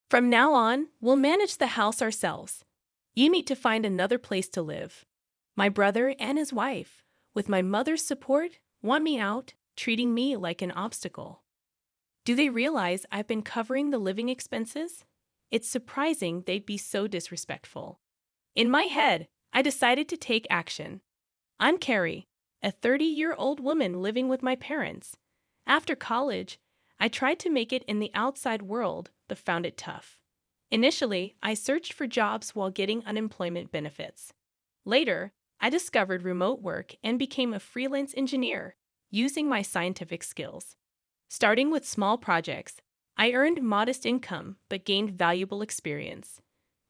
From now on, we'll manage the house ourselves. You need to find another place to live. My brother and his wife, with my mother's support, want me out, treating me like an obstacle. Do they realize I've been covering the living expenses? It's surprising they'd be so disrespectful. In my head, I decided to take action. I'm Carrie, a 30-year-old woman living with my parents. After college, I tried to make it in the outside world, but found it tough. Initially, I searched for jobs while getting unemployment benefits. Later, I discovered remote work and became a freelance engineer, using my scientific skills. Starting with small projects, I earned modest income but gained valuable experience.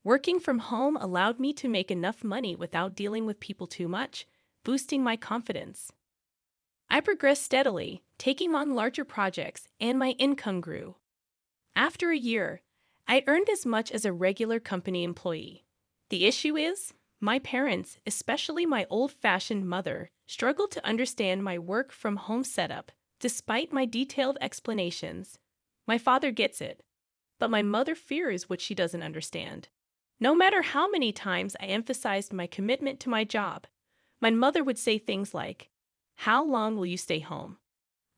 Working from home allowed me to make enough money without dealing with people too much, boosting my confidence. I progressed steadily, taking on larger projects, and my income grew. After a year, I earned as much as a regular company employee. The issue is, my parents, especially my old-fashioned mother, struggled to understand my work from home setup, despite my detailed explanations. My father gets it, but my mother fears what she doesn't understand. No matter how many times I emphasized my commitment to my job, my mother would say things like, "How long will you stay home?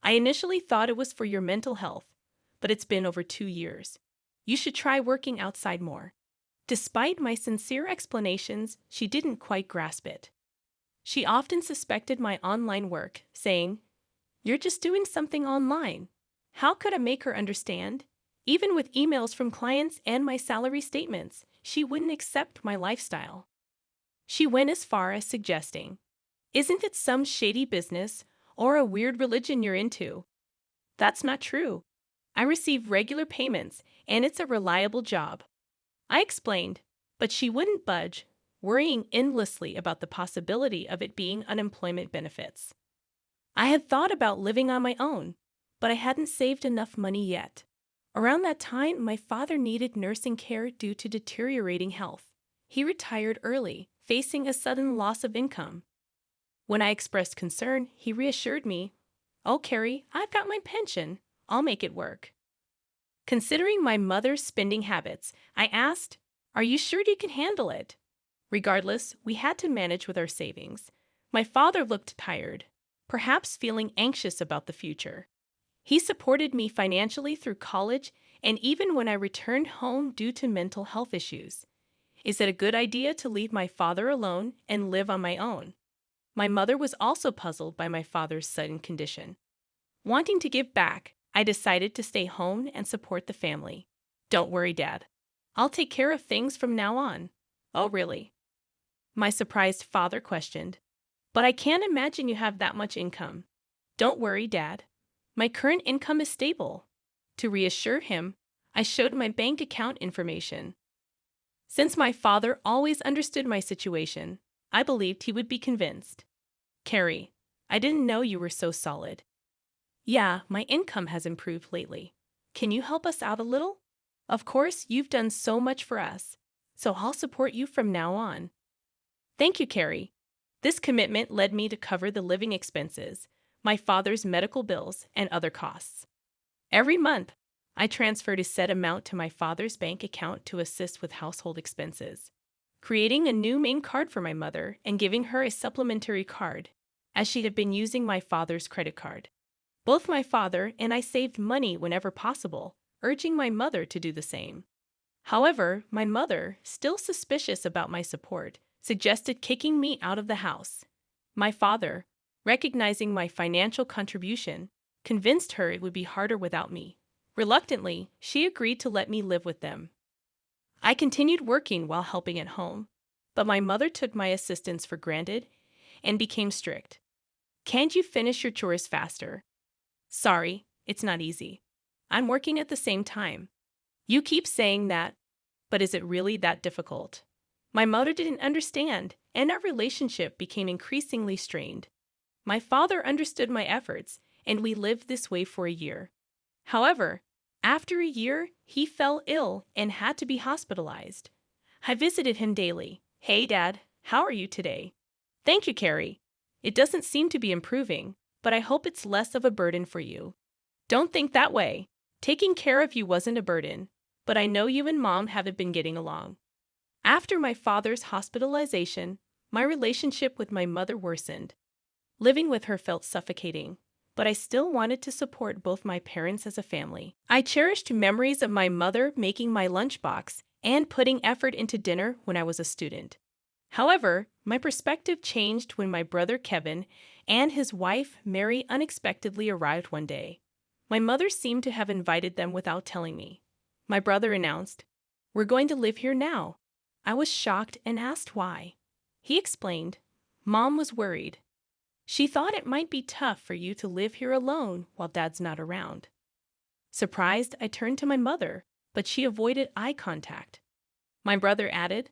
I initially thought it was for your mental health, but it's been over 2 years. You should try working outside more." Despite my sincere explanations, she didn't quite grasp it. She often suspected my online work, saying, "You're just doing something online." How could I make her understand? Even with emails from clients and my salary statements, she wouldn't accept my lifestyle. She went as far as suggesting, "Isn't it some shady business or a weird religion you're into?" That's not true. I receive regular payments, and it's a reliable job. I explained, but she wouldn't budge, worrying endlessly about the possibility of it being unemployment benefits. I had thought about living on my own, but I hadn't saved enough money yet. Around that time, my father needed nursing care due to deteriorating health. He retired early, facing a sudden loss of income. When I expressed concern, he reassured me, "Oh, Carrie, I've got my pension. I'll make it work." Considering my mother's spending habits, I asked, "Are you sure you can handle it?" Regardless, we had to manage with our savings. My father looked tired, perhaps feeling anxious about the future. He supported me financially through college and even when I returned home due to mental health issues. Is it a good idea to leave my father alone and live on my own? My mother was also puzzled by my father's sudden condition. Wanting to give back, I decided to stay home and support the family. "Don't worry, Dad. I'll take care of things from now on." "Oh, really?" My surprised father questioned. "But I can't imagine you have that much income." "Don't worry, Dad. My current income is stable." To reassure him, I showed my bank account information. Since my father always understood my situation, I believed he would be convinced. "Carrie, I didn't know you were so solid." "Yeah, my income has improved lately. Can you help us out a little?" "Of course, you've done so much for us, so I'll support you from now on." Thank you, Carrie. This commitment led me to cover the living expenses, my father's medical bills, and other costs. Every month, I transferred a set amount to my father's bank account to assist with household expenses, creating a new main card for my mother and giving her a supplementary card, as she had been using my father's credit card. Both my father and I saved money whenever possible, urging my mother to do the same. However, my mother, still suspicious about my support, suggested kicking me out of the house. My father, recognizing my financial contribution, convinced her it would be harder without me. Reluctantly, she agreed to let me live with them. I continued working while helping at home, but my mother took my assistance for granted and became strict. "Can't you finish your chores faster?" "Sorry, it's not easy. I'm working at the same time." "You keep saying that, but is it really that difficult?" My mother didn't understand, and our relationship became increasingly strained. My father understood my efforts, and we lived this way for a year. However, after a year, he fell ill and had to be hospitalized. I visited him daily. "Hey, Dad, how are you today?" "Thank you, Carrie. It doesn't seem to be improving, but I hope it's less of a burden for you." "Don't think that way. Taking care of you wasn't a burden, but I know you and Mom haven't been getting along. After my father's hospitalization, my relationship with my mother worsened. Living with her felt suffocating, but I still wanted to support both my parents as a family. I cherished memories of my mother making my lunchbox and putting effort into dinner when I was a student. However, my perspective changed when my brother Kevin and his wife Mary unexpectedly arrived one day. My mother seemed to have invited them without telling me. My brother announced, "We're going to live here now." I was shocked and asked why. He explained, "Mom was worried. She thought it might be tough for you to live here alone while Dad's not around." Surprised, I turned to my mother, but she avoided eye contact. My brother added,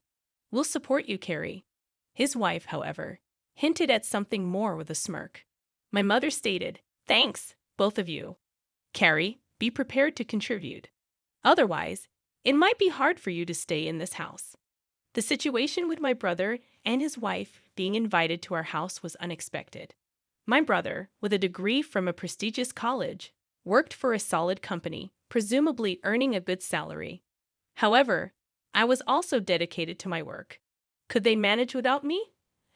"We'll support you, Carrie." His wife, however, hinted at something more with a smirk. My mother stated, "Thanks, both of you. Carrie, be prepared to contribute. Otherwise, it might be hard for you to stay in this house." The situation with my brother and his wife being invited to our house was unexpected. My brother, with a degree from a prestigious college, worked for a solid company, presumably earning a good salary. However, I was also dedicated to my work. Could they manage without me?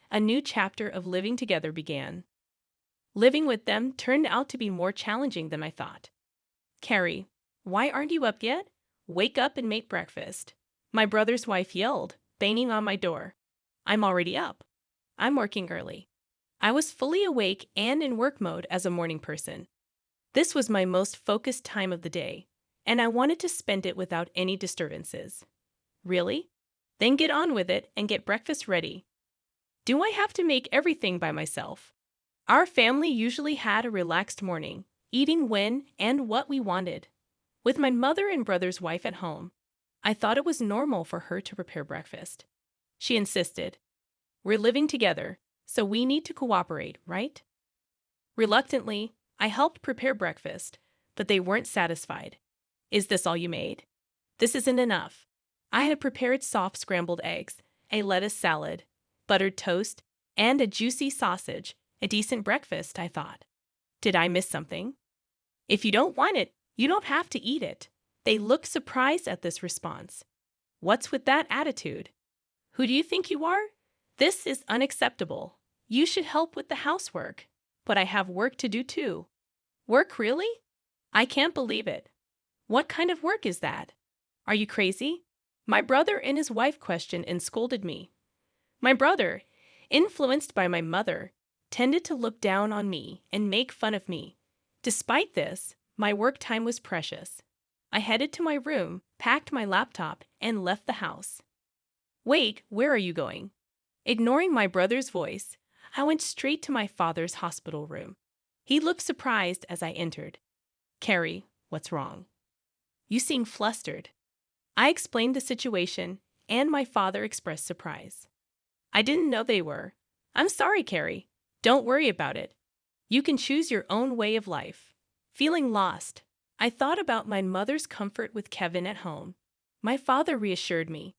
A new chapter of living together began. Living with them turned out to be more challenging than I thought. "Carrie, why aren't you up yet? Wake up and make breakfast." My brother's wife yelled, banging on my door. "I'm already up. I'm working early." I was fully awake and in work mode as a morning person. This was my most focused time of the day, and I wanted to spend it without any disturbances. "Really? Then get on with it and get breakfast ready." Do I have to make everything by myself? Our family usually had a relaxed morning, eating when and what we wanted. With my mother and brother's wife at home, I thought it was normal for her to prepare breakfast. She insisted, "We're living together, so we need to cooperate, right?" Reluctantly, I helped prepare breakfast, but they weren't satisfied. "Is this all you made?" "This isn't enough." I had prepared soft scrambled eggs, a lettuce salad, buttered toast, and a juicy sausage, a decent breakfast, I thought. Did I miss something? "If you don't want it, you don't have to eat it." They looked surprised at this response. "What's with that attitude? Who do you think you are? This is unacceptable. You should help with the housework." "But I have work to do too." "Work, really? I can't believe it. What kind of work is that? Are you crazy?" My brother and his wife questioned and scolded me. My brother, influenced by my mother, tended to look down on me and make fun of me. Despite this, my work time was precious. I headed to my room, packed my laptop, and left the house. "Wait, where are you going?" Ignoring my brother's voice, I went straight to my father's hospital room. He looked surprised as I entered. "Carrie, what's wrong? You seem flustered." I explained the situation, and my father expressed surprise. "I didn't know they were." "I'm sorry, Carrie. Don't worry about it. You can choose your own way of life." Feeling lost, I thought about my mother's comfort with Kevin at home. My father reassured me,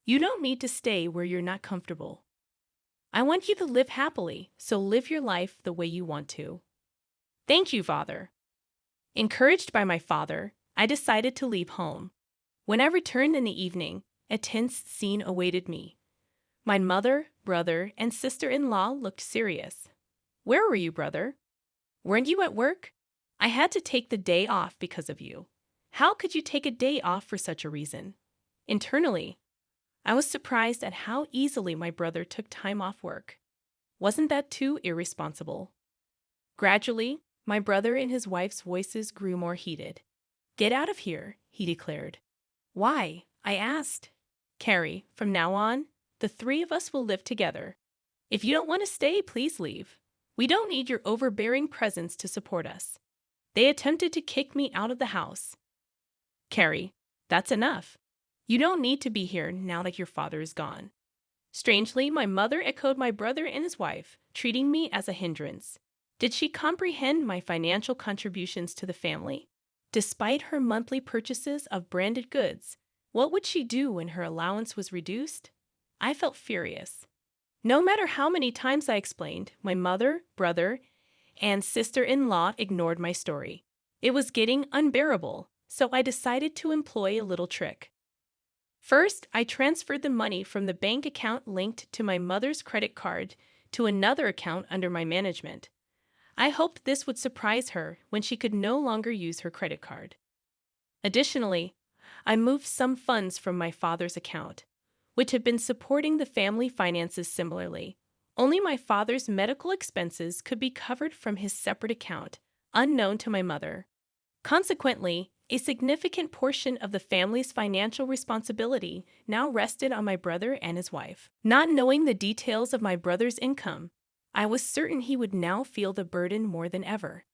"You don't need to stay where you're not comfortable. I want you to live happily, so live your life the way you want to." "Thank you, Father." Encouraged by my father, I decided to leave home. When I returned in the evening, a tense scene awaited me. My mother, brother, and sister-in-law looked serious. "Where were you, brother? Weren't you at work? I had to take the day off because of you." "How could you take a day off for such a reason?" Internally, I was surprised at how easily my brother took time off work. Wasn't that too irresponsible? Gradually, my brother and his wife's voices grew more heated. "Get out of here," he declared. "Why?" I asked. "Carrie, from now on, the three of us will live together. If you don't want to stay, please leave. We don't need your overbearing presence to support us." They attempted to kick me out of the house. "Carrie, that's enough. You don't need to be here now that your father is gone." Strangely, my mother echoed my brother and his wife, treating me as a hindrance. Did she comprehend my financial contributions to the family? Despite her monthly purchases of branded goods, what would she do when her allowance was reduced? I felt furious. No matter how many times I explained, my mother, brother, and sister-in-law ignored my story. It was getting unbearable. so I decided to employ a little trick. First, I transferred the money from the bank account linked to my mother's credit card to another account under my management. I hoped this would surprise her when she could no longer use her credit card. Additionally, I moved some funds from my father's account, which had been supporting the family finances similarly. Only my father's medical expenses could be covered from his separate account, unknown to my mother. Consequently, a significant portion of the family's financial responsibility now rested on my brother and his wife. Not knowing the details of my brother's income, I was certain he would now feel the burden more than ever.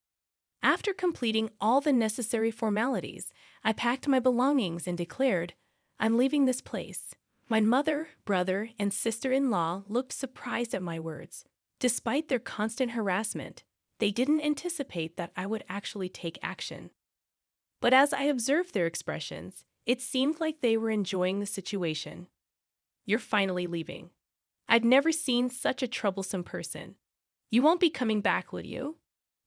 After completing all the necessary formalities, I packed my belongings and declared, "I'm leaving this place." My mother, brother, and sister-in-law looked surprised at my words. Despite their constant harassment, they didn't anticipate that I would actually take action. But as I observed their expressions, it seemed like they were enjoying the situation. "You're finally leaving. I'd never seen such a troublesome person. You won't be coming back, will you?"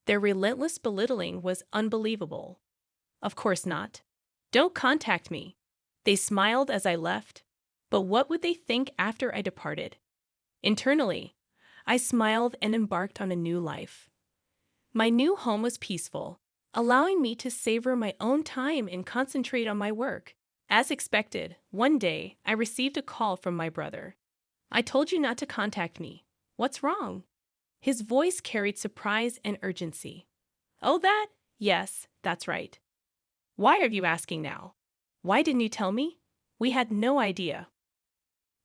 Their relentless belittling was unbelievable. "Of course not. Don't contact me." They smiled as I left, but what would they think after I departed? Internally, I smiled and embarked on a new life. My new home was peaceful, allowing me to savor my own time and concentrate on my work. As expected, one day I received a call from my brother. "I told you not to contact me. What's wrong?" His voice carried surprise and urgency. "Oh, that? Yes, that's right. Why are you asking now? Why didn't you tell me? We had no idea."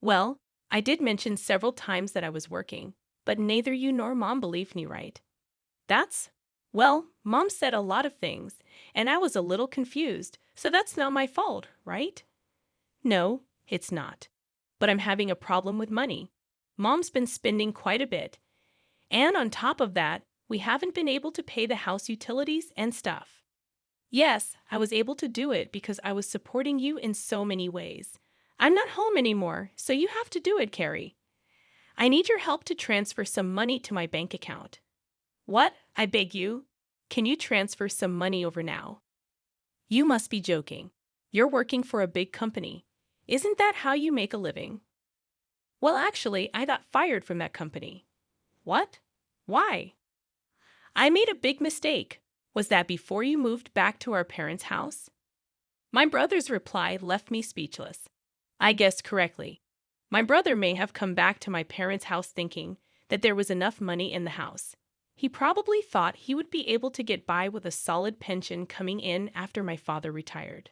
"Well, I did mention several times that I was working, but neither you nor Mom believed me, right?" Well, Mom said a lot of things, and I was a little confused, so that's not my fault, right?" "No, it's not. But I'm having a problem with money. Mom's been spending quite a bit, and on top of that, we haven't been able to pay the house utilities and stuff." "Yes, I was able to do it because I was supporting you in so many ways. I'm not home anymore, so you have to do it, Carrie. I need your help to transfer some money to my bank account." "What? I beg you. Can you transfer some money over now?" "You must be joking. You're working for a big company. Isn't that how you make a living?" "Well, actually, I got fired from that company." "What? Why?" "I made a big mistake." "Was that before you moved back to our parents' house?" My brother's reply left me speechless. I guessed correctly. My brother may have come back to my parents' house thinking that there was enough money in the house. He probably thought he would be able to get by with a solid pension coming in after my father retired.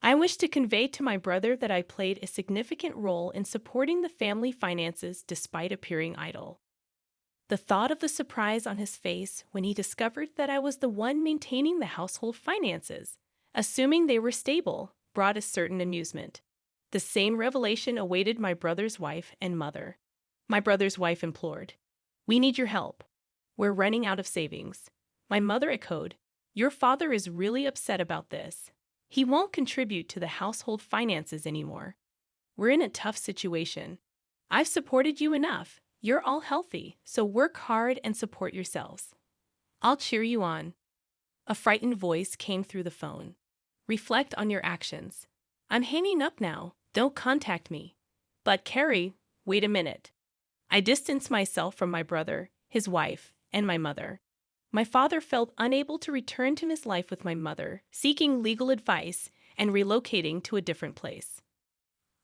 I wish to convey to my brother that I played a significant role in supporting the family finances despite appearing idle. The thought of the surprise on his face when he discovered that I was the one maintaining the household finances, assuming they were stable, brought a certain amusement. The same revelation awaited my brother's wife and mother. My brother's wife implored, "We need your help. We're running out of savings." My mother echoed, "Your father is really upset about this. He won't contribute to the household finances anymore. We're in a tough situation. I've supported you enough. You're all healthy, so work hard and support yourselves. I'll cheer you on." A frightened voice came through the phone. "Reflect on your actions. I'm hanging up now. Don't contact me." "But Carrie, wait a minute." I distanced myself from my brother, his wife, and my mother. My father felt unable to return to his life with my mother, seeking legal advice and relocating to a different place.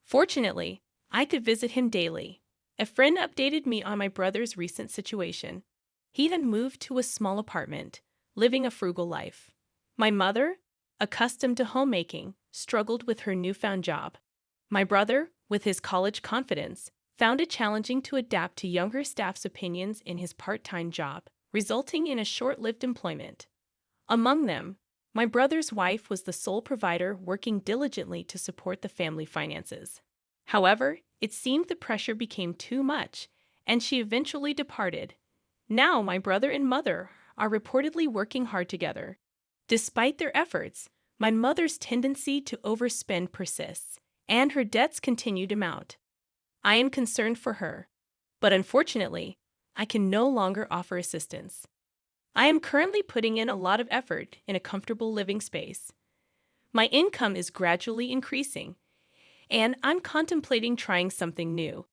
Fortunately, I could visit him daily. A friend updated me on my brother's recent situation. He had moved to a small apartment, living a frugal life. My mother, accustomed to homemaking, struggled with her newfound job. My brother, with his college confidence, found it challenging to adapt to younger staff's opinions in his part-time job, resulting in a short-lived employment. Among them, my brother's wife was the sole provider working diligently to support the family finances. However, it seemed the pressure became too much, and she eventually departed. Now my brother and mother are reportedly working hard together. Despite their efforts, my mother's tendency to overspend persists, and her debts continue to mount. I am concerned for her, but unfortunately, I can no longer offer assistance. I am currently putting in a lot of effort in a comfortable living space. My income is gradually increasing, and I'm contemplating trying something new.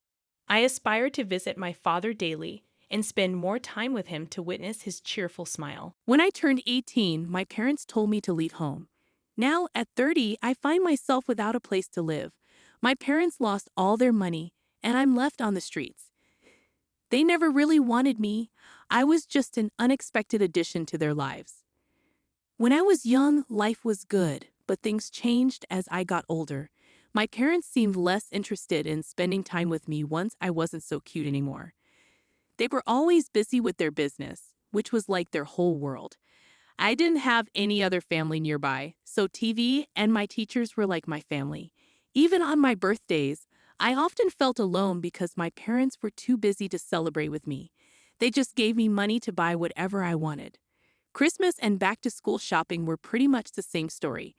I aspire to visit my father daily and spend more time with him to witness his cheerful smile. When I turned 18, my parents told me to leave home. Now, at 30, I find myself without a place to live. My parents lost all their money, and I'm left on the streets. They never really wanted me. I was just an unexpected addition to their lives. When I was young, life was good, but things changed as I got older. My parents seemed less interested in spending time with me once I wasn't so cute anymore. They were always busy with their business, which was like their whole world. I didn't have any other family nearby, so TV and my teachers were like my family. Even on my birthdays, I often felt alone because my parents were too busy to celebrate with me. They just gave me money to buy whatever I wanted. Christmas and back-to-school shopping were pretty much the same story.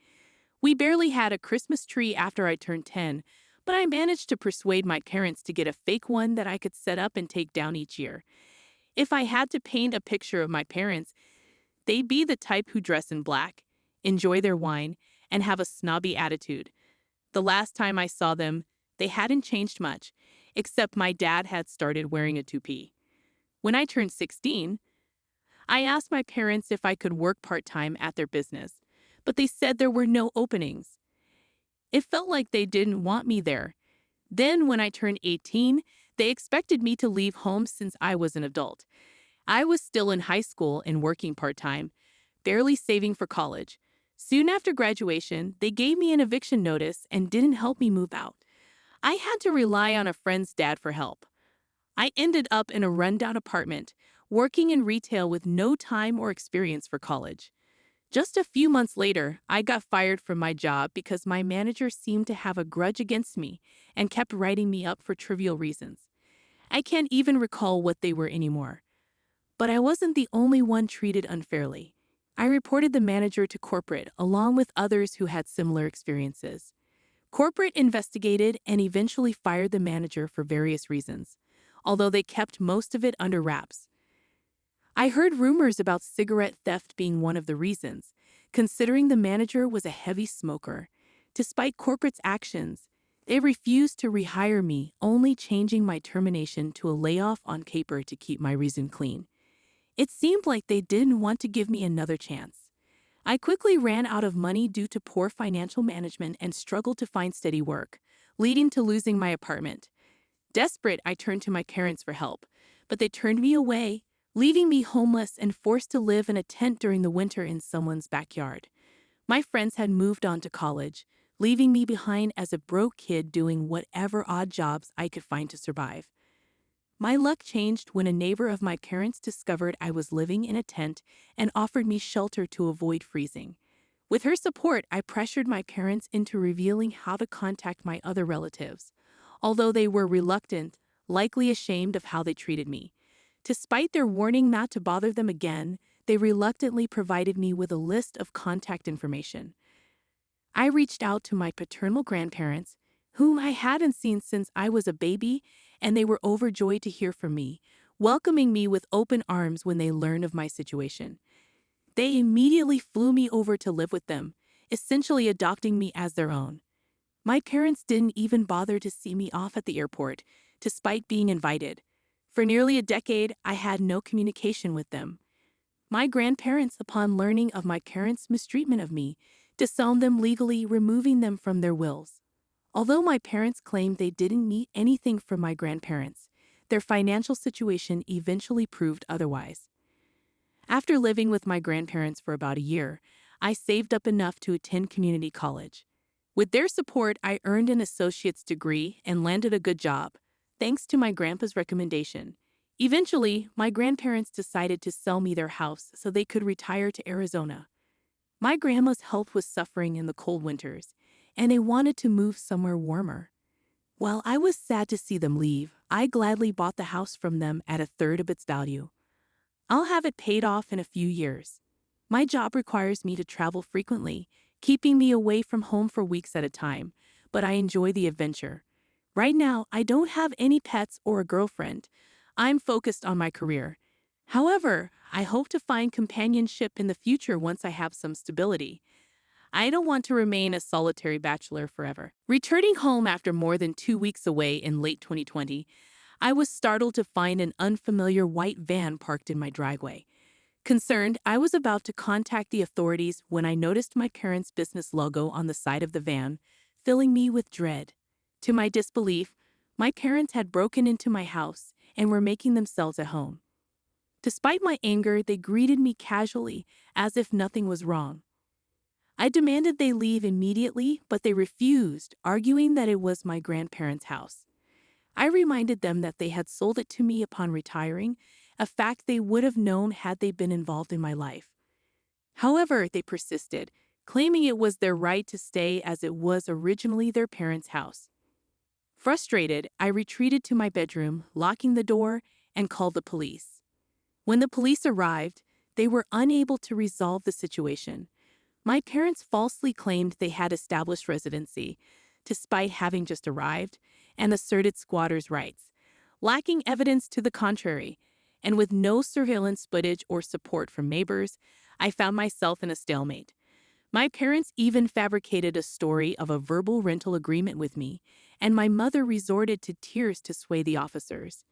We barely had a Christmas tree after I turned 10, but I managed to persuade my parents to get a fake one that I could set up and take down each year. If I had to paint a picture of my parents, they'd be the type who dress in black, enjoy their wine, and have a snobby attitude. The last time I saw them, they hadn't changed much, except my dad had started wearing a toupee. When I turned 16, I asked my parents if I could work part-time at their business, but they said there were no openings. It felt like they didn't want me there. Then, when I turned 18, they expected me to leave home since I was an adult. I was still in high school and working part-time, barely saving for college. Soon after graduation, they gave me an eviction notice and didn't help me move out. I had to rely on a friend's dad for help. I ended up in a rundown apartment, working in retail with no time or experience for college. Just a few months later, I got fired from my job because my manager seemed to have a grudge against me and kept writing me up for trivial reasons. I can't even recall what they were anymore. But I wasn't the only one treated unfairly. I reported the manager to corporate along with others who had similar experiences. Corporate investigated and eventually fired the manager for various reasons, although they kept most of it under wraps. I heard rumors about cigarette theft being one of the reasons, considering the manager was a heavy smoker. Despite corporate's actions, they refused to rehire me, only changing my termination to a layoff on paper to keep my resume clean. It seemed like they didn't want to give me another chance. I quickly ran out of money due to poor financial management and struggled to find steady work, leading to losing my apartment. Desperate, I turned to my parents for help, but they turned me away, leaving me homeless and forced to live in a tent during the winter in someone's backyard. My friends had moved on to college, leaving me behind as a broke kid doing whatever odd jobs I could find to survive. My luck changed when a neighbor of my parents discovered I was living in a tent and offered me shelter to avoid freezing. With her support, I pressured my parents into revealing how to contact my other relatives, although they were reluctant, likely ashamed of how they treated me. Despite their warning not to bother them again, they reluctantly provided me with a list of contact information. I reached out to my paternal grandparents, whom I hadn't seen since I was a baby, and they were overjoyed to hear from me, welcoming me with open arms when they learned of my situation. They immediately flew me over to live with them, essentially adopting me as their own. My parents didn't even bother to see me off at the airport, despite being invited. For nearly a decade, I had no communication with them. My grandparents, upon learning of my parents' mistreatment of me, disowned them legally, removing them from their wills. Although my parents claimed they didn't need anything from my grandparents, their financial situation eventually proved otherwise. After living with my grandparents for about a year, I saved up enough to attend community college. With their support, I earned an associate's degree and landed a good job, thanks to my grandpa's recommendation. Eventually, my grandparents decided to sell me their house so they could retire to Arizona. My grandma's health was suffering in the cold winters, and they wanted to move somewhere warmer. While I was sad to see them leave, I gladly bought the house from them at a third of its value. I'll have it paid off in a few years. My job requires me to travel frequently, keeping me away from home for weeks at a time, but I enjoy the adventure. Right now, I don't have any pets or a girlfriend. I'm focused on my career. However, I hope to find companionship in the future once I have some stability. I don't want to remain a solitary bachelor forever. Returning home after more than 2 weeks away in late 2020, I was startled to find an unfamiliar white van parked in my driveway. Concerned, I was about to contact the authorities when I noticed my parents' business logo on the side of the van, filling me with dread. To my disbelief, my parents had broken into my house and were making themselves at home. Despite my anger, they greeted me casually, as if nothing was wrong. I demanded they leave immediately, but they refused, arguing that it was my grandparents' house. I reminded them that they had sold it to me upon retiring, a fact they would have known had they been involved in my life. However, they persisted, claiming it was their right to stay as it was originally their parents' house. Frustrated, I retreated to my bedroom, locking the door, and called the police. When the police arrived, they were unable to resolve the situation. My parents falsely claimed they had established residency, despite having just arrived, and asserted squatters' rights, lacking evidence to the contrary, and with no surveillance footage or support from neighbors. I found myself in a stalemate. My parents even fabricated a story of a verbal rental agreement with me, and my mother resorted to tears to sway the officers.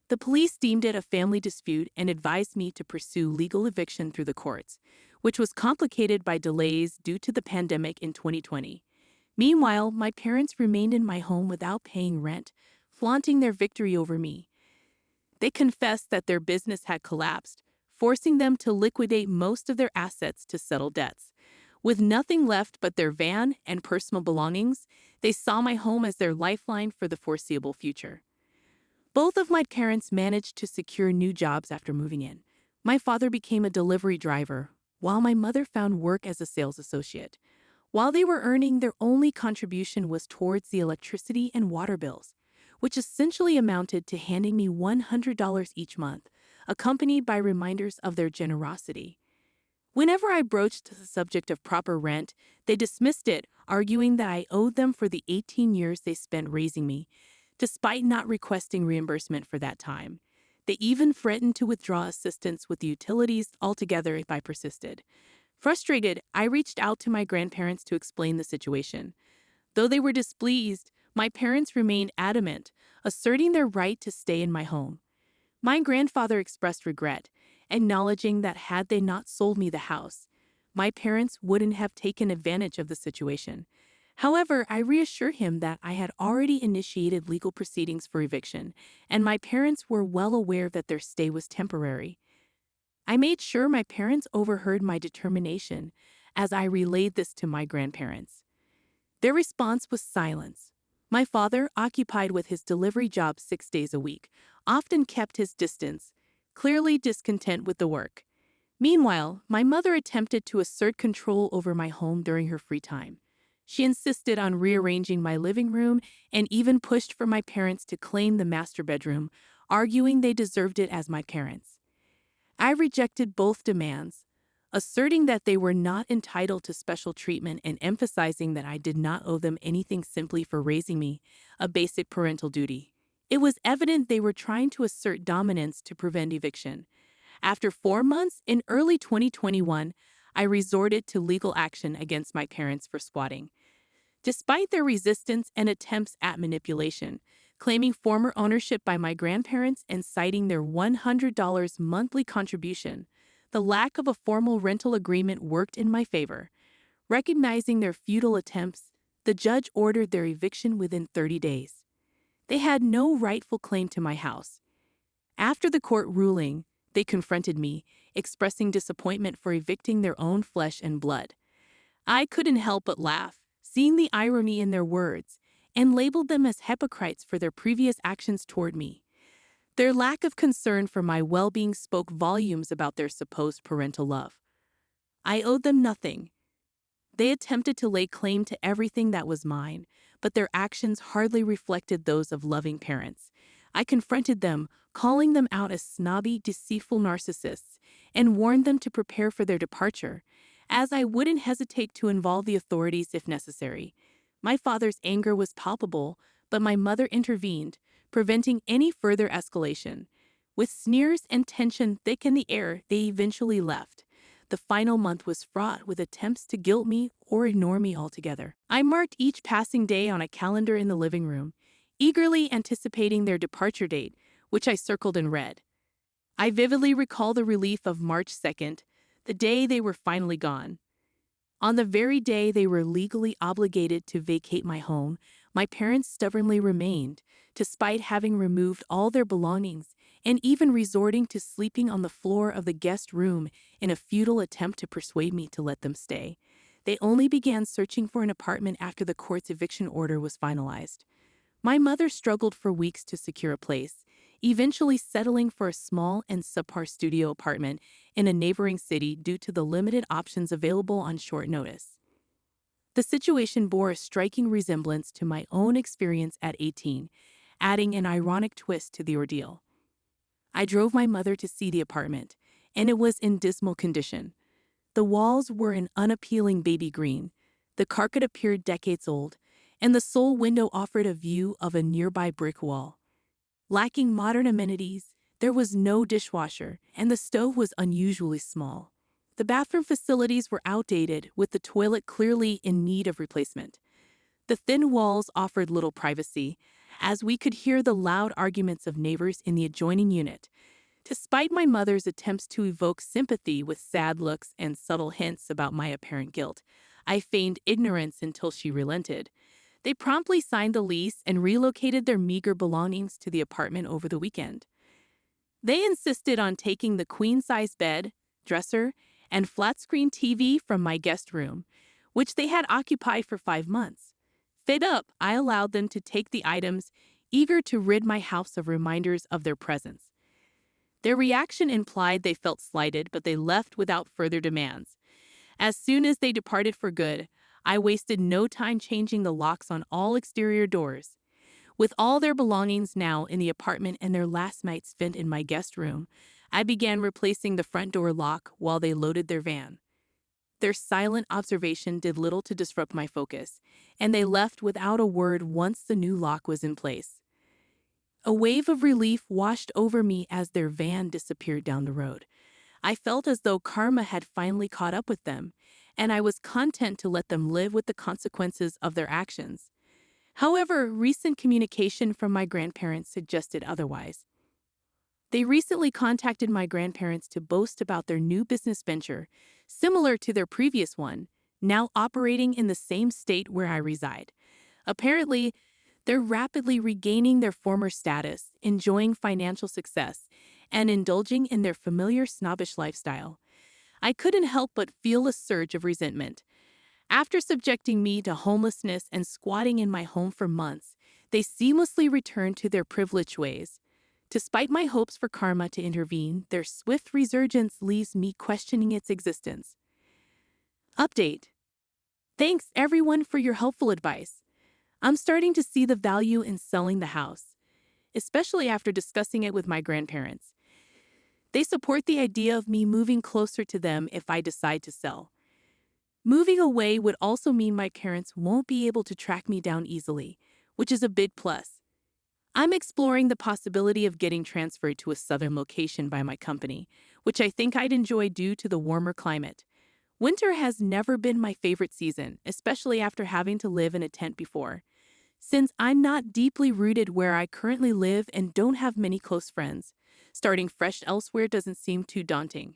The police deemed it a family dispute and advised me to pursue legal eviction through the courts, which was complicated by delays due to the pandemic in 2020. Meanwhile, my parents remained in my home without paying rent, flaunting their victory over me. They confessed that their business had collapsed, forcing them to liquidate most of their assets to settle debts. With nothing left but their van and personal belongings, they saw my home as their lifeline for the foreseeable future. Both of my parents managed to secure new jobs after moving in. My father became a delivery driver, while my mother found work as a sales associate. While they were earning, their only contribution was towards the electricity and water bills, which essentially amounted to handing me $100 each month, accompanied by reminders of their generosity. Whenever I broached the subject of proper rent, they dismissed it, arguing that I owed them for the 18 years they spent raising me, despite not requesting reimbursement for that time. They even threatened to withdraw assistance with the utilities altogether if I persisted. Frustrated, I reached out to my grandparents to explain the situation. Though they were displeased, my parents remained adamant, asserting their right to stay in my home. My grandfather expressed regret, acknowledging that had they not sold me the house, my parents wouldn't have taken advantage of the situation. However, I reassured him that I had already initiated legal proceedings for eviction, and my parents were well aware that their stay was temporary. I made sure my parents overheard my determination as I relayed this to my grandparents. Their response was silence. My father, occupied with his delivery job 6 days a week, often kept his distance, clearly discontent with the work. Meanwhile, my mother attempted to assert control over my home during her free time. She insisted on rearranging my living room and even pushed for my parents to claim the master bedroom, arguing they deserved it as my parents. I rejected both demands, asserting that they were not entitled to special treatment and emphasizing that I did not owe them anything simply for raising me, a basic parental duty. It was evident they were trying to assert dominance to prevent eviction. After 4 months, in early 2021, I resorted to legal action against my parents for squatting. Despite their resistance and attempts at manipulation, claiming former ownership by my grandparents and citing their $100 monthly contribution, the lack of a formal rental agreement worked in my favor. Recognizing their futile attempts, the judge ordered their eviction within 30 days. They had no rightful claim to my house. After the court ruling, they confronted me, expressing disappointment for evicting their own flesh and blood. I couldn't help but laugh, seeing the irony in their words, and labeled them as hypocrites for their previous actions toward me. Their lack of concern for my well-being spoke volumes about their supposed parental love. I owed them nothing. They attempted to lay claim to everything that was mine, but their actions hardly reflected those of loving parents. I confronted them, calling them out as snobby, deceitful narcissists, and warned them to prepare for their departure, as I wouldn't hesitate to involve the authorities if necessary. My father's anger was palpable, but my mother intervened, preventing any further escalation. With sneers and tension thick in the air, they eventually left. the final month was fraught with attempts to guilt me or ignore me altogether. I marked each passing day on a calendar in the living room, eagerly anticipating their departure date, which I circled in red. I vividly recall the relief of March 2nd, the day they were finally gone. On the very day they were legally obligated to vacate my home, my parents stubbornly remained, despite having removed all their belongings and even resorting to sleeping on the floor of the guest room in a futile attempt to persuade me to let them stay. They only began searching for an apartment after the court's eviction order was finalized. My mother struggled for weeks to secure a place, eventually settling for a small and subpar studio apartment in a neighboring city due to the limited options available on short notice. The situation bore a striking resemblance to my own experience at 18, adding an ironic twist to the ordeal. I drove my mother to see the apartment, and it was in dismal condition. The walls were an unappealing baby green, the carpet appeared decades old, and the sole window offered a view of a nearby brick wall. Lacking modern amenities, there was no dishwasher, and the stove was unusually small. The bathroom facilities were outdated, with the toilet clearly in need of replacement. The thin walls offered little privacy, as we could hear the loud arguments of neighbors in the adjoining unit. Despite my mother's attempts to evoke sympathy with sad looks and subtle hints about my apparent guilt, I feigned ignorance until she relented. They promptly signed the lease and relocated their meager belongings to the apartment over the weekend. They insisted on taking the queen-size bed, dresser, and flat-screen TV from my guest room, which they had occupied for 5 months. Fed up, I allowed them to take the items, eager to rid my house of reminders of their presence. Their reaction implied they felt slighted, but they left without further demands. As soon as they departed for good, I wasted no time changing the locks on all exterior doors. With all their belongings now in the apartment and their last night spent in my guest room, I began replacing the front door lock while they loaded their van. Their silent observation did little to disrupt my focus, and they left without a word once the new lock was in place. A wave of relief washed over me as their van disappeared down the road. I felt as though karma had finally caught up with them, and I was content to let them live with the consequences of their actions. However, recent communication from my grandparents suggested otherwise. They recently contacted my grandparents to boast about their new business venture, similar to their previous one, now operating in the same state where I reside. Apparently, they're rapidly regaining their former status, enjoying financial success, and indulging in their familiar snobbish lifestyle. I couldn't help but feel a surge of resentment. After subjecting me to homelessness and squatting in my home for months, they seamlessly returned to their privileged ways. Despite my hopes for karma to intervene, their swift resurgence leaves me questioning its existence. Update. Thanks everyone for your helpful advice. I'm starting to see the value in selling the house, especially after discussing it with my grandparents. They support the idea of me moving closer to them if I decide to sell. Moving away would also mean my parents won't be able to track me down easily, which is a big plus. I'm exploring the possibility of getting transferred to a southern location by my company, which I think I'd enjoy due to the warmer climate. Winter has never been my favorite season, especially after having to live in a tent before. Since I'm not deeply rooted where I currently live and don't have many close friends, starting fresh elsewhere doesn't seem too daunting.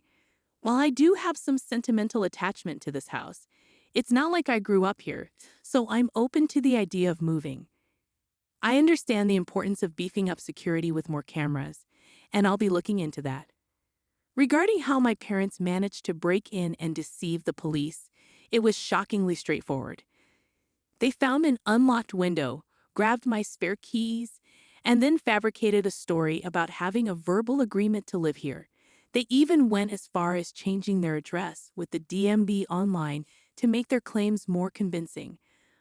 While I do have some sentimental attachment to this house, it's not like I grew up here, so I'm open to the idea of moving. I understand the importance of beefing up security with more cameras, and I'll be looking into that. Regarding how my parents managed to break in and deceive the police, it was shockingly straightforward. They found an unlocked window, grabbed my spare keys, and then fabricated a story about having a verbal agreement to live here. They even went as far as changing their address with the DMV online to make their claims more convincing.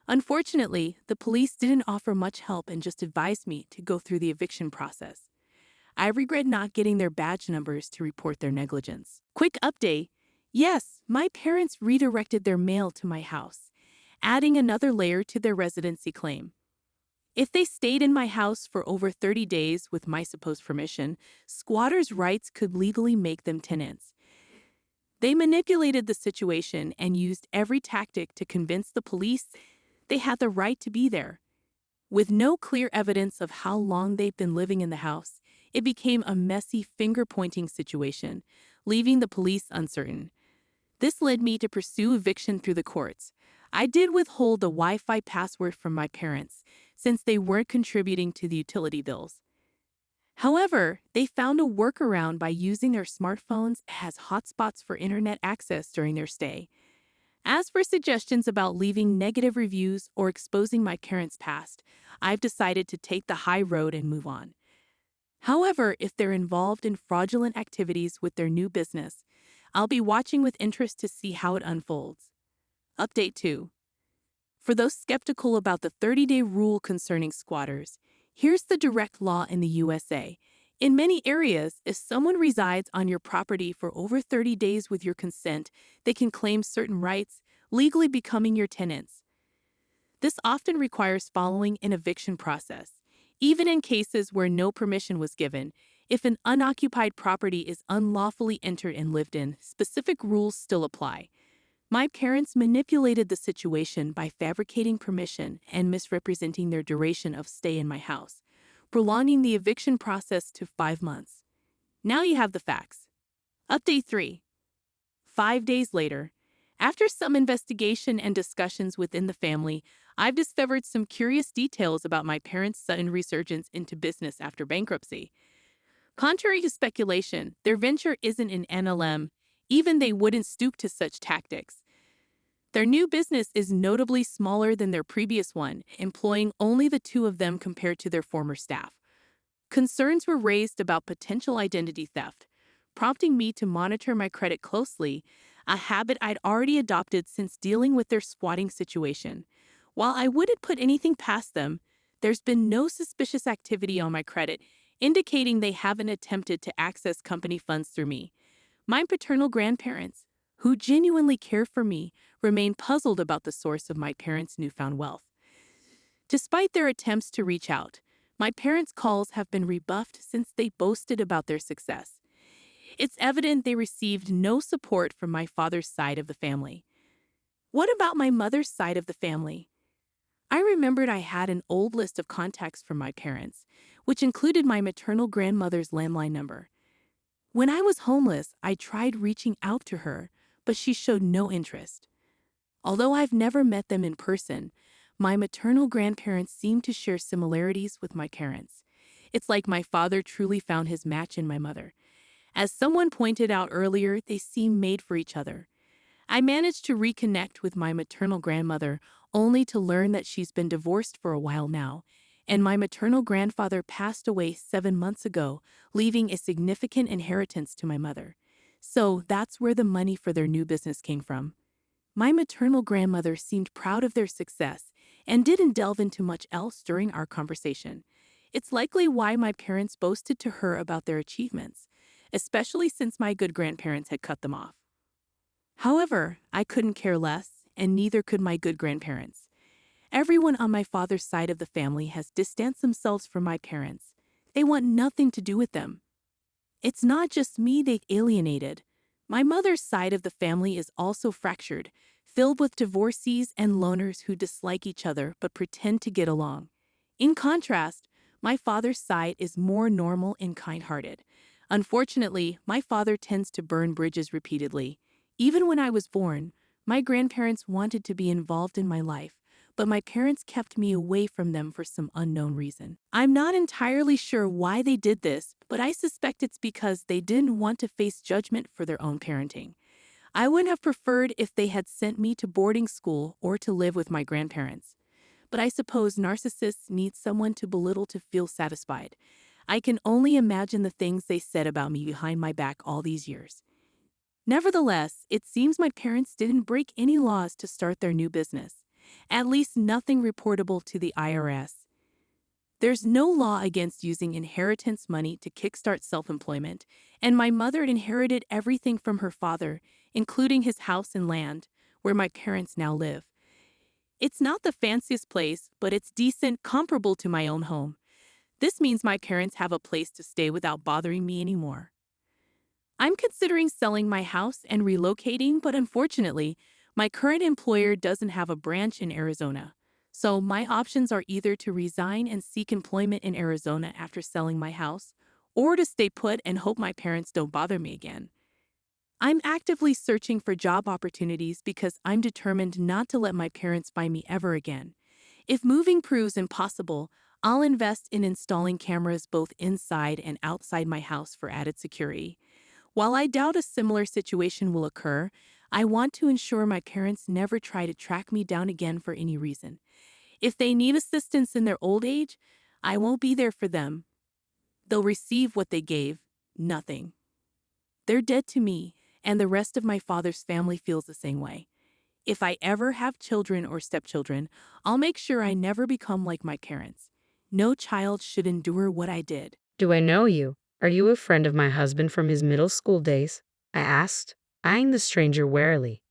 Unfortunately, the police didn't offer much help and just advised me to go through the eviction process. I regret not getting their badge numbers to report their negligence. Quick update. Yes, my parents redirected their mail to my house, adding another layer to their residency claim. If they stayed in my house for over 30 days with my supposed permission, squatters' rights could legally make them tenants. They manipulated the situation and used every tactic to convince the police they had the right to be there. With no clear evidence of how long they've been living in the house, it became a messy finger-pointing situation, leaving the police uncertain. This led me to pursue eviction through the courts. I did withhold the Wi-Fi password from my parents, since they weren't contributing to the utility bills. However, they found a workaround by using their smartphones as hotspots for internet access during their stay. As for suggestions about leaving negative reviews or exposing my parents' past, I've decided to take the high road and move on. However, if they're involved in fraudulent activities with their new business, I'll be watching with interest to see how it unfolds. Update 2. For those skeptical about the 30-day rule concerning squatters, here's the direct law in the USA. In many areas, if someone resides on your property for over 30 days with your consent, they can claim certain rights, legally becoming your tenants. This often requires following an eviction process. Even in cases where no permission was given, if an unoccupied property is unlawfully entered and lived in, specific rules still apply. My parents manipulated the situation by fabricating permission and misrepresenting their duration of stay in my house, prolonging the eviction process to 5 months. Now you have the facts. Update 3. 5 days later, after some investigation and discussions within the family, I've discovered some curious details about my parents' sudden resurgence into business after bankruptcy. Contrary to speculation, their venture isn't an NLM, even they wouldn't stoop to such tactics. Their new business is notably smaller than their previous one, employing only the two of them compared to their former staff. Concerns were raised about potential identity theft, prompting me to monitor my credit closely, a habit I'd already adopted since dealing with their squatting situation. While I wouldn't put anything past them, there's been no suspicious activity on my credit, indicating they haven't attempted to access company funds through me. My paternal grandparents, who genuinely care for me, remain puzzled about the source of my parents' newfound wealth. Despite their attempts to reach out, my parents' calls have been rebuffed since they boasted about their success. It's evident they received no support from my father's side of the family. What about my mother's side of the family? I remembered I had an old list of contacts from my parents, which included my maternal grandmother's landline number. When I was homeless, I tried reaching out to her, but she showed no interest. Although I've never met them in person, my maternal grandparents seem to share similarities with my parents. It's like my father truly found his match in my mother. As someone pointed out earlier, they seem made for each other. I managed to reconnect with my maternal grandmother only to learn that she's been divorced for a while now, and my maternal grandfather passed away 7 months ago, leaving a significant inheritance to my mother. So that's where the money for their new business came from. My maternal grandmother seemed proud of their success and didn't delve into much else during our conversation. It's likely why my parents boasted to her about their achievements, especially since my good grandparents had cut them off. However, I couldn't care less, and neither could my good grandparents. Everyone on my father's side of the family has distanced themselves from my parents. They want nothing to do with them. It's not just me they've alienated. My mother's side of the family is also fractured, filled with divorcees and loners who dislike each other but pretend to get along. In contrast, my father's side is more normal and kind-hearted. Unfortunately, my father tends to burn bridges repeatedly. Even when I was born, my grandparents wanted to be involved in my life, but my parents kept me away from them for some unknown reason. I'm not entirely sure why they did this, but I suspect it's because they didn't want to face judgment for their own parenting. I would have preferred if they had sent me to boarding school or to live with my grandparents. But I suppose narcissists need someone to belittle to feel satisfied. I can only imagine the things they said about me behind my back all these years. Nevertheless, it seems my parents didn't break any laws to start their new business. At least nothing reportable to the IRS. There's no law against using inheritance money to kickstart self-employment, and my mother inherited everything from her father, including his house and land, where my parents now live. It's not the fanciest place, but it's decent, comparable to my own home. This means my parents have a place to stay without bothering me anymore. I'm considering selling my house and relocating, but unfortunately, my current employer doesn't have a branch in Arizona. So my options are either to resign and seek employment in Arizona after selling my house, or to stay put and hope my parents don't bother me again. I'm actively searching for job opportunities because I'm determined not to let my parents find me ever again. If moving proves impossible, I'll invest in installing cameras both inside and outside my house for added security. While I doubt a similar situation will occur, I want to ensure my parents never try to track me down again for any reason. If they need assistance in their old age, I won't be there for them. They'll receive what they gave, nothing. They're dead to me, and the rest of my father's family feels the same way. If I ever have children or stepchildren, I'll make sure I never become like my parents. No child should endure what I did. Do I know you? Are you a friend of my husband from his middle school days? I asked, eyeing the stranger warily.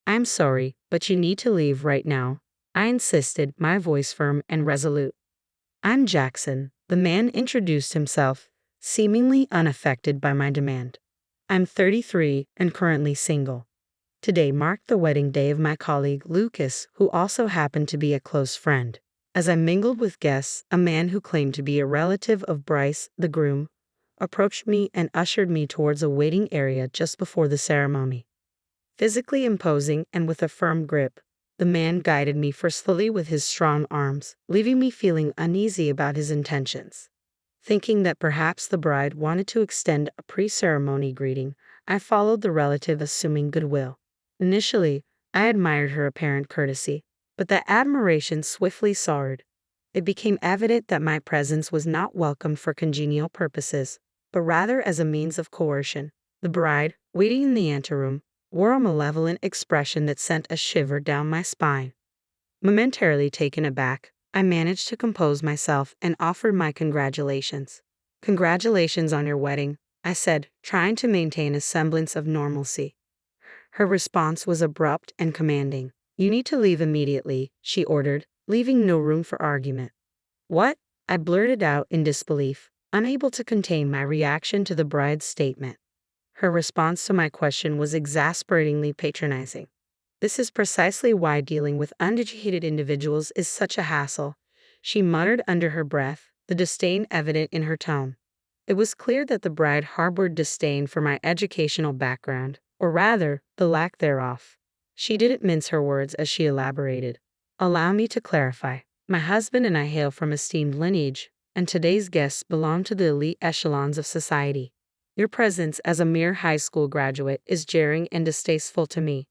I'm sorry, but you need to leave right now, I insisted, my voice firm and resolute. I'm Jackson, the man introduced himself, seemingly unaffected by my demand. I'm 33 and currently single. Today marked the wedding day of my colleague Lucas, who also happened to be a close friend. As I mingled with guests, a man who claimed to be a relative of Bryce, the groom, approached me and ushered me towards a waiting area just before the ceremony. Physically imposing and with a firm grip, the man guided me forcefully with his strong arms, leaving me feeling uneasy about his intentions. Thinking that perhaps the bride wanted to extend a pre-ceremony greeting, I followed the relative, assuming goodwill. Initially, I admired her apparent courtesy, but that admiration swiftly soured. It became evident that my presence was not welcomed for congenial purposes, but rather as a means of coercion. The bride, waiting in the anteroom, wore a malevolent expression that sent a shiver down my spine. Momentarily taken aback, I managed to compose myself and offered my congratulations. Congratulations on your wedding, I said, trying to maintain a semblance of normalcy. Her response was abrupt and commanding. You need to leave immediately, she ordered, leaving no room for argument. What? I blurted out in disbelief, unable to contain my reaction to the bride's statement. Her response to my question was exasperatingly patronizing. This is precisely why dealing with uneducated individuals is such a hassle, she muttered under her breath, the disdain evident in her tone. It was clear that the bride harbored disdain for my educational background, or rather, the lack thereof. She didn't mince her words as she elaborated. Allow me to clarify. My husband and I hail from esteemed lineage, and today's guests belong to the elite echelons of society. Your presence as a mere high school graduate is jarring and distasteful to me.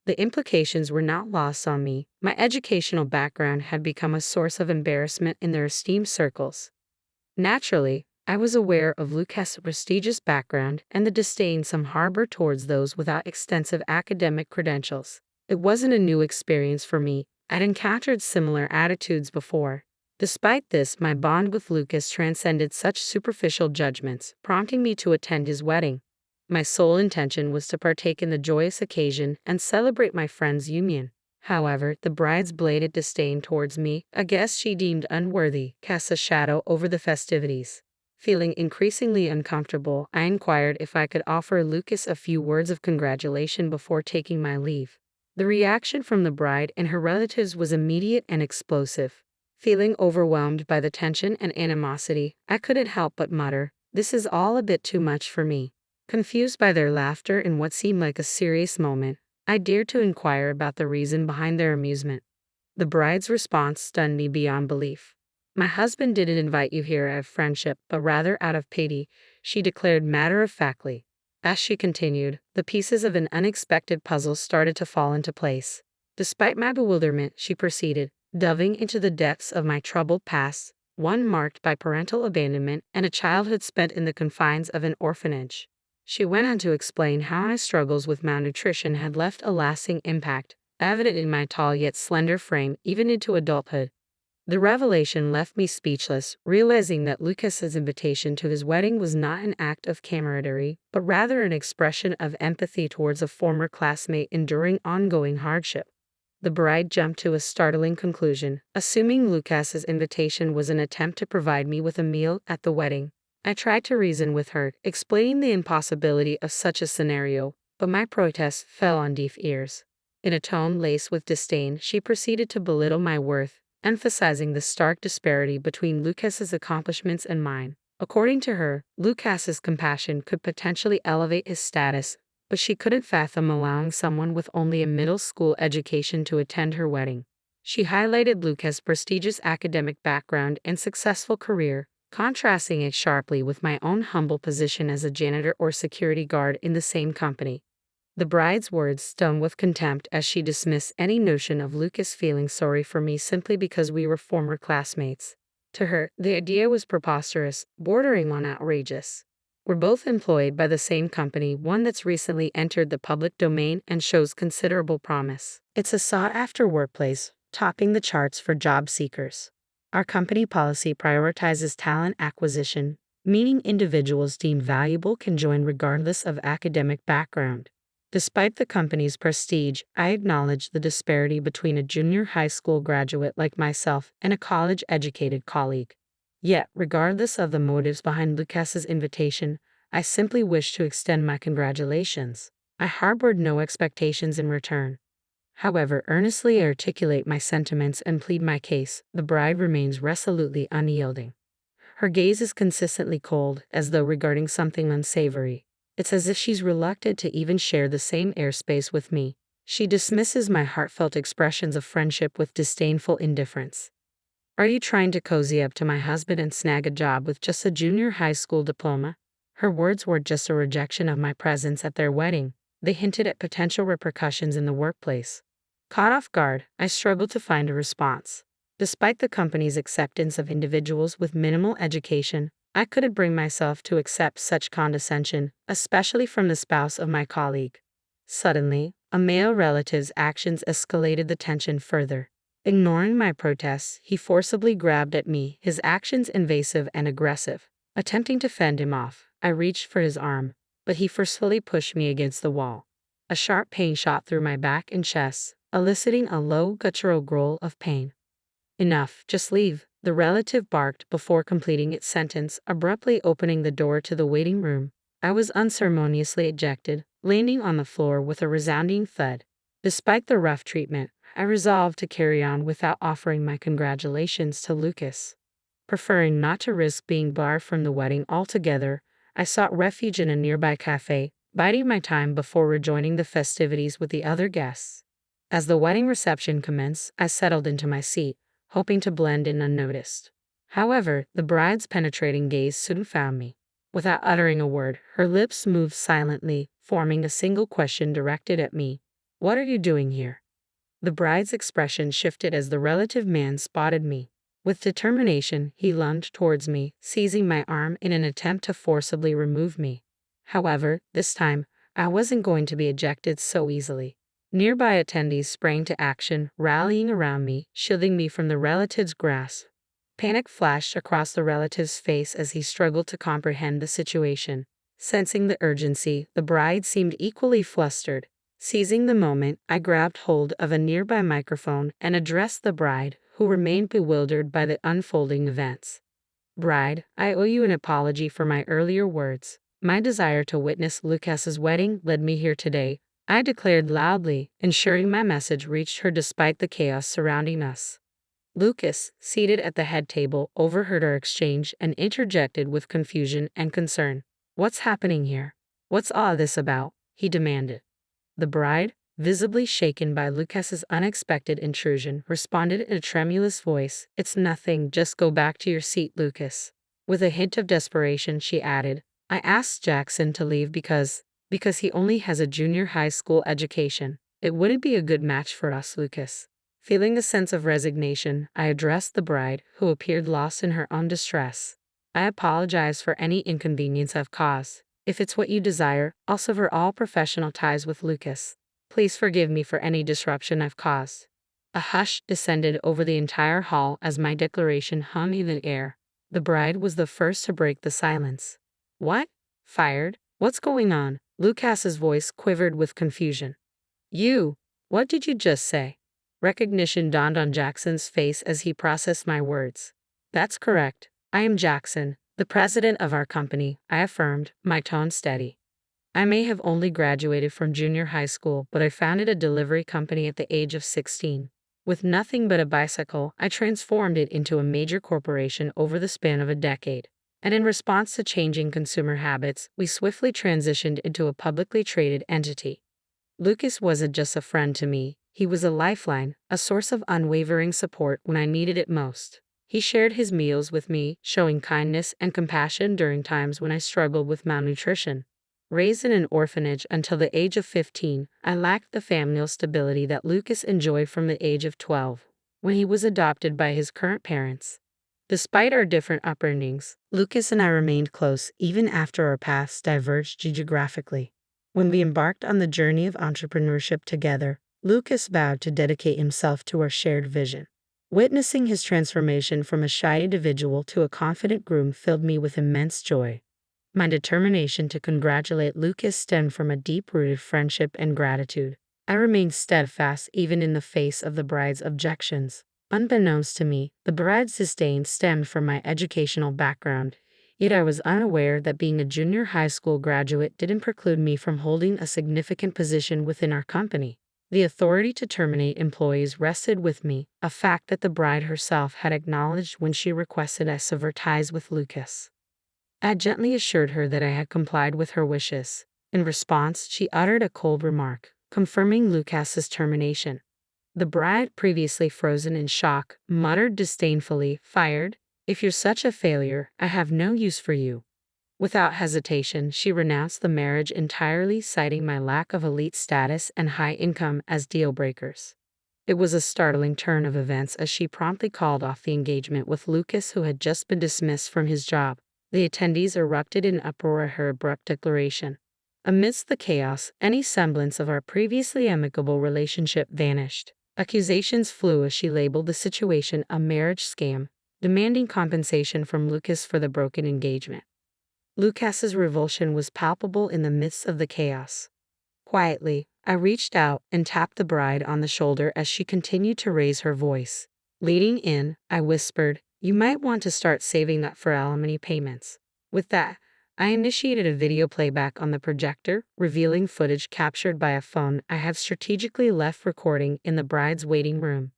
The implications were not lost on me. My educational background had become a source of embarrassment in their esteemed circles. Naturally, I was aware of Lucas' prestigious background and the disdain some harbor towards those without extensive academic credentials. It wasn't a new experience for me. I'd encountered similar attitudes before. Despite this, my bond with Lucas transcended such superficial judgments, prompting me to attend his wedding. My sole intention was to partake in the joyous occasion and celebrate my friend's union. However, the bride's blatant disdain towards me, a guest she deemed unworthy, cast a shadow over the festivities. Feeling increasingly uncomfortable, I inquired if I could offer Lucas a few words of congratulation before taking my leave. The reaction from the bride and her relatives was immediate and explosive. Feeling overwhelmed by the tension and animosity, I couldn't help but mutter, "This is all a bit too much for me." Confused by their laughter in what seemed like a serious moment, I dared to inquire about the reason behind their amusement. The bride's response stunned me beyond belief. My husband didn't invite you here out of friendship, but rather out of pity, she declared matter-of-factly. As she continued, the pieces of an unexpected puzzle started to fall into place. Despite my bewilderment, she proceeded, delving into the depths of my troubled past, one marked by parental abandonment and a childhood spent in the confines of an orphanage. She went on to explain how my struggles with malnutrition had left a lasting impact, evident in my tall yet slender frame even into adulthood. The revelation left me speechless, realizing that Lucas's invitation to his wedding was not an act of camaraderie, but rather an expression of empathy towards a former classmate enduring ongoing hardship. The bride jumped to a startling conclusion, assuming Lucas's invitation was an attempt to provide me with a meal at the wedding. I tried to reason with her, explaining the impossibility of such a scenario, but my protests fell on deaf ears. In a tone laced with disdain, she proceeded to belittle my worth, emphasizing the stark disparity between Lucas's accomplishments and mine. According to her, Lucas's compassion could potentially elevate his status, but she couldn't fathom allowing someone with only a middle school education to attend her wedding. She highlighted Lucas's prestigious academic background and successful career, contrasting it sharply with my own humble position as a janitor or security guard in the same company. The bride's words stung with contempt as she dismissed any notion of Lucas feeling sorry for me simply because we were former classmates. To her, the idea was preposterous, bordering on outrageous. We're both employed by the same company, one that's recently entered the public domain and shows considerable promise. It's a sought-after workplace, topping the charts for job seekers. Our company policy prioritizes talent acquisition, meaning individuals deemed valuable can join regardless of academic background. Despite the company's prestige, I acknowledge the disparity between a junior high school graduate like myself and a college-educated colleague. Yet, regardless of the motives behind Lucas's invitation, I simply wish to extend my congratulations. I harbored no expectations in return. However, earnestly articulate my sentiments and plead my case, the bride remains resolutely unyielding. Her gaze is consistently cold, as though regarding something unsavory. It's as if she's reluctant to even share the same airspace with me. She dismisses my heartfelt expressions of friendship with disdainful indifference. Are you trying to cozy up to my husband and snag a job with just a junior high school diploma? Her words were just a rejection of my presence at their wedding. They hinted at potential repercussions in the workplace. Caught off guard, I struggled to find a response. Despite the company's acceptance of individuals with minimal education, I couldn't bring myself to accept such condescension, especially from the spouse of my colleague. Suddenly, a male relative's actions escalated the tension further. Ignoring my protests, he forcibly grabbed at me, his actions invasive and aggressive. Attempting to fend him off, I reached for his arm, but he forcefully pushed me against the wall. A sharp pain shot through my back and chest, eliciting a low, guttural growl of pain. Enough, just leave, the relative barked before completing its sentence, abruptly opening the door to the waiting room. I was unceremoniously ejected, landing on the floor with a resounding thud. Despite the rough treatment, I resolved to carry on without offering my congratulations to Lucas. Preferring not to risk being barred from the wedding altogether, I sought refuge in a nearby cafe, biding my time before rejoining the festivities with the other guests. As the wedding reception commenced, I settled into my seat, hoping to blend in unnoticed. However, the bride's penetrating gaze soon found me. Without uttering a word, her lips moved silently, forming a single question directed at me. What are you doing here? The bride's expression shifted as the relative man spotted me. With determination, he lunged towards me, seizing my arm in an attempt to forcibly remove me. However, this time, I wasn't going to be ejected so easily. Nearby attendees sprang to action, rallying around me, shielding me from the relative's grasp. Panic flashed across the relative's face as he struggled to comprehend the situation. Sensing the urgency, the bride seemed equally flustered. Seizing the moment, I grabbed hold of a nearby microphone and addressed the bride, who remained bewildered by the unfolding events. Bride, I owe you an apology for my earlier words. My desire to witness Lucas's wedding led me here today, I declared loudly, ensuring my message reached her despite the chaos surrounding us. Lucas, seated at the head table, overheard our exchange and interjected with confusion and concern. What's happening here? What's all this about? He demanded. The bride, visibly shaken by Lucas's unexpected intrusion, responded in a tremulous voice, It's nothing, just go back to your seat, Lucas. With a hint of desperation, she added, I asked Jackson to leave because he only has a junior high school education. It wouldn't be a good match for us, Lucas. Feeling a sense of resignation, I addressed the bride, who appeared lost in her own distress. I apologize for any inconvenience I've caused. If it's what you desire, I'll sever all professional ties with Lucas. Please forgive me for any disruption I've caused. A hush descended over the entire hall as my declaration hung in the air. The bride was the first to break the silence. What? Fired? What's going on? Lucas's voice quivered with confusion. What did you just say? Recognition dawned on Jackson's face as he processed my words. That's correct. I am Jackson, The president of our company, I affirmed, my tone steady. I may have only graduated from junior high school, but I founded a delivery company at the age of 16. With nothing but a bicycle, I transformed it into a major corporation over the span of a decade. And in response to changing consumer habits, we swiftly transitioned into a publicly traded entity. Lucas wasn't just a friend to me, he was a lifeline, a source of unwavering support when I needed it most. He shared his meals with me, showing kindness and compassion during times when I struggled with malnutrition. Raised in an orphanage until the age of 15, I lacked the familial stability that Lucas enjoyed from the age of 12, when he was adopted by his current parents. Despite our different upbringings, Lucas and I remained close even after our paths diverged geographically. When we embarked on the journey of entrepreneurship together, Lucas vowed to dedicate himself to our shared vision. Witnessing his transformation from a shy individual to a confident groom filled me with immense joy. My determination to congratulate Lucas stemmed from a deep-rooted friendship and gratitude. I remained steadfast even in the face of the bride's objections. Unbeknownst to me, the bride's disdain stemmed from my educational background, yet I was unaware that being a junior high school graduate didn't preclude me from holding a significant position within our company. The authority to terminate employees rested with me, a fact that the bride herself had acknowledged when she requested I sever ties with Lucas. I gently assured her that I had complied with her wishes. In response, she uttered a cold remark, confirming Lucas's termination. The bride, previously frozen in shock, muttered disdainfully, "Fired? If you're such a failure, I have no use for you." Without hesitation, she renounced the marriage entirely, citing my lack of elite status and high income as deal breakers. It was a startling turn of events as she promptly called off the engagement with Lucas, who had just been dismissed from his job. The attendees erupted in uproar at her abrupt declaration. Amidst the chaos, any semblance of our previously amicable relationship vanished. Accusations flew as she labeled the situation a marriage scam, demanding compensation from Lucas for the broken engagement. Lucas's revulsion was palpable in the midst of the chaos. Quietly, I reached out and tapped the bride on the shoulder as she continued to raise her voice. Leading in, I whispered, "You might want to start saving that for alimony payments." With that, I initiated a video playback on the projector, revealing footage captured by a phone I had strategically left recording in the bride's waiting room.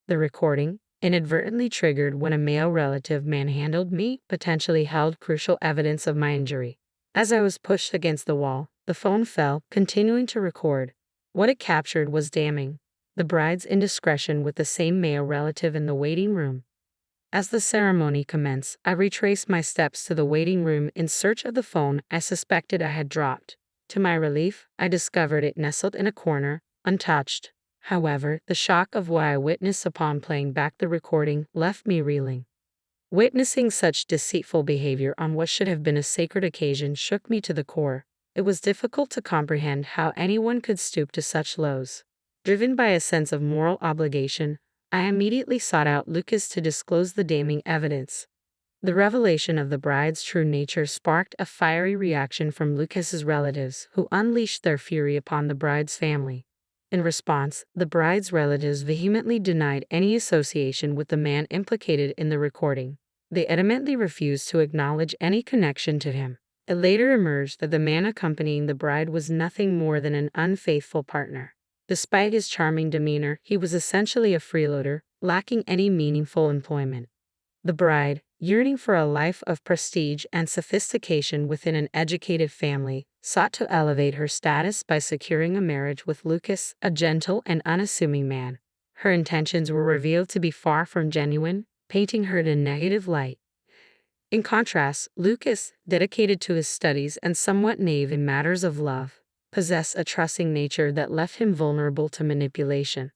The recording, inadvertently triggered when a male relative manhandled me, potentially held crucial evidence of my injury. As I was pushed against the wall, the phone fell, continuing to record. What it captured was damning. The bride's indiscretion with the same male relative in the waiting room. As the ceremony commenced, I retraced my steps to the waiting room in search of the phone I suspected I had dropped. To my relief, I discovered it nestled in a corner, untouched. However, the shock of what I witnessed upon playing back the recording left me reeling. Witnessing such deceitful behavior on what should have been a sacred occasion shook me to the core. It was difficult to comprehend how anyone could stoop to such lows. Driven by a sense of moral obligation, I immediately sought out Lucas to disclose the damning evidence. The revelation of the bride's true nature sparked a fiery reaction from Lucas's relatives, who unleashed their fury upon the bride's family. In response, the bride's relatives vehemently denied any association with the man implicated in the recording. They adamantly refused to acknowledge any connection to him. It later emerged that the man accompanying the bride was nothing more than an unfaithful partner. Despite his charming demeanor, he was essentially a freeloader, lacking any meaningful employment. The bride, yearning for a life of prestige and sophistication within an educated family, sought to elevate her status by securing a marriage with Lucas, a gentle and unassuming man. Her intentions were revealed to be far from genuine, painting her in a negative light. In contrast, Lucas, dedicated to his studies and somewhat naive in matters of love, possessed a trusting nature that left him vulnerable to manipulation.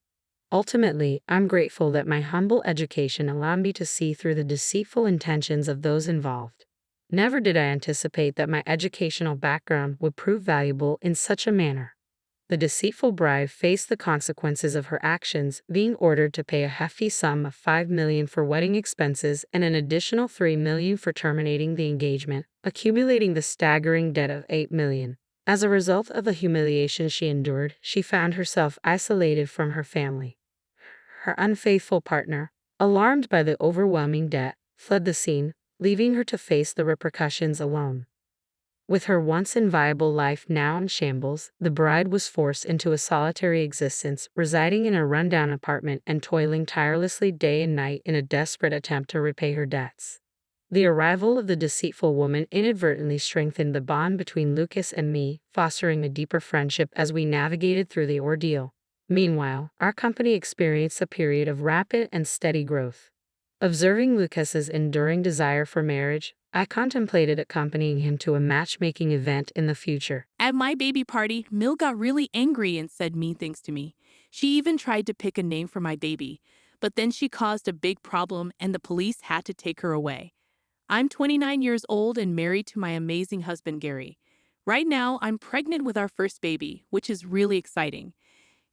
Ultimately, I'm grateful that my humble education allowed me to see through the deceitful intentions of those involved. Never did I anticipate that my educational background would prove valuable in such a manner. The deceitful bride faced the consequences of her actions, being ordered to pay a hefty sum of $5 million for wedding expenses and an additional $3 million for terminating the engagement, accumulating the staggering debt of $8 million. As a result of the humiliation she endured, she found herself isolated from her family. Her unfaithful partner, alarmed by the overwhelming debt, fled the scene, leaving her to face the repercussions alone. With her once inviolable life now in shambles, the bride was forced into a solitary existence, residing in a rundown apartment and toiling tirelessly day and night in a desperate attempt to repay her debts. The arrival of the deceitful woman inadvertently strengthened the bond between Lucas and me, fostering a deeper friendship as we navigated through the ordeal. Meanwhile, our company experienced a period of rapid and steady growth. Observing Lucas's enduring desire for marriage, I contemplated accompanying him to a matchmaking event in the future. At my baby party, Mill got really angry and said mean things to me. She even tried to pick a name for my baby, but then she caused a big problem and the police had to take her away. I'm 29 years old and married to my amazing husband, Gary. Right now, I'm pregnant with our first baby, which is really exciting.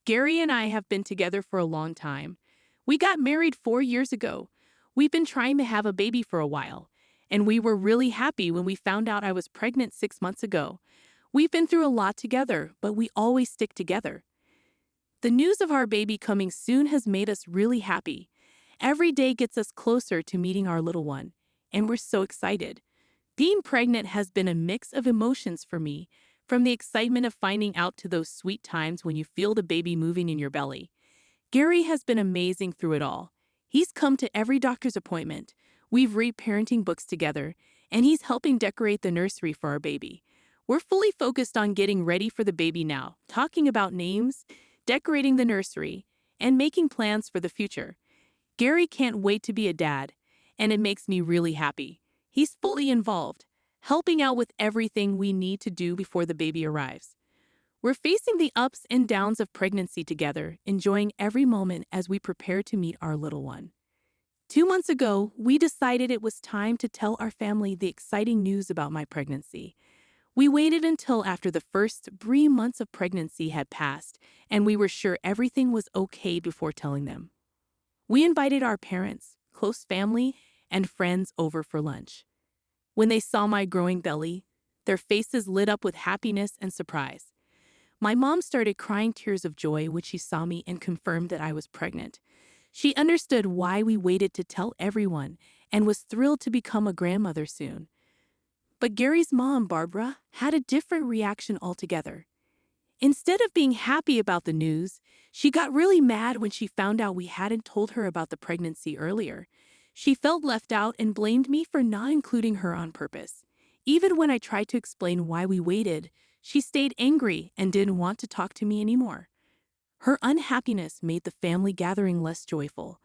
Gary and I have been together for a long time. We got married 4 years ago. We've been trying to have a baby for a while, and we were really happy when we found out I was pregnant 6 months ago. We've been through a lot together, but we always stick together. The news of our baby coming soon has made us really happy. Every day gets us closer to meeting our little one, and we're so excited. Being pregnant has been a mix of emotions for me, from the excitement of finding out to those sweet times when you feel the baby moving in your belly. Gary has been amazing through it all. He's come to every doctor's appointment. We've read parenting books together, and he's helping decorate the nursery for our baby. We're fully focused on getting ready for the baby now, talking about names, decorating the nursery, and making plans for the future. Gary can't wait to be a dad, and it makes me really happy. He's fully involved, helping out with everything we need to do before the baby arrives. We're facing the ups and downs of pregnancy together, enjoying every moment as we prepare to meet our little one. 2 months ago, we decided it was time to tell our family the exciting news about my pregnancy. We waited until after the first 3 months of pregnancy had passed, and we were sure everything was okay before telling them. We invited our parents, close family, and friends over for lunch. When they saw my growing belly, their faces lit up with happiness and surprise. My mom started crying tears of joy when she saw me and confirmed that I was pregnant. She understood why we waited to tell everyone and was thrilled to become a grandmother soon. But Gary's mom, Barbara, had a different reaction altogether. Instead of being happy about the news, she got really mad when she found out we hadn't told her about the pregnancy earlier. She felt left out and blamed me for not including her on purpose. Even when I tried to explain why we waited, she stayed angry and didn't want to talk to me anymore. Her unhappiness made the family gathering less joyful.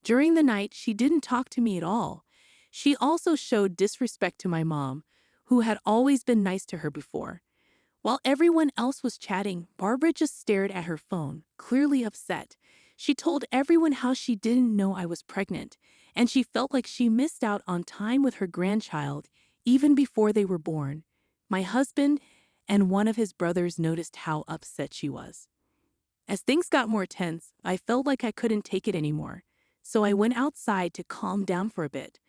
During the night, she didn't talk to me at all. She also showed disrespect to my mom, who had always been nice to her before. While everyone else was chatting, Barbara just stared at her phone, clearly upset. She told everyone how she didn't know I was pregnant, and she felt like she missed out on time with her grandchild even before they were born. My husband and one of his brothers noticed how upset she was. As things got more tense, I felt like I couldn't take it anymore, so I went outside to calm down for a bit.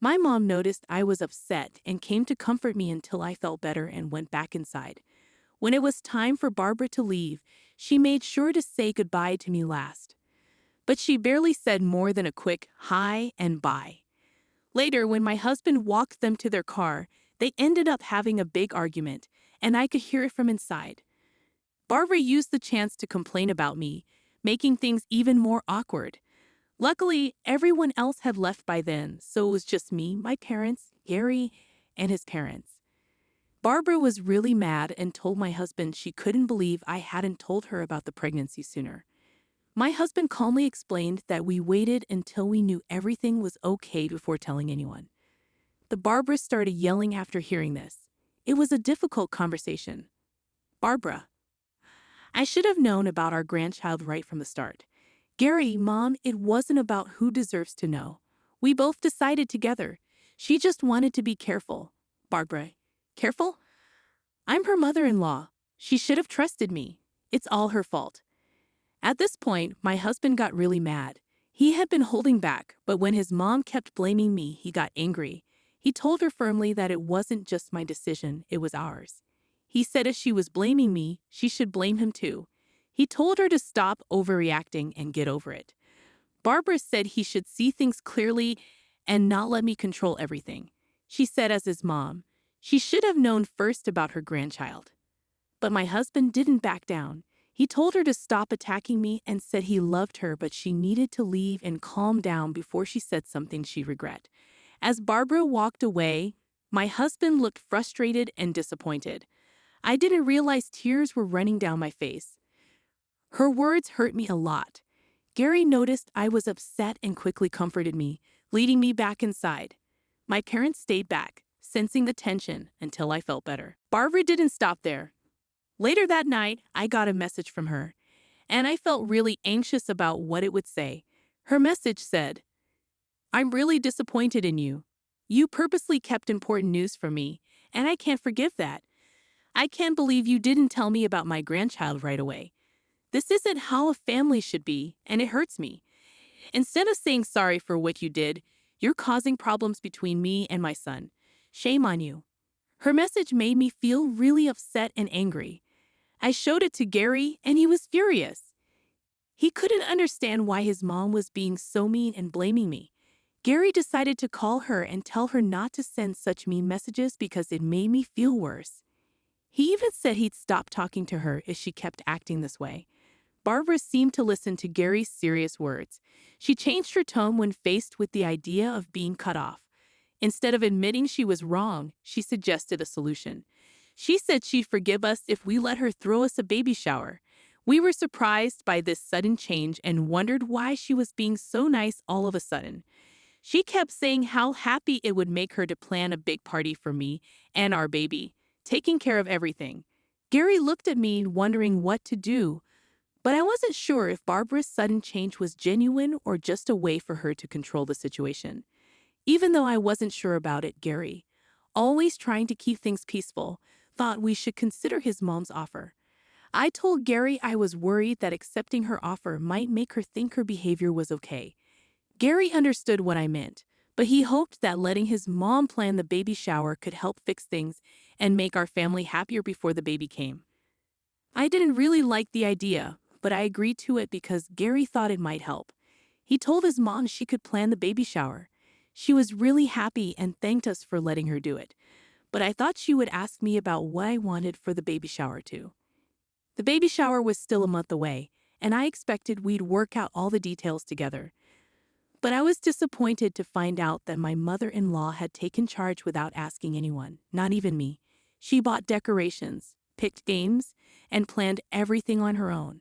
My mom noticed I was upset and came to comfort me until I felt better and went back inside. When it was time for Barbara to leave, she made sure to say goodbye to me last. But she barely said more than a quick hi and bye. Later, when my husband walked them to their car, they ended up having a big argument, and I could hear it from inside. Barbara used the chance to complain about me, making things even more awkward. Luckily, everyone else had left by then, so it was just me, my parents, Gary, and his parents. Barbara was really mad and told my husband she couldn't believe I hadn't told her about the pregnancy sooner. My husband calmly explained that we waited until we knew everything was okay before telling anyone. The Barbara started yelling after hearing this. It was a difficult conversation. Barbara, I should have known about our grandchild right from the start. Gary, Mom, it wasn't about who deserves to know. We both decided together. She just wanted to be careful. Barbara, careful? I'm her mother-in-law. She should have trusted me. It's all her fault. At this point, my husband got really mad. He had been holding back, but when his mom kept blaming me, he got angry. He told her firmly that it wasn't just my decision, it was ours. He said if she was blaming me, she should blame him too. He told her to stop overreacting and get over it. Barbara said he should see things clearly and not let me control everything. She said as his mom, she should have known first about her grandchild. But my husband didn't back down. He told her to stop attacking me and said he loved her, but she needed to leave and calm down before she said something she'd regret. As Barbara walked away, my husband looked frustrated and disappointed. I didn't realize tears were running down my face. Her words hurt me a lot. Gary noticed I was upset and quickly comforted me, leading me back inside. My parents stayed back, sensing the tension until I felt better. Barbara didn't stop there. Later that night, I got a message from her, and I felt really anxious about what it would say. Her message said, "I'm really disappointed in you. You purposely kept important news from me, and I can't forgive that. I can't believe you didn't tell me about my grandchild right away. This isn't how a family should be, and it hurts me. Instead of saying sorry for what you did, you're causing problems between me and my son. Shame on you." Her message made me feel really upset and angry. I showed it to Gary, and he was furious. He couldn't understand why his mom was being so mean and blaming me. Gary decided to call her and tell her not to send such mean messages because it made me feel worse. He even said he'd stop talking to her if she kept acting this way. Barbara seemed to listen to Gary's serious words. She changed her tone when faced with the idea of being cut off. Instead of admitting she was wrong, she suggested a solution. She said she'd forgive us if we let her throw us a baby shower. We were surprised by this sudden change and wondered why she was being so nice all of a sudden. She kept saying how happy it would make her to plan a big party for me and our baby, taking care of everything. Gary looked at me wondering what to do, but I wasn't sure if Barbara's sudden change was genuine or just a way for her to control the situation. Even though I wasn't sure about it, Gary, always trying to keep things peaceful, thought we should consider his mom's offer. I told Gary I was worried that accepting her offer might make her think her behavior was okay. Gary understood what I meant, but he hoped that letting his mom plan the baby shower could help fix things and make our family happier before the baby came. I didn't really like the idea, but I agreed to it because Gary thought it might help. He told his mom she could plan the baby shower. She was really happy and thanked us for letting her do it, but I thought she would ask me about what I wanted for the baby shower too. The baby shower was still a month away, and I expected we'd work out all the details together. But I was disappointed to find out that my mother-in-law had taken charge without asking anyone, not even me. She bought decorations, picked games, and planned everything on her own.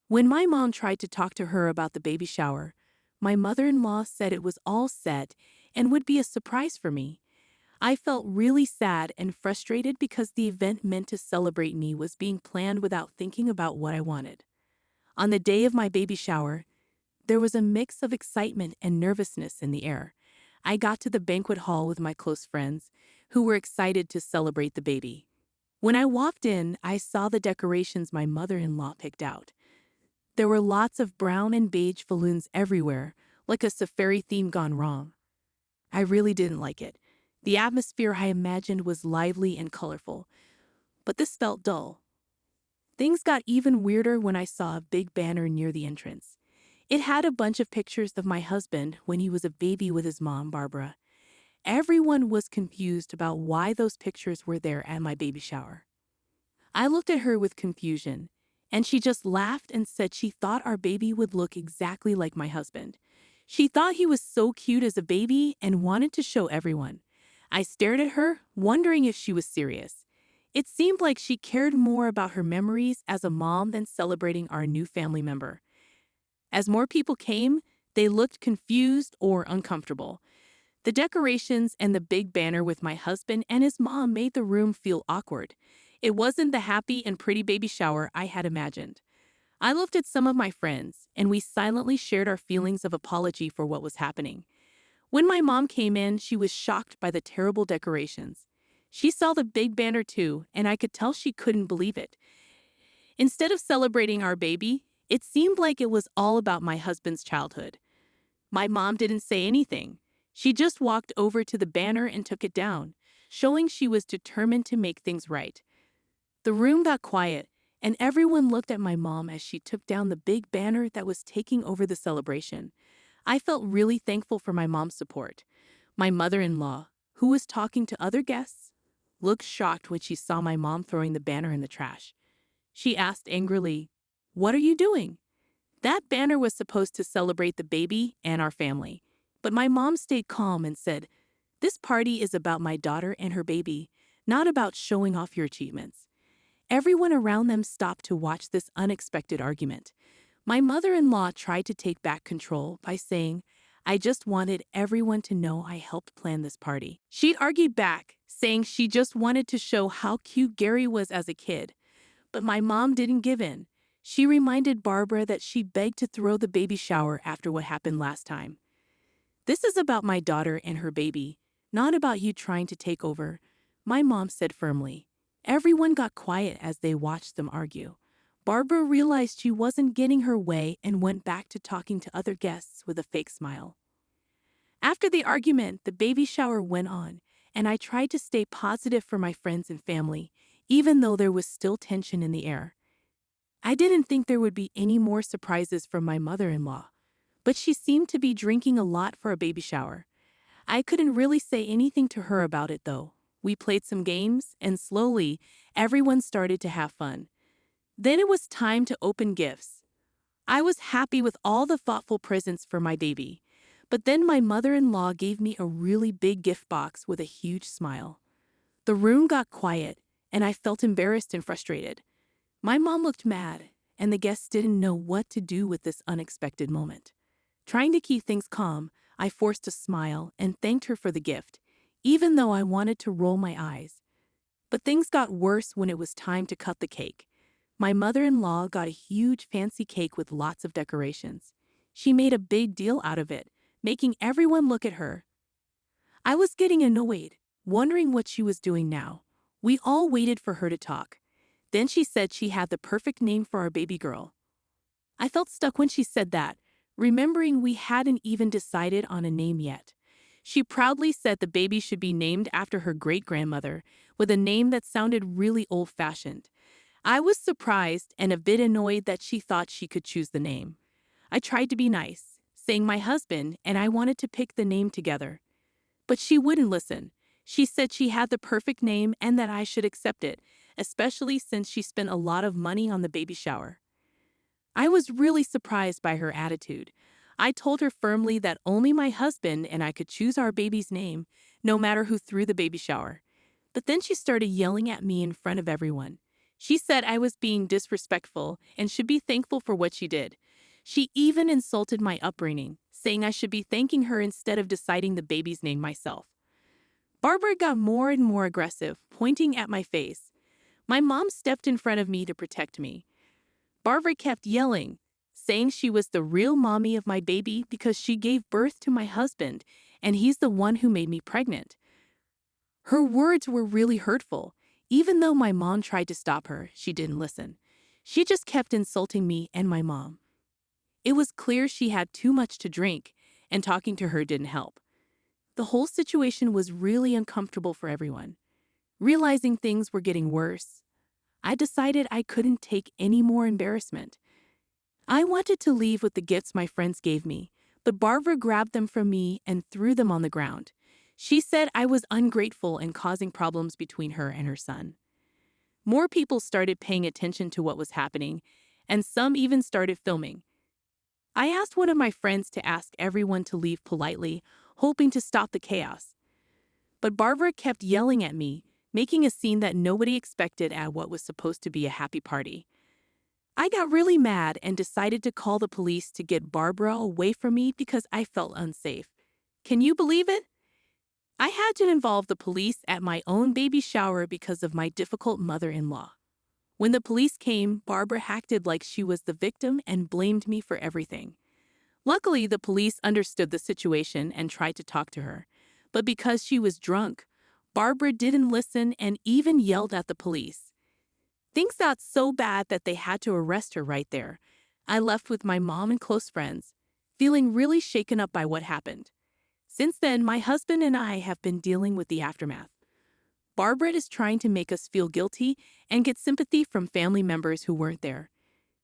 When my mom tried to talk to her about the baby shower, my mother-in-law said it was all set and would be a surprise for me. I felt really sad and frustrated because the event meant to celebrate me was being planned without thinking about what I wanted. On the day of my baby shower, there was a mix of excitement and nervousness in the air. I got to the banquet hall with my close friends, who were excited to celebrate the baby. When I walked in, I saw the decorations my mother-in-law picked out. There were lots of brown and beige balloons everywhere, like a safari theme gone wrong. I really didn't like it. The atmosphere I imagined was lively and colorful, but this felt dull. Things got even weirder when I saw a big banner near the entrance. It had a bunch of pictures of my husband when he was a baby with his mom, Barbara. Everyone was confused about why those pictures were there at my baby shower. I looked at her with confusion, and she just laughed and said she thought our baby would look exactly like my husband. She thought he was so cute as a baby and wanted to show everyone. I stared at her, wondering if she was serious. It seemed like she cared more about her memories as a mom than celebrating our new family member. As more people came, they looked confused or uncomfortable. The decorations and the big banner with my husband and his mom made the room feel awkward. It wasn't the happy and pretty baby shower I had imagined. I looked at some of my friends, and we silently shared our feelings of apology for what was happening. When my mom came in, she was shocked by the terrible decorations. She saw the big banner too, and I could tell she couldn't believe it. Instead of celebrating our baby, it seemed like it was all about my husband's childhood. My mom didn't say anything. She just walked over to the banner and took it down, showing she was determined to make things right. The room got quiet, and everyone looked at my mom as she took down the big banner that was taking over the celebration. I felt really thankful for my mom's support. My mother-in-law, who was talking to other guests, looked shocked when she saw my mom throwing the banner in the trash. She asked angrily, "What are you doing?" That banner was supposed to celebrate the baby and our family. But my mom stayed calm and said, "This party is about my daughter and her baby, not about showing off your achievements." Everyone around them stopped to watch this unexpected argument. My mother-in-law tried to take back control by saying, "I just wanted everyone to know I helped plan this party." She'd argued back, saying she just wanted to show how cute Gary was as a kid. But my mom didn't give in. She reminded Barbara that she begged to throw the baby shower after what happened last time. "This is about my daughter and her baby, not about you trying to take over," my mom said firmly. Everyone got quiet as they watched them argue. Barbara realized she wasn't getting her way and went back to talking to other guests with a fake smile. After the argument, the baby shower went on, and I tried to stay positive for my friends and family, even though there was still tension in the air. I didn't think there would be any more surprises from my mother-in-law, but she seemed to be drinking a lot for a baby shower. I couldn't really say anything to her about it, though. We played some games, and slowly, everyone started to have fun. Then it was time to open gifts. I was happy with all the thoughtful presents for my baby, but then my mother-in-law gave me a really big gift box with a huge smile. The room got quiet, and I felt embarrassed and frustrated. My mom looked mad, and the guests didn't know what to do with this unexpected moment. Trying to keep things calm, I forced a smile and thanked her for the gift, even though I wanted to roll my eyes. But things got worse when it was time to cut the cake. My mother-in-law got a huge fancy cake with lots of decorations. She made a big deal out of it, making everyone look at her. I was getting annoyed, wondering what she was doing now. We all waited for her to talk. Then she said she had the perfect name for our baby girl. I felt stuck when she said that, remembering we hadn't even decided on a name yet. She proudly said the baby should be named after her great-grandmother, with a name that sounded really old-fashioned. I was surprised and a bit annoyed that she thought she could choose the name. I tried to be nice, saying my husband and I wanted to pick the name together. But she wouldn't listen. She said she had the perfect name and that I should accept it, especially since she spent a lot of money on the baby shower. I was really surprised by her attitude. I told her firmly that only my husband and I could choose our baby's name, no matter who threw the baby shower. But then she started yelling at me in front of everyone. She said I was being disrespectful and should be thankful for what she did. She even insulted my upbringing, saying I should be thanking her instead of deciding the baby's name myself. Barbara got more and more aggressive, pointing at my face. My mom stepped in front of me to protect me. Barbara kept yelling, saying she was the real mommy of my baby because she gave birth to my husband, and he's the one who made me pregnant. Her words were really hurtful. Even though my mom tried to stop her, she didn't listen. She just kept insulting me and my mom. It was clear she had too much to drink, and talking to her didn't help. The whole situation was really uncomfortable for everyone. Realizing things were getting worse, I decided I couldn't take any more embarrassment. I wanted to leave with the gifts my friends gave me, but Barbara grabbed them from me and threw them on the ground. She said I was ungrateful and causing problems between her and her son. More people started paying attention to what was happening, and some even started filming. I asked one of my friends to ask everyone to leave politely, hoping to stop the chaos. But Barbara kept yelling at me, making a scene that nobody expected at what was supposed to be a happy party. I got really mad and decided to call the police to get Barbara away from me because I felt unsafe. Can you believe it? I had to involve the police at my own baby shower because of my difficult mother-in-law. When the police came, Barbara acted like she was the victim and blamed me for everything. Luckily, the police understood the situation and tried to talk to her. But because she was drunk, Barbara didn't listen and even yelled at the police. Things got so bad that they had to arrest her right there. I left with my mom and close friends, feeling really shaken up by what happened. Since then, my husband and I have been dealing with the aftermath. Barbara is trying to make us feel guilty and get sympathy from family members who weren't there.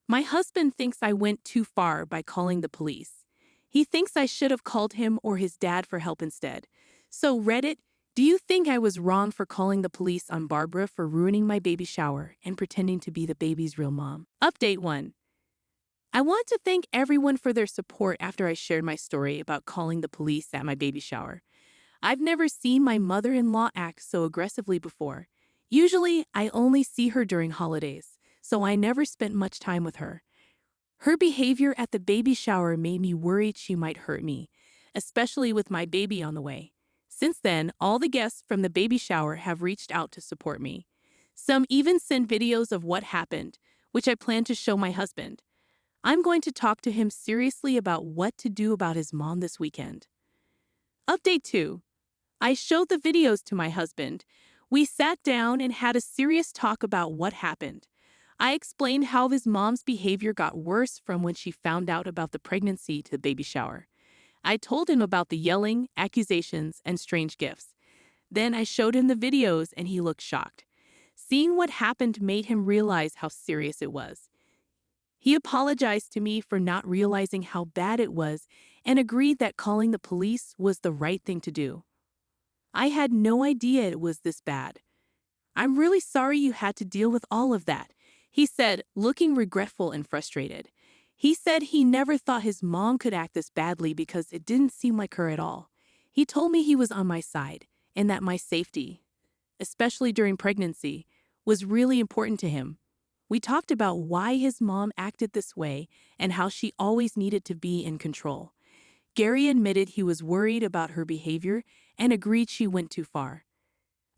My husband thinks I went too far by calling the police. He thinks I should have called him or his dad for help instead. So, Reddit, do you think I was wrong for calling the police on Barbara for ruining my baby shower and pretending to be the baby's real mom? Update 1. I want to thank everyone for their support after I shared my story about calling the police at my baby shower. I've never seen my mother-in-law act so aggressively before. Usually, I only see her during holidays, so I never spent much time with her. Her behavior at the baby shower made me worried she might hurt me, especially with my baby on the way. Since then, all the guests from the baby shower have reached out to support me. Some even sent videos of what happened, which I plan to show my husband. I'm going to talk to him seriously about what to do about his mom this weekend. Update 2. I showed the videos to my husband. We sat down and had a serious talk about what happened. I explained how his mom's behavior got worse from when she found out about the pregnancy to the baby shower. I told him about the yelling, accusations, and strange gifts. Then I showed him the videos and he looked shocked. Seeing what happened made him realize how serious it was. He apologized to me for not realizing how bad it was and agreed that calling the police was the right thing to do. I had no idea it was this bad. I'm really sorry you had to deal with all of that, he said, looking regretful and frustrated. He said he never thought his mom could act this badly because it didn't seem like her at all. He told me he was on my side and that my safety, especially during pregnancy, was really important to him. We talked about why his mom acted this way and how she always needed to be in control. Gary admitted he was worried about her behavior and agreed she went too far.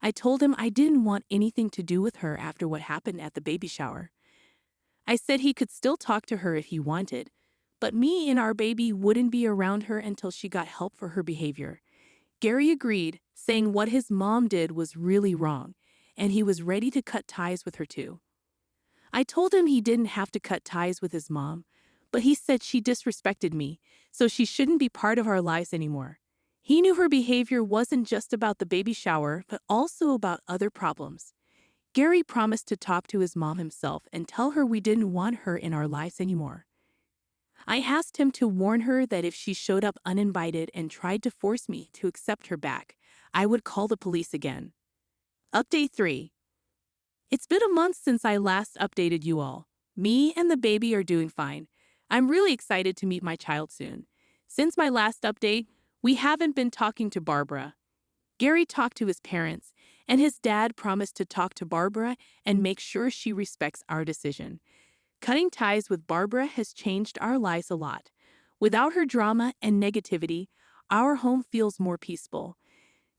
I told him I didn't want anything to do with her after what happened at the baby shower. I said he could still talk to her if he wanted, but me and our baby wouldn't be around her until she got help for her behavior. Gary agreed, saying what his mom did was really wrong, and he was ready to cut ties with her too. I told him he didn't have to cut ties with his mom, but he said she disrespected me, so she shouldn't be part of our lives anymore. He knew her behavior wasn't just about the baby shower, but also about other problems. Gary promised to talk to his mom himself and tell her we didn't want her in our lives anymore. I asked him to warn her that if she showed up uninvited and tried to force me to accept her back, I would call the police again. Update 3. It's been a month since I last updated you all. Me and the baby are doing fine. I'm really excited to meet my child soon. Since my last update, we haven't been talking to Barbara. Gary talked to his parents, and his dad promised to talk to Barbara and make sure she respects our decision. Cutting ties with Barbara has changed our lives a lot. Without her drama and negativity, our home feels more peaceful.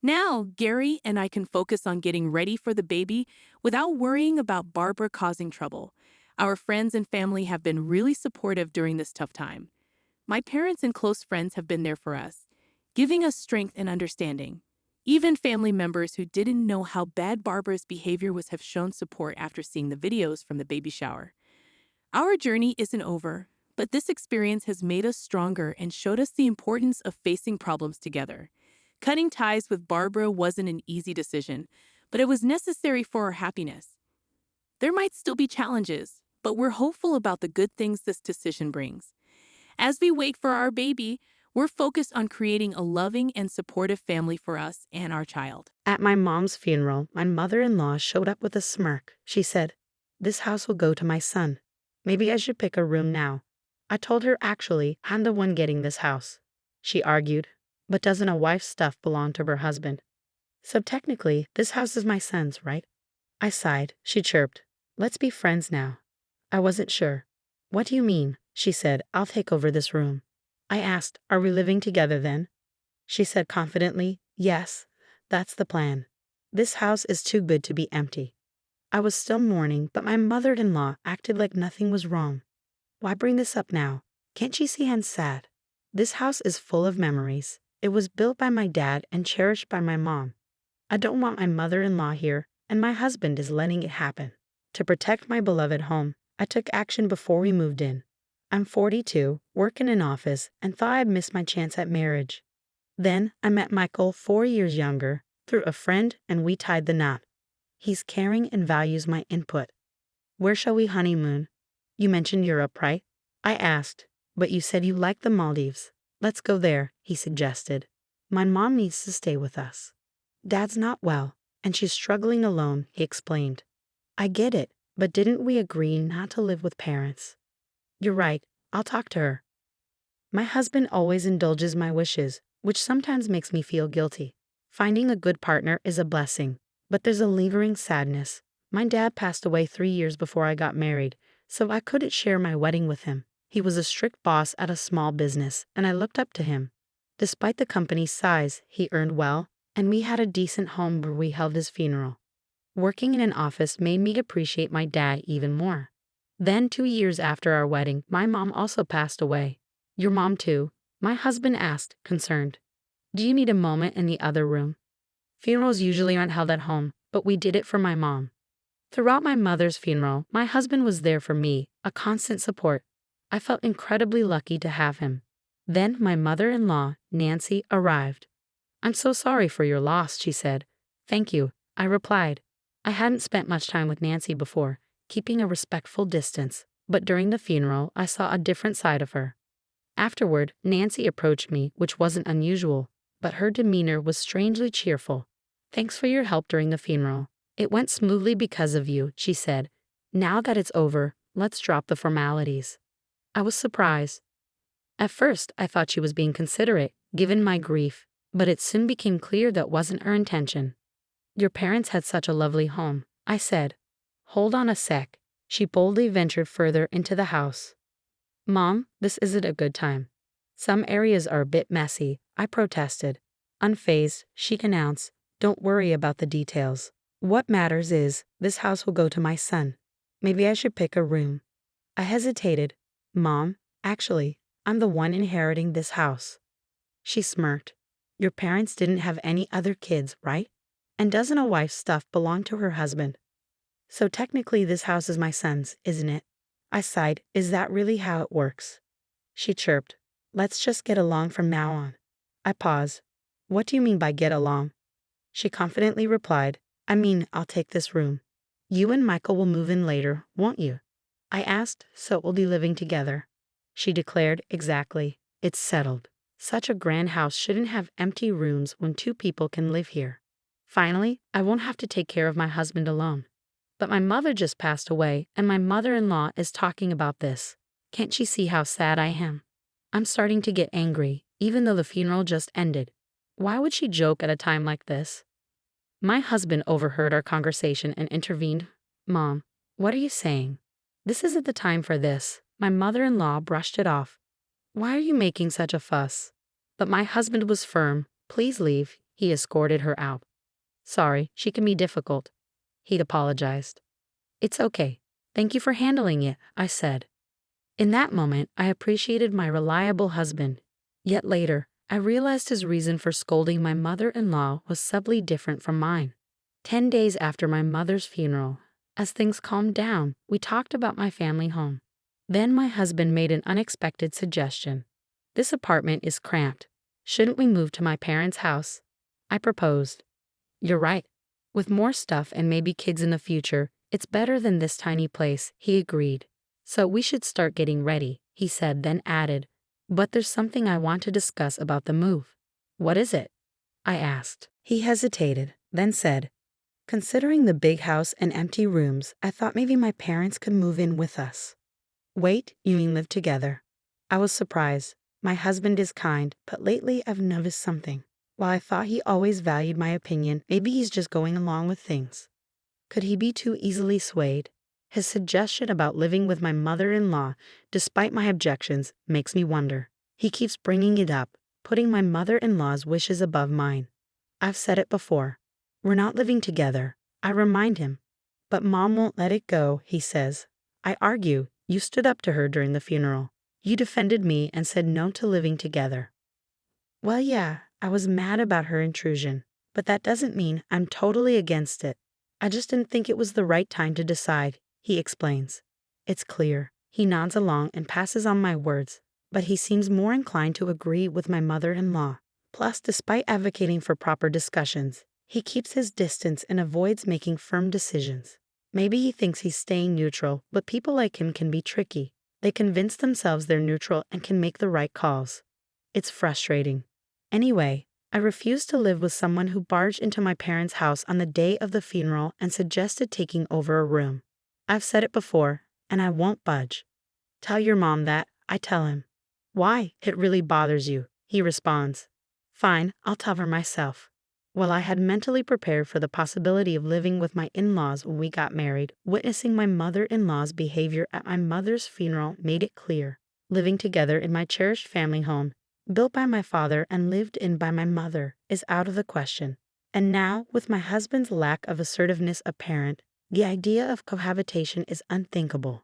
Now, Gary and I can focus on getting ready for the baby without worrying about Barbara causing trouble. Our friends and family have been really supportive during this tough time. My parents and close friends have been there for us, giving us strength and understanding. Even family members who didn't know how bad Barbara's behavior was have shown support after seeing the videos from the baby shower. Our journey isn't over, but this experience has made us stronger and showed us the importance of facing problems together. Cutting ties with Barbara wasn't an easy decision, but it was necessary for our happiness. There might still be challenges, but we're hopeful about the good things this decision brings. As we wait for our baby, we're focused on creating a loving and supportive family for us and our child. At my mom's funeral, my mother-in-law showed up with a smirk. She said, "This house will go to my son. Maybe I should pick a room now." I told her actually, I'm the one getting this house. She argued, but doesn't a wife's stuff belong to her husband? So technically, this house is my son's, right? I sighed. She chirped, "Let's be friends now." I wasn't sure. "What do you mean?" She said, "I'll take over this room." I asked, "Are we living together then?" She said confidently, "Yes, that's the plan. This house is too good to be empty." I was still mourning, but my mother-in-law acted like nothing was wrong. Why bring this up now? Can't she see I'm sad? This house is full of memories. It was built by my dad and cherished by my mom. I don't want my mother-in-law here, and my husband is letting it happen. To protect my beloved home, I took action before we moved in. I'm 42, work in an office, and thought I'd miss my chance at marriage. Then I met Michael, 4 years younger, through a friend, and we tied the knot. He's caring and values my input. "Where shall we honeymoon?" "You mentioned Europe, right?" I asked, "But you said you liked the Maldives." "Let's go there," he suggested. My mom needs to stay with us. Dad's not well, and she's struggling alone, he explained. I get it, but didn't we agree not to live with parents? You're right, I'll talk to her. My husband always indulges my wishes, which sometimes makes me feel guilty. Finding a good partner is a blessing, but there's a lingering sadness. My dad passed away 3 years before I got married, so I couldn't share my wedding with him. He was a strict boss at a small business, and I looked up to him. Despite the company's size, he earned well, and we had a decent home where we held his funeral. Working in an office made me appreciate my dad even more. Then, 2 years after our wedding, my mom also passed away. Your mom too? My husband asked, concerned. Do you need a moment in the other room? Funerals usually aren't held at home, but we did it for my mom. Throughout my mother's funeral, my husband was there for me, a constant support. I felt incredibly lucky to have him. Then my mother-in-law, Nancy, arrived. I'm so sorry for your loss, she said. Thank you, I replied. I hadn't spent much time with Nancy before, keeping a respectful distance, but during the funeral, I saw a different side of her. Afterward, Nancy approached me, which wasn't unusual, but her demeanor was strangely cheerful. Thanks for your help during the funeral. It went smoothly because of you, she said. Now that it's over, let's drop the formalities. I was surprised. At first, I thought she was being considerate, given my grief, but it soon became clear that wasn't her intention. Your parents had such a lovely home, I said. Hold on a sec. She boldly ventured further into the house. Mom, this isn't a good time. Some areas are a bit messy, I protested. Unfazed, she announced, don't worry about the details. What matters is, this house will go to my son. Maybe I should pick a room. I hesitated. Mom, actually, I'm the one inheriting this house. She smirked. Your parents didn't have any other kids, right? And doesn't a wife's stuff belong to her husband? So technically this house is my son's, isn't it? I sighed. Is that really how it works? She chirped. Let's just get along from now on. I paused. What do you mean by get along? She confidently replied, I mean, I'll take this room. You and Michael will move in later, won't you? I asked, so we'll be living together. She declared, exactly. It's settled. Such a grand house shouldn't have empty rooms when two people can live here. Finally, I won't have to take care of my husband alone. But my mother just passed away, and my mother-in-law is talking about this. Can't she see how sad I am? I'm starting to get angry, even though the funeral just ended. Why would she joke at a time like this? My husband overheard our conversation and intervened. Mom, what are you saying? This isn't the time for this. My mother-in-law brushed it off. Why are you making such a fuss? But my husband was firm. Please leave. He escorted her out. Sorry, she can be difficult. He'd apologized. It's okay. Thank you for handling it, I said. In that moment, I appreciated my reliable husband. Yet later, I realized his reason for scolding my mother-in-law was subtly different from mine. 10 days after my mother's funeral, as things calmed down, we talked about my family home. Then my husband made an unexpected suggestion. This apartment is cramped. Shouldn't we move to my parents' house? I proposed. You're right. With more stuff and maybe kids in the future, it's better than this tiny place, he agreed. So we should start getting ready, he said, then added. But there's something I want to discuss about the move. What is it? I asked. He hesitated, then said, considering the big house and empty rooms, I thought maybe my parents could move in with us. Wait, you mean live together? I was surprised. My husband is kind, but lately I've noticed something. While I thought he always valued my opinion, maybe he's just going along with things. Could he be too easily swayed? His suggestion about living with my mother-in-law, despite my objections, makes me wonder. He keeps bringing it up, putting my mother-in-law's wishes above mine. I've said it before. We're not living together. I remind him. But Mom won't let it go, he says. I argue. You stood up to her during the funeral. You defended me and said no to living together. Well, yeah, I was mad about her intrusion, but that doesn't mean I'm totally against it. I just didn't think it was the right time to decide, he explains. It's clear. He nods along and passes on my words, but he seems more inclined to agree with my mother-in-law. Plus, despite advocating for proper discussions, he keeps his distance and avoids making firm decisions. Maybe he thinks he's staying neutral, but people like him can be tricky. They convince themselves they're neutral and can make the right calls. It's frustrating. Anyway, I refuse to live with someone who barged into my parents' house on the day of the funeral and suggested taking over a room. I've said it before, and I won't budge. Tell your mom that, I tell him. Why? It really bothers you, he responds. Fine, I'll tell her myself. Well, I had mentally prepared for the possibility of living with my in-laws when we got married. Witnessing my mother-in-law's behavior at my mother's funeral made it clear. Living together in my cherished family home, built by my father and lived in by my mother, is out of the question. And now, with my husband's lack of assertiveness apparent, the idea of cohabitation is unthinkable.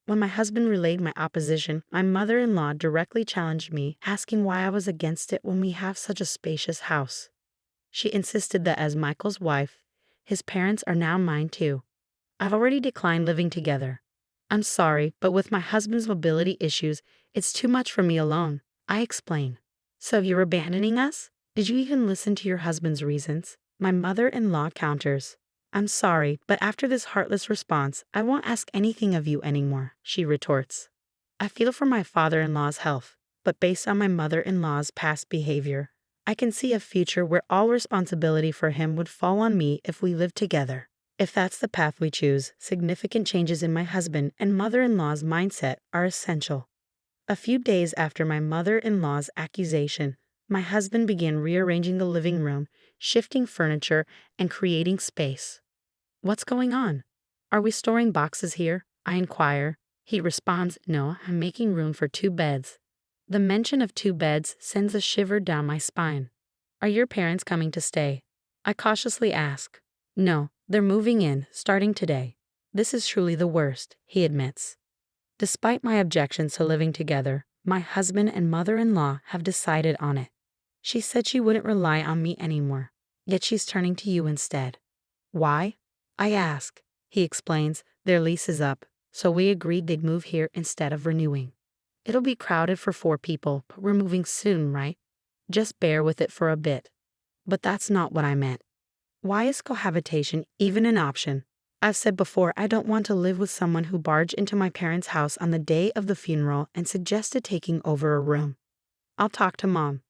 When my husband relayed my opposition, my mother-in-law directly challenged me, asking why I was against it when we have such a spacious house. She insisted that as Michael's wife, his parents are now mine too. I've already declined living together. I'm sorry, but with my husband's mobility issues, it's too much for me alone, I explain. So you're abandoning us? Did you even listen to your husband's reasons? My mother-in-law counters. I'm sorry, but after this heartless response, I won't ask anything of you anymore, she retorts. I feel for my father-in-law's health, but based on my mother-in-law's past behavior, I can see a future where all responsibility for him would fall on me if we lived together. If that's the path we choose, significant changes in my husband and mother-in-law's mindset are essential. A few days after my mother-in-law's accusation, my husband began rearranging the living room, shifting furniture, and creating space. What's going on? Are we storing boxes here? I inquire. He responds, no, I'm making room for 2 beds. The mention of 2 beds sends a shiver down my spine. Are your parents coming to stay? I cautiously ask. No, they're moving in, starting today. This is truly the worst, he admits. Despite my objections to living together, my husband and mother-in-law have decided on it. She said she wouldn't rely on me anymore, yet she's turning to you instead. Why? I ask. He explains, their lease is up, so we agreed they'd move here instead of renewing. It'll be crowded for 4 people, but we're moving soon, right? Just bear with it for a bit. But that's not what I meant. Why is cohabitation even an option? I've said before I don't want to live with someone who barged into my parents' house on the day of the funeral and suggested taking over a room. I'll talk to Mom.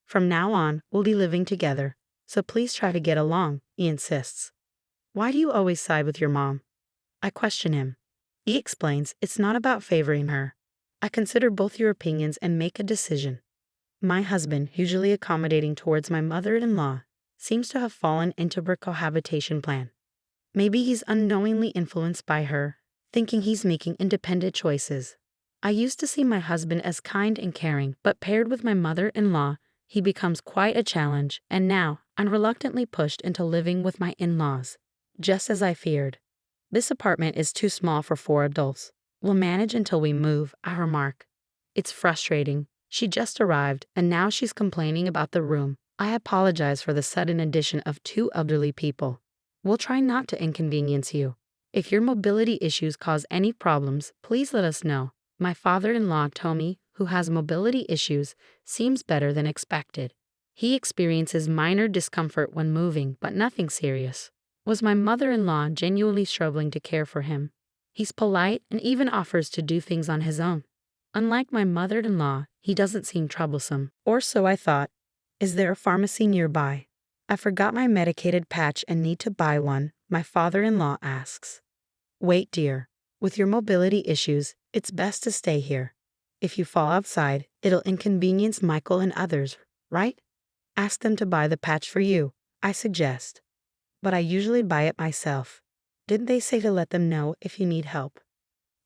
From now on, we'll be living together, so please try to get along, he insists. Why do you always side with your mom? I question him. He explains it's not about favoring her. I consider both your opinions and make a decision. My husband, usually accommodating towards my mother-in-law, seems to have fallen into her cohabitation plan. Maybe he's unknowingly influenced by her, thinking he's making independent choices. I used to see my husband as kind and caring, but paired with my mother-in-law, he becomes quite a challenge, and now I'm reluctantly pushed into living with my in-laws, just as I feared. This apartment is too small for 4 adults. We'll manage until we move, I remark. It's frustrating. She just arrived, and now she's complaining about the room. I apologize for the sudden addition of 2 elderly people. We'll try not to inconvenience you. If your mobility issues cause any problems, please let us know. My father-in-law, Tommy, who has mobility issues, seems better than expected. He experiences minor discomfort when moving, but nothing serious. Was my mother-in-law genuinely struggling to care for him? He's polite and even offers to do things on his own. Unlike my mother-in-law, he doesn't seem troublesome. Or so I thought. Is there a pharmacy nearby? I forgot my medicated patch and need to buy one, my father-in-law asks. Wait, dear. With your mobility issues, it's best to stay here. If you fall outside, it'll inconvenience Michael and others, right? Ask them to buy the patch for you, I suggest. But I usually buy it myself. Didn't they say to let them know if you need help?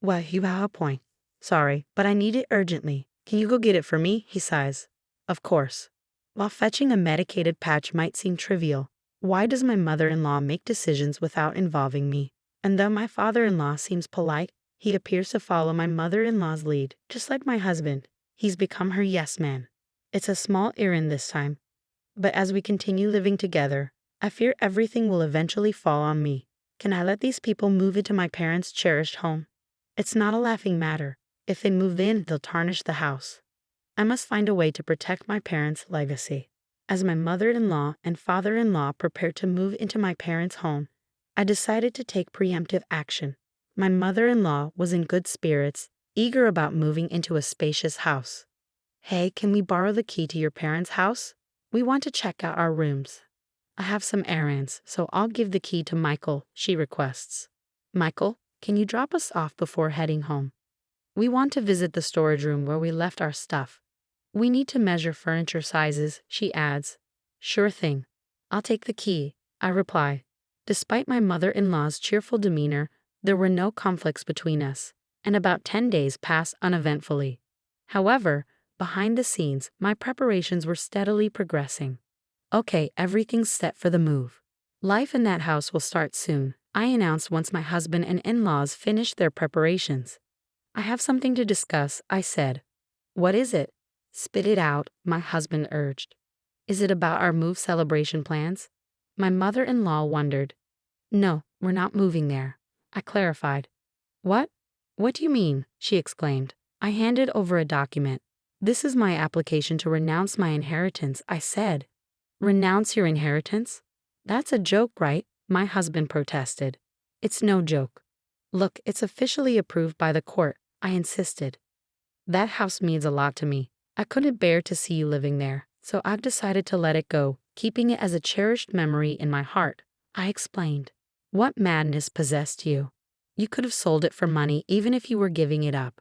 Well, you have a point. Sorry, but I need it urgently. Can you go get it for me? He sighs. Of course. While fetching a medicated patch might seem trivial, why does my mother-in-law make decisions without involving me? And though my father-in-law seems polite, he appears to follow my mother-in-law's lead. Just like my husband, he's become her yes man. It's a small errand this time. But as we continue living together, I fear everything will eventually fall on me. Can I let these people move into my parents' cherished home? It's not a laughing matter. If they move in, they'll tarnish the house. I must find a way to protect my parents' legacy. As my mother-in-law and father-in-law prepared to move into my parents' home, I decided to take preemptive action. My mother-in-law was in good spirits, eager about moving into a spacious house. Hey, can we borrow the key to your parents' house? We want to check out our rooms. I have some errands, so I'll give the key to Michael, she requests. Michael, can you drop us off before heading home? We want to visit the storage room where we left our stuff. We need to measure furniture sizes, she adds. Sure thing. I'll take the key, I reply. Despite my mother-in-law's cheerful demeanor, there were no conflicts between us, and about 10 days passed uneventfully. However, behind the scenes, my preparations were steadily progressing. Okay, everything's set for the move. Life in that house will start soon, I announced once my husband and in-laws finished their preparations. I have something to discuss, I said. What is it? Spit it out, my husband urged. Is it about our move celebration plans? My mother-in-law wondered. No, we're not moving there, I clarified. What? What do you mean? She exclaimed. I handed over a document. This is my application to renounce my inheritance, I said. Renounce your inheritance? That's a joke, right? My husband protested. It's no joke. Look, it's officially approved by the court, I insisted. That house means a lot to me. I couldn't bear to see you living there, so I've decided to let it go, keeping it as a cherished memory in my heart, I explained. What madness possessed you? You could have sold it for money even if you were giving it up.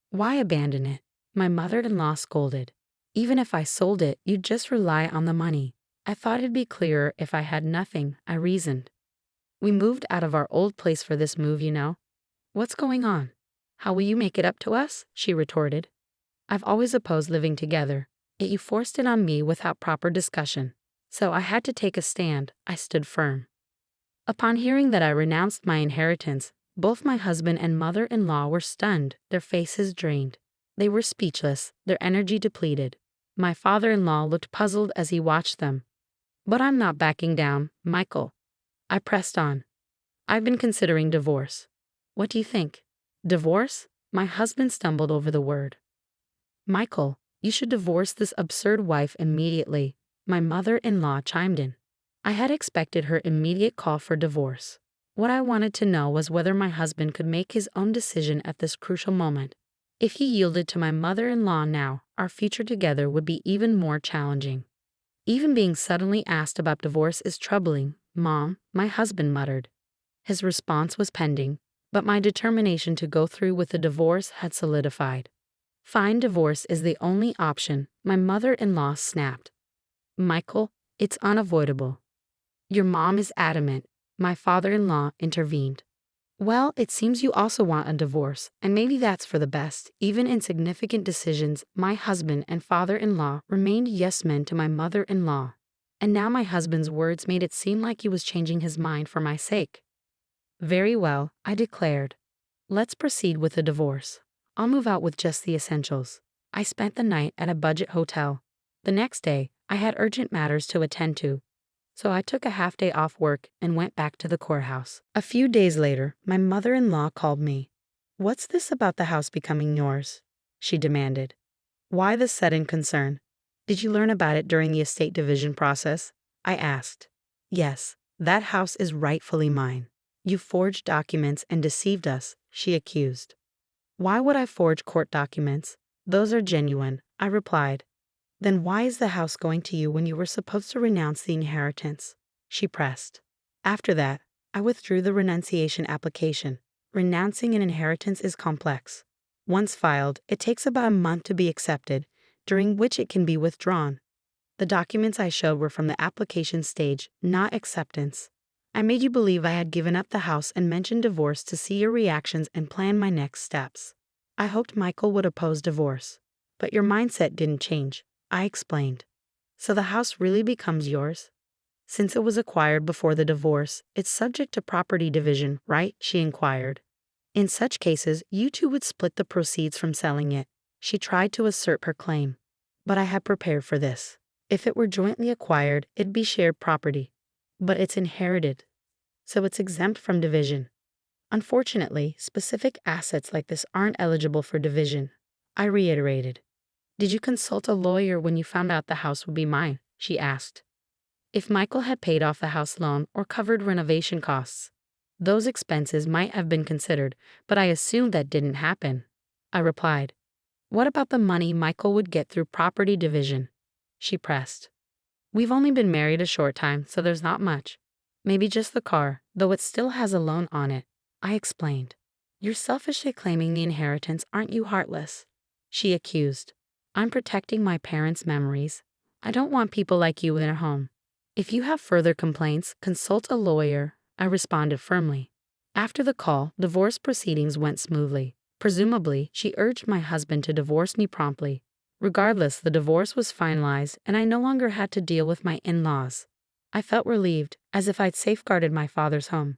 Why abandon it? My mother-in-law scolded. Even if I sold it, you'd just rely on the money. I thought it'd be clearer if I had nothing, I reasoned. We moved out of our old place for this move, you know. What's going on? How will you make it up to us? She retorted. I've always opposed living together, yet you forced it on me without proper discussion. So I had to take a stand. I stood firm. Upon hearing that I renounced my inheritance, both my husband and mother-in-law were stunned, their faces drained. They were speechless, their energy depleted. My father-in-law looked puzzled as he watched them. But I'm not backing down, Michael. I pressed on. I've been considering divorce. What do you think? Divorce? My husband stumbled over the word. Michael, you should divorce this absurd wife immediately, my mother-in-law chimed in. I had expected her immediate call for divorce. What I wanted to know was whether my husband could make his own decision at this crucial moment. If he yielded to my mother-in-law now, our future together would be even more challenging. Even being suddenly asked about divorce is troubling, Mom, my husband muttered. His response was pending, but my determination to go through with the divorce had solidified. Fine, divorce is the only option, my mother-in-law snapped. Michael, it's unavoidable. Your mom is adamant, my father-in-law intervened. Well, it seems you also want a divorce, and maybe that's for the best. Even in significant decisions, my husband and father-in-law remained yes-men to my mother-in-law. And now my husband's words made it seem like he was changing his mind for my sake. Very well, I declared. Let's proceed with the divorce. I'll move out with just the essentials. I spent the night at a budget hotel. The next day, I had urgent matters to attend to, so I took a half-day off work and went back to the courthouse. A few days later, my mother-in-law called me. What's this about the house becoming yours? She demanded. Why the sudden concern? Did you learn about it during the estate division process? I asked. Yes, that house is rightfully mine. You forged documents and deceived us, she accused. Why would I forge court documents? Those are genuine, I replied. Then why is the house going to you when you were supposed to renounce the inheritance? She pressed. After that, I withdrew the renunciation application. Renouncing an inheritance is complex. Once filed, it takes about a month to be accepted, during which it can be withdrawn. The documents I showed were from the application stage, not acceptance. I made you believe I had given up the house and mentioned divorce to see your reactions and plan my next steps. I hoped Michael would oppose divorce. But your mindset didn't change, I explained. So the house really becomes yours? Since it was acquired before the divorce, it's subject to property division, right? She inquired. In such cases, you two would split the proceeds from selling it. She tried to assert her claim. But I had prepared for this. If it were jointly acquired, it'd be shared property. But it's inherited, so it's exempt from division. Unfortunately, specific assets like this aren't eligible for division, I reiterated. Did you consult a lawyer when you found out the house would be mine? She asked. If Michael had paid off the house loan or covered renovation costs, those expenses might have been considered, but I assumed that didn't happen, I replied. What about the money Michael would get through property division? She pressed. We've only been married a short time, so there's not much. Maybe just the car, though it still has a loan on it. I explained. You're selfishly claiming the inheritance, aren't you, heartless? She accused. I'm protecting my parents' memories. I don't want people like you in our home. If you have further complaints, consult a lawyer, I responded firmly. After the call, divorce proceedings went smoothly. Presumably, she urged my husband to divorce me promptly. Regardless, the divorce was finalized and I no longer had to deal with my in-laws. I felt relieved, as if I'd safeguarded my father's home.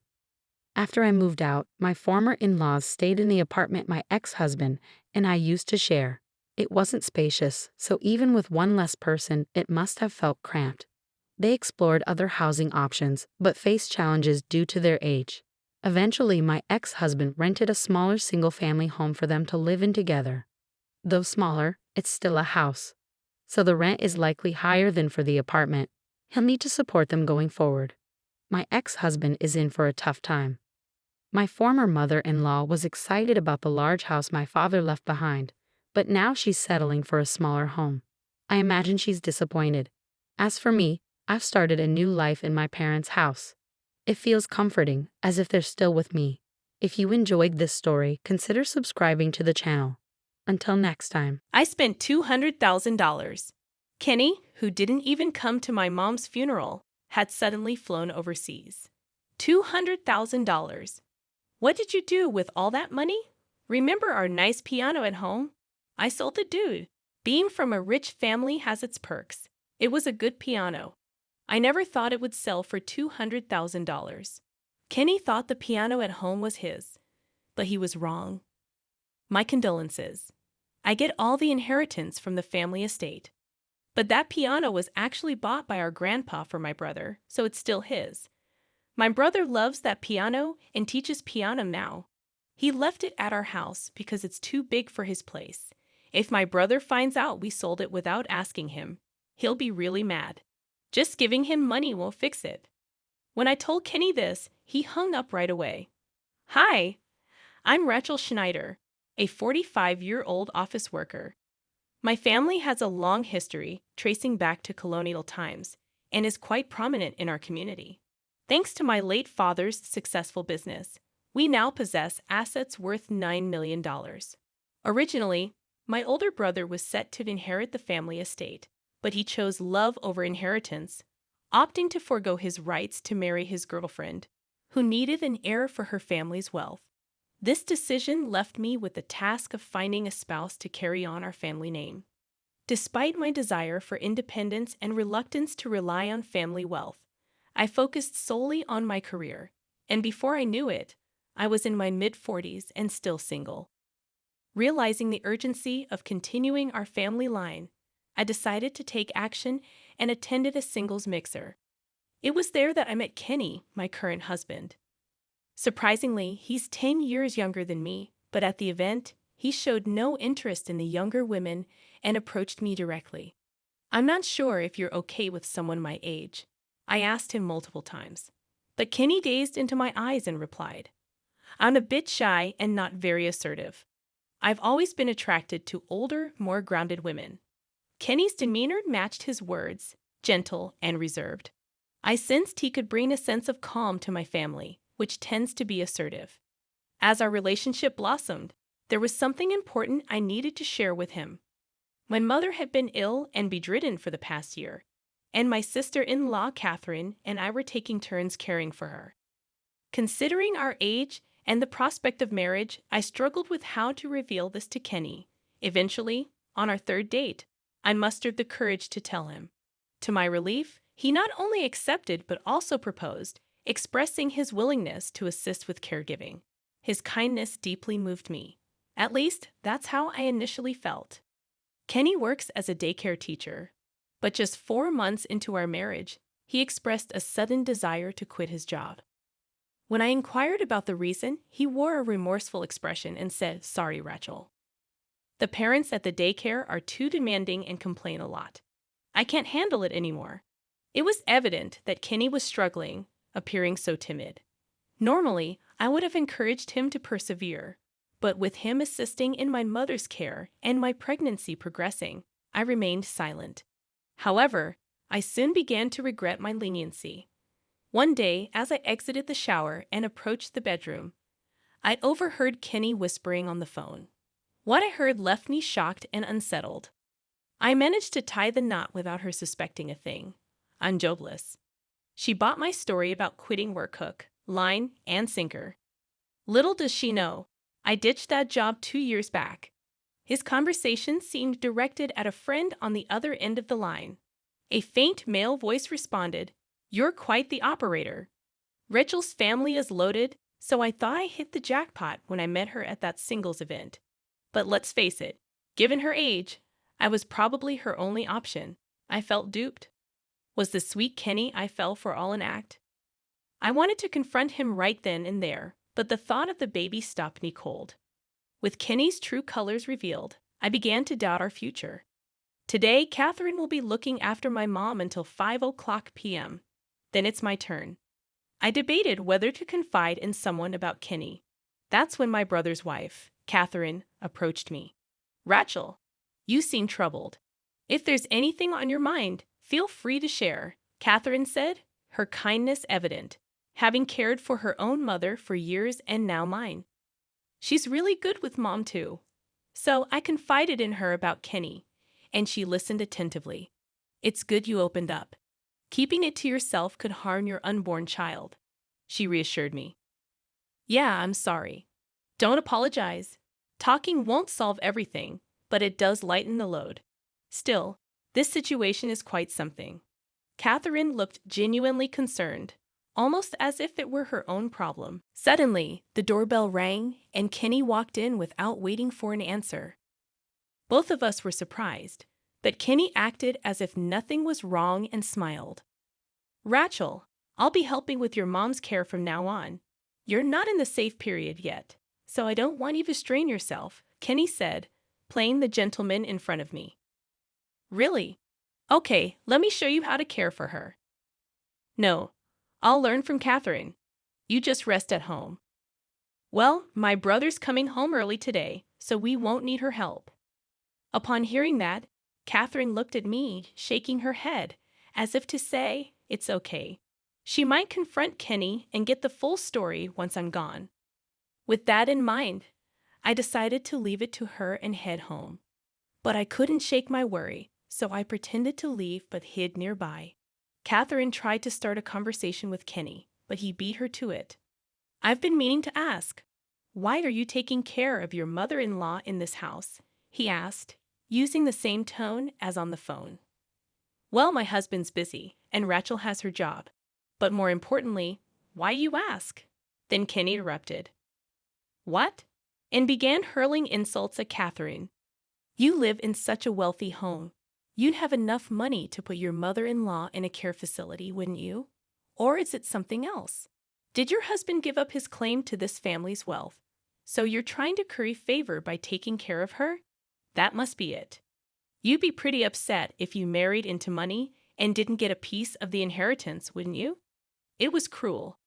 After I moved out, my former in-laws stayed in the apartment my ex-husband and I used to share. It wasn't spacious, so even with one less person, it must have felt cramped. They explored other housing options, but faced challenges due to their age. Eventually, my ex-husband rented a smaller single-family home for them to live in together. Though smaller, it's still a house. So the rent is likely higher than for the apartment. He'll need to support them going forward. My ex-husband is in for a tough time. My former mother-in-law was excited about the large house my father left behind, but now she's settling for a smaller home. I imagine she's disappointed. As for me, I've started a new life in my parents' house. It feels comforting, as if they're still with me. If you enjoyed this story, consider subscribing to the channel. Until next time. I spent $200,000. Kenny, who didn't even come to my mom's funeral, had suddenly flown overseas. $200,000. What did you do with all that money? Remember our nice piano at home? I sold the dude. Being from a rich family has its perks. It was a good piano. I never thought it would sell for $200,000. Kenny thought the piano at home was his, but he was wrong. My condolences. I get all the inheritance from the family estate. But that piano was actually bought by our grandpa for my brother, so it's still his. My brother loves that piano and teaches piano now. He left it at our house because it's too big for his place. If my brother finds out we sold it without asking him, he'll be really mad. Just giving him money won't fix it. When I told Kenny this, he hung up right away. Hi, I'm Rachel Schneider, a 45-year-old office worker. My family has a long history tracing back to colonial times and is quite prominent in our community. Thanks to my late father's successful business, we now possess assets worth $9 million. Originally, my older brother was set to inherit the family estate, but he chose love over inheritance, opting to forego his rights to marry his girlfriend, who needed an heir for her family's wealth. This decision left me with the task of finding a spouse to carry on our family name. Despite my desire for independence and reluctance to rely on family wealth, I focused solely on my career, and before I knew it, I was in my mid-40s and still single. Realizing the urgency of continuing our family line, I decided to take action and attended a singles mixer. It was there that I met Kenny, my current husband. Surprisingly, he's 10 years younger than me, but at the event, he showed no interest in the younger women and approached me directly. I'm not sure if you're okay with someone my age, I asked him multiple times. But Kenny gazed into my eyes and replied, I'm a bit shy and not very assertive. I've always been attracted to older, more grounded women. Kenny's demeanor matched his words, gentle and reserved. I sensed he could bring a sense of calm to my family, which tends to be assertive. As our relationship blossomed, there was something important I needed to share with him. My mother had been ill and bedridden for the past year, and my sister-in-law, Catherine, and I were taking turns caring for her. Considering our age and the prospect of marriage, I struggled with how to reveal this to Kenny. Eventually, on our third date, I mustered the courage to tell him. To my relief, he not only accepted but also proposed, expressing his willingness to assist with caregiving. His kindness deeply moved me. At least, that's how I initially felt. Kenny works as a daycare teacher, but just 4 months into our marriage, he expressed a sudden desire to quit his job. When I inquired about the reason, he wore a remorseful expression and said, Sorry, Rachel. The parents at the daycare are too demanding and complain a lot. I can't handle it anymore. It was evident that Kenny was struggling, appearing so timid. Normally, I would have encouraged him to persevere, but with him assisting in my mother's care and my pregnancy progressing, I remained silent. However, I soon began to regret my leniency. One day, as I exited the shower and approached the bedroom, I overheard Kenny whispering on the phone. What I heard left me shocked and unsettled. I managed to tie the knot without her suspecting a thing. I'm jobless. She bought my story about quitting work hook, line, and sinker. Little does she know, I ditched that job 2 years back. His conversation seemed directed at a friend on the other end of the line. A faint male voice responded, "You're quite the operator. Rachel's family is loaded, so I thought I hit the jackpot when I met her at that singles event. But let's face it, given her age, I was probably her only option. I felt duped. Was the sweet Kenny I fell for all an act? I wanted to confront him right then and there, but the thought of the baby stopped me cold. With Kenny's true colors revealed, I began to doubt our future. Today, Catherine will be looking after my mom until 5 p.m. Then it's my turn. I debated whether to confide in someone about Kenny. That's when my brother's wife, Catherine, approached me. "Rachel, you seem troubled. If there's anything on your mind, feel free to share," Catherine said, her kindness evident, having cared for her own mother for years and now mine. She's really good with Mom, too. So I confided in her about Kenny, and she listened attentively. "It's good you opened up. Keeping it to yourself could harm your unborn child," she reassured me. "Yeah, I'm sorry. Don't apologize. Talking won't solve everything, but it does lighten the load. Still, this situation is quite something." Catherine looked genuinely concerned, almost as if it were her own problem. Suddenly, the doorbell rang, and Kenny walked in without waiting for an answer. Both of us were surprised, but Kenny acted as if nothing was wrong and smiled. "Rachel, I'll be helping with your mom's care from now on. You're not in the safe period yet, so I don't want you to strain yourself," Kenny said, playing the gentleman in front of me. "Really? Okay, let me show you how to care for her." "No, I'll learn from Catherine. You just rest at home." "Well, my brother's coming home early today, so we won't need her help." Upon hearing that, Catherine looked at me, shaking her head, as if to say, "It's okay." She might confront Kenny and get the full story once I'm gone. With that in mind, I decided to leave it to her and head home. But I couldn't shake my worry, so I pretended to leave but hid nearby. Catherine tried to start a conversation with Kenny, but he beat her to it. "I've been meaning to ask, why are you taking care of your mother-in-law in this house?" he asked, using the same tone as on the phone. "Well, my husband's busy, and Rachel has her job. But more importantly, why you ask?" Then Kenny interrupted. "What?" and began hurling insults at Catherine. "You live in such a wealthy home. You'd have enough money to put your mother-in-law in a care facility, wouldn't you? Or is it something else? Did your husband give up his claim to this family's wealth? So you're trying to curry favor by taking care of her? That must be it. You'd be pretty upset if you married into money and didn't get a piece of the inheritance, wouldn't you?" It was cruel.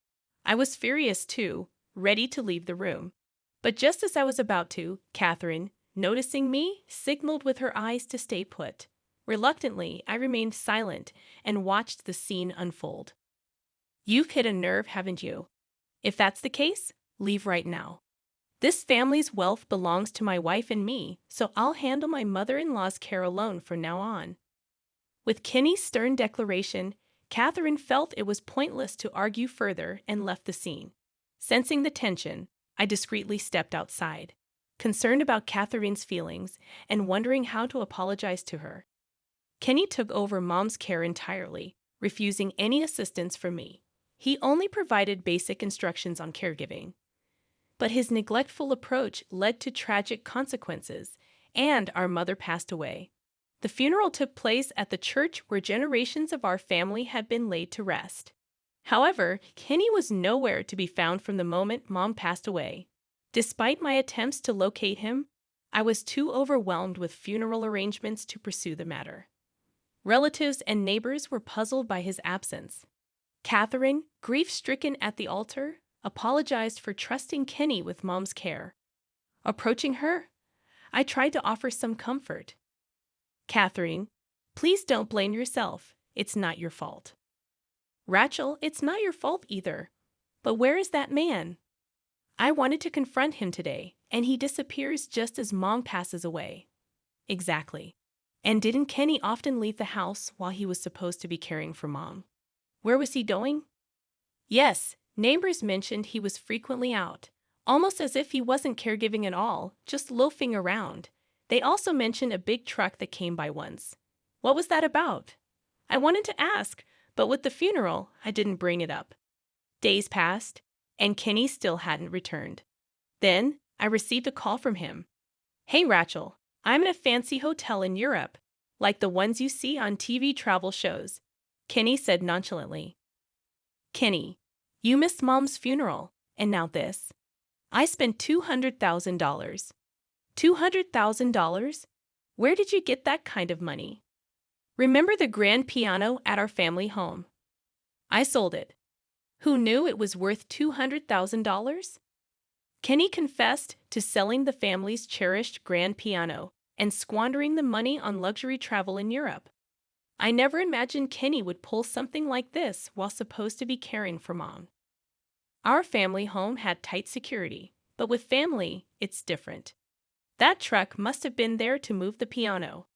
I was furious too, ready to leave the room. But just as I was about to, Catherine, noticing me, signaled with her eyes to stay put. Reluctantly, I remained silent and watched the scene unfold. "You've hit a nerve, haven't you? If that's the case, leave right now. This family's wealth belongs to my wife and me, so I'll handle my mother-in-law's care alone from now on." With Kenny's stern declaration, Catherine felt it was pointless to argue further and left the scene. Sensing the tension, I discreetly stepped outside, concerned about Catherine's feelings and wondering how to apologize to her. Kenny took over Mom's care entirely, refusing any assistance from me. He only provided basic instructions on caregiving. But his neglectful approach led to tragic consequences, and our mother passed away. The funeral took place at the church where generations of our family had been laid to rest. However, Kenny was nowhere to be found from the moment Mom passed away. Despite my attempts to locate him, I was too overwhelmed with funeral arrangements to pursue the matter. Relatives and neighbors were puzzled by his absence. Catherine, grief-stricken at the altar, apologized for trusting Kenny with Mom's care. Approaching her, I tried to offer some comfort. "Catherine, please don't blame yourself. it's not your fault. Rachel, it's not your fault either. But where is that man? I wanted to confront him today, and he disappears just as Mom passes away. Exactly. And didn't Kenny often leave the house while he was supposed to be caring for Mom? Where was he going? Yes, neighbors mentioned he was frequently out, almost as if he wasn't caregiving at all, just loafing around. They also mentioned a big truck that came by once. What was that about? I wanted to ask, but with the funeral, I didn't bring it up. Days passed, and Kenny still hadn't returned. Then, I received a call from him. Hey, Rachel, I'm in a fancy hotel in Europe, like the ones you see on TV travel shows, Kenny said nonchalantly. Kenny, you missed Mom's funeral, and now this. I spent $200,000. $200,000? Where did you get that kind of money? Remember the grand piano at our family home? I sold it. Who knew it was worth $200,000? Kenny confessed to selling the family's cherished grand piano and squandering the money on luxury travel in Europe. I never imagined Kenny would pull something like this while supposed to be caring for Mom. Our family home had tight security, but with family, it's different. That truck must have been there to move the piano.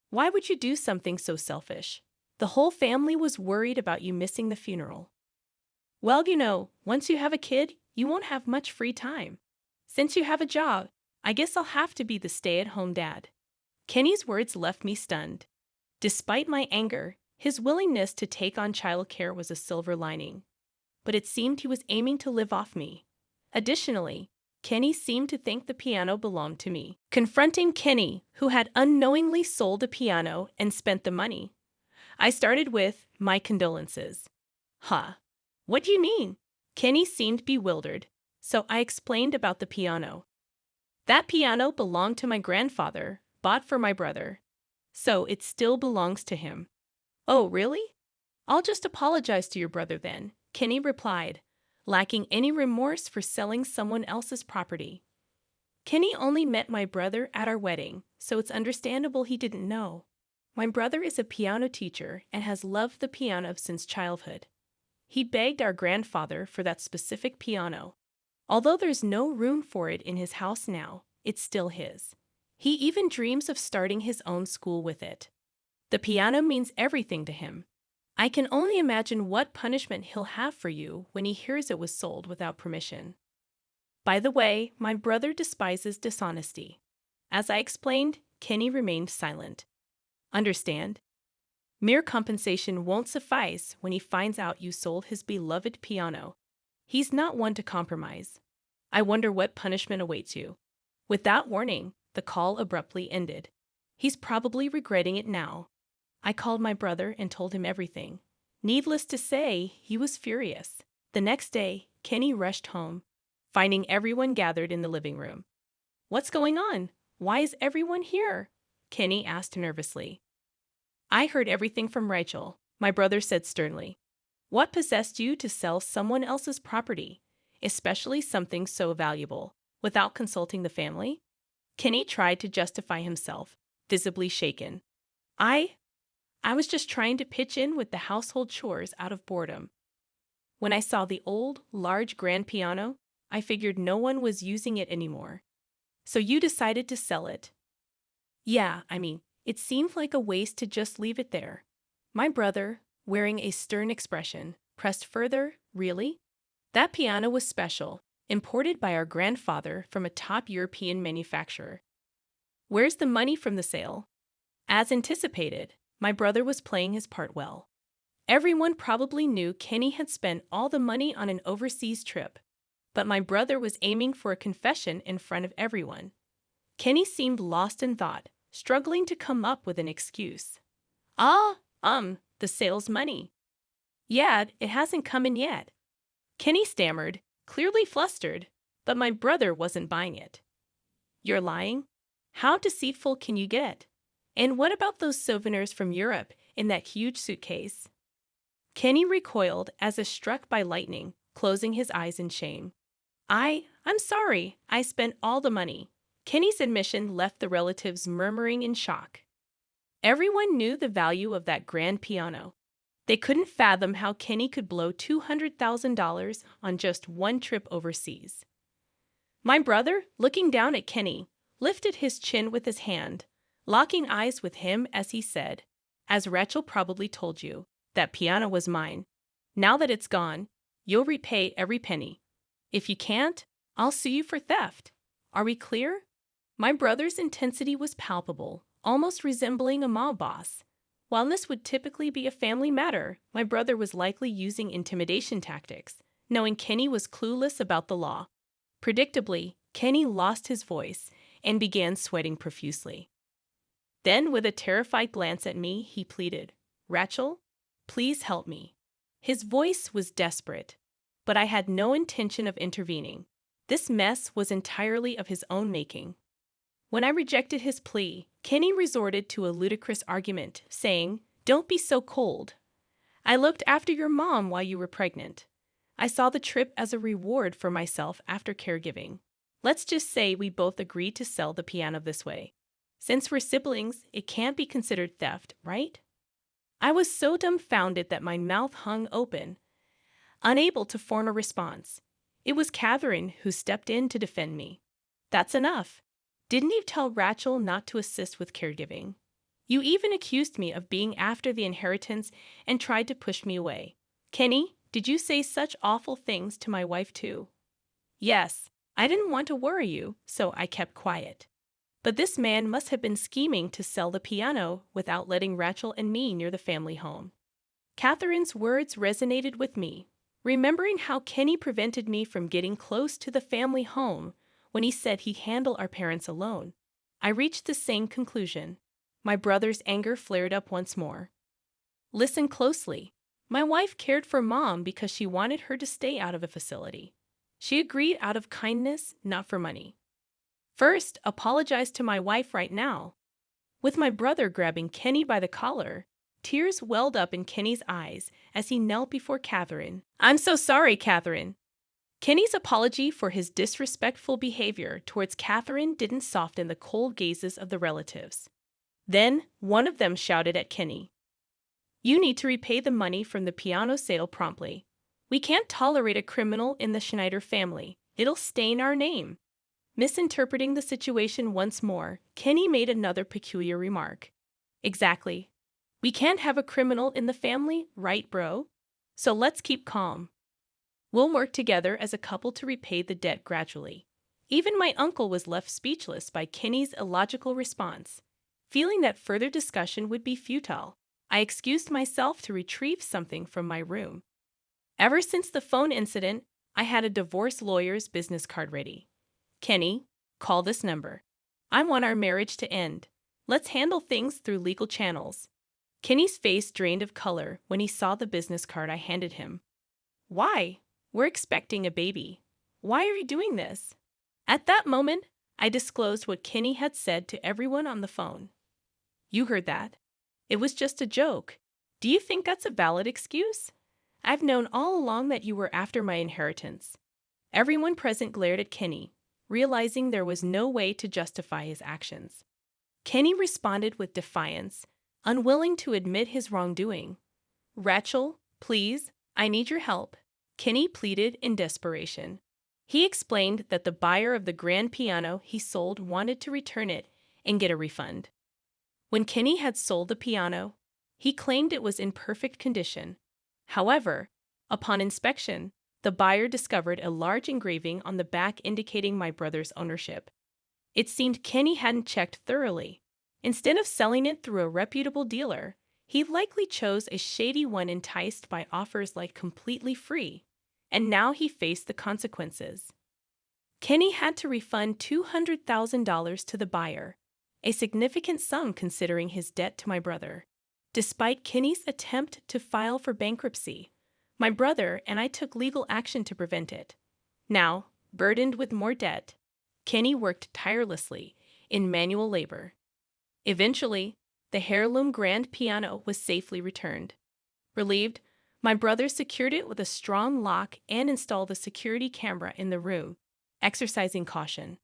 Why would you do something so selfish? The whole family was worried about you missing the funeral. Well, once you have a kid, you won't have much free time. Since you have a job, I guess I'll have to be the stay-at-home dad. Kenny's words left me stunned. Despite my anger, his willingness to take on childcare was a silver lining. But it seemed he was aiming to live off me. Additionally, Kenny seemed to think the piano belonged to me. Confronting Kenny, who had unknowingly sold a piano and spent the money, I started with, my condolences. Huh. What do you mean? Kenny seemed bewildered, so I explained about the piano. That piano belonged to my grandfather, bought for my brother. So it still belongs to him. Oh, really? I'll just apologize to your brother then, Kenny replied, lacking any remorse for selling someone else's property. Kenny only met my brother at our wedding, so it's understandable he didn't know. My brother is a piano teacher and has loved the piano since childhood. He begged our grandfather for that specific piano. Although there's no room for it in his house now, it's still his. He even dreams of starting his own school with it. The piano means everything to him. I can only imagine what punishment he'll have for you when he hears it was sold without permission. By the way, my brother despises dishonesty. As I explained, Kenny remained silent. Understand? Mere compensation won't suffice when he finds out you sold his beloved piano. He's not one to compromise. I wonder what punishment awaits you. With that warning, the call abruptly ended. He's probably regretting it now. I called my brother and told him everything. Needless to say, he was furious. The next day, Kenny rushed home, finding everyone gathered in the living room. What's going on? Why is everyone here? Kenny asked nervously. I heard everything from Rachel, my brother said sternly. What possessed you to sell someone else's property, especially something so valuable, without consulting the family? Kenny tried to justify himself, visibly shaken. I was just trying to pitch in with the household chores out of boredom. When I saw the old, large grand piano, I figured no one was using it anymore. So you decided to sell it. Yeah, it seemed like a waste to just leave it there. My brother, wearing a stern expression, pressed further. Really? That piano was special, imported by our grandfather from a top European manufacturer. Where's the money from the sale? As anticipated, my brother was playing his part well. Everyone probably knew Kenny had spent all the money on an overseas trip, but my brother was aiming for a confession in front of everyone. Kenny seemed lost in thought, struggling to come up with an excuse. The sales money. Yeah, it hasn't come in yet. Kenny stammered, clearly flustered, but my brother wasn't buying it. You're lying? How deceitful can you get? And what about those souvenirs from Europe in that huge suitcase? Kenny recoiled as if struck by lightning, closing his eyes in shame. I'm sorry, I spent all the money. Kenny's admission left the relatives murmuring in shock. Everyone knew the value of that grand piano. They couldn't fathom how Kenny could blow $200,000 on just one trip overseas. My brother, looking down at Kenny, lifted his chin with his hand, locking eyes with him as he said, "As Rachel probably told you, that piano was mine. Now that it's gone, you'll repay every penny. If you can't, I'll sue you for theft. Are we clear?" My brother's intensity was palpable, almost resembling a mob boss. While this would typically be a family matter, my brother was likely using intimidation tactics, knowing Kenny was clueless about the law. Predictably, Kenny lost his voice and began sweating profusely. Then, with a terrified glance at me, he pleaded, "Rachel, please help me." His voice was desperate, but I had no intention of intervening. This mess was entirely of his own making. When I rejected his plea, Kenny resorted to a ludicrous argument, saying, "Don't be so cold. I looked after your mom while you were pregnant. I saw the trip as a reward for myself after caregiving. Let's just say we both agreed to sell the piano this way. Since we're siblings, it can't be considered theft, right?" I was so dumbfounded that my mouth hung open, unable to form a response. It was Catherine who stepped in to defend me. "That's enough. Didn't you tell Rachel not to assist with caregiving? You even accused me of being after the inheritance and tried to push me away. Kenny, did you say such awful things to my wife too?" "Yes, I didn't want to worry you, so I kept quiet. But this man must have been scheming to sell the piano without letting Rachel and me near the family home." Catherine's words resonated with me, remembering how Kenny prevented me from getting close to the family home when he said he'd handle our parents alone. I reached the same conclusion. My brother's anger flared up once more. "Listen closely. My wife cared for Mom because she wanted her to stay out of a facility. She agreed out of kindness, not for money. First, apologize to my wife right now." With my brother grabbing Kenny by the collar, tears welled up in Kenny's eyes as he knelt before Catherine. "I'm so sorry, Catherine." Kenny's apology for his disrespectful behavior towards Catherine didn't soften the cold gazes of the relatives. Then, one of them shouted at Kenny, "You need to repay the money from the piano sale promptly. We can't tolerate a criminal in the Schneider family. It'll stain our name." Misinterpreting the situation once more, Kenny made another peculiar remark. "Exactly. We can't have a criminal in the family, right, bro? So let's keep calm. We'll work together as a couple to repay the debt gradually." Even my uncle was left speechless by Kenny's illogical response. Feeling that further discussion would be futile, I excused myself to retrieve something from my room. Ever since the phone incident, I had a divorce lawyer's business card ready. "Kenny, call this number. I want our marriage to end. Let's handle things through legal channels." Kenny's face drained of color when he saw the business card I handed him. "Why? We're expecting a baby. Why are you doing this?" At that moment, I disclosed what Kenny had said to everyone on the phone. "You heard that. It was just a joke. Do you think that's a valid excuse? I've known all along that you were after my inheritance." Everyone present glared at Kenny, realizing there was no way to justify his actions. Kenny responded with defiance, unwilling to admit his wrongdoing. "Rachel, please, I need your help," Kenny pleaded in desperation. He explained that the buyer of the grand piano he sold wanted to return it and get a refund. When Kenny had sold the piano, he claimed it was in perfect condition. However, upon inspection, the buyer discovered a large engraving on the back indicating my brother's ownership. It seemed Kenny hadn't checked thoroughly. Instead of selling it through a reputable dealer, he likely chose a shady one enticed by offers like completely free, and now he faced the consequences. Kenny had to refund $200,000 to the buyer, a significant sum considering his debt to my brother. Despite Kenny's attempt to file for bankruptcy, my brother and I took legal action to prevent it. Now, burdened with more debt, Kenny worked tirelessly in manual labor. Eventually, the heirloom grand piano was safely returned. Relieved, my brother secured it with a strong lock and installed a security camera in the room, exercising caution.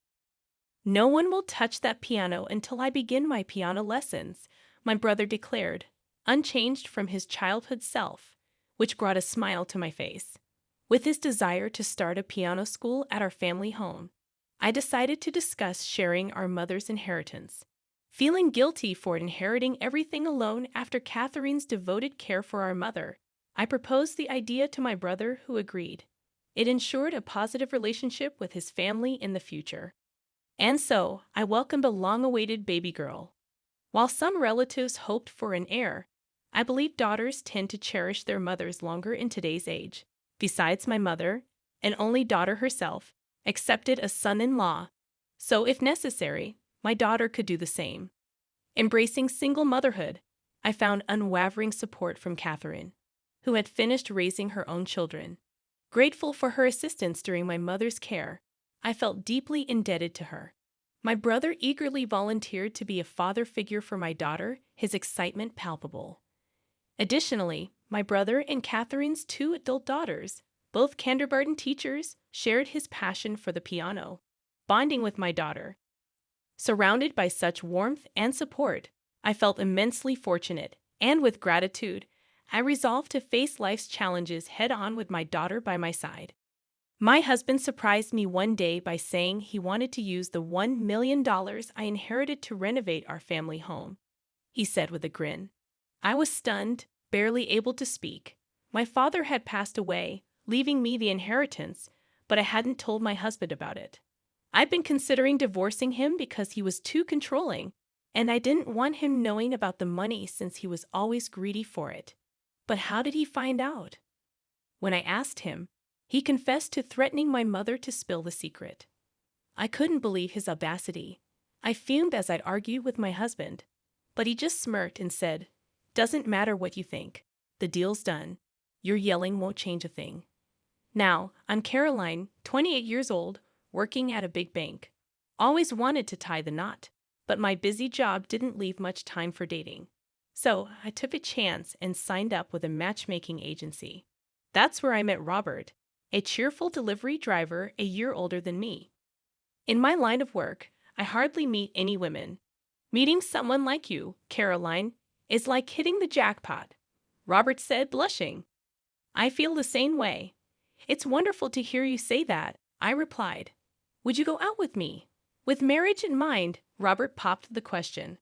"No one will touch that piano until I begin my piano lessons," my brother declared, unchanged from his childhood self, which brought a smile to my face. With his desire to start a piano school at our family home, I decided to discuss sharing our mother's inheritance. Feeling guilty for inheriting everything alone after Catherine's devoted care for our mother, I proposed the idea to my brother, who agreed. It ensured a positive relationship with his family in the future. And so, I welcomed a long-awaited baby girl. While some relatives hoped for an heir, I believe daughters tend to cherish their mothers longer in today's age. Besides, my mother, an only daughter herself, accepted a son-in-law, so if necessary, my daughter could do the same. Embracing single motherhood, I found unwavering support from Catherine, who had finished raising her own children. Grateful for her assistance during my mother's care, I felt deeply indebted to her. My brother eagerly volunteered to be a father figure for my daughter, his excitement palpable. Additionally, my brother and Catherine's two adult daughters, both kindergarten teachers, shared his passion for the piano, bonding with my daughter. Surrounded by such warmth and support, I felt immensely fortunate, and with gratitude, I resolved to face life's challenges head-on with my daughter by my side. My husband surprised me one day by saying he wanted to use the $1 million I inherited to renovate our family home. He said with a grin. I was stunned, barely able to speak. My father had passed away, leaving me the inheritance, but I hadn't told my husband about it. I'd been considering divorcing him because he was too controlling, and I didn't want him knowing about the money since he was always greedy for it. But how did he find out? When I asked him, he confessed to threatening my mother to spill the secret. I couldn't believe his audacity. I fumed as I'd argued with my husband, but he just smirked and said, "Doesn't matter what you think. The deal's done. Your yelling won't change a thing." Now, I'm Caroline, 28 years old, working at a big bank. Always wanted to tie the knot, but my busy job didn't leave much time for dating. So I took a chance and signed up with a matchmaking agency. That's where I met Robert, a cheerful delivery driver a year older than me. In my line of work, I hardly meet any women. Meeting someone like you, Caroline, is like hitting the jackpot, Robert said, blushing. I feel the same way. It's wonderful to hear you say that, I replied. Would you go out with me? With marriage in mind, Robert popped the question.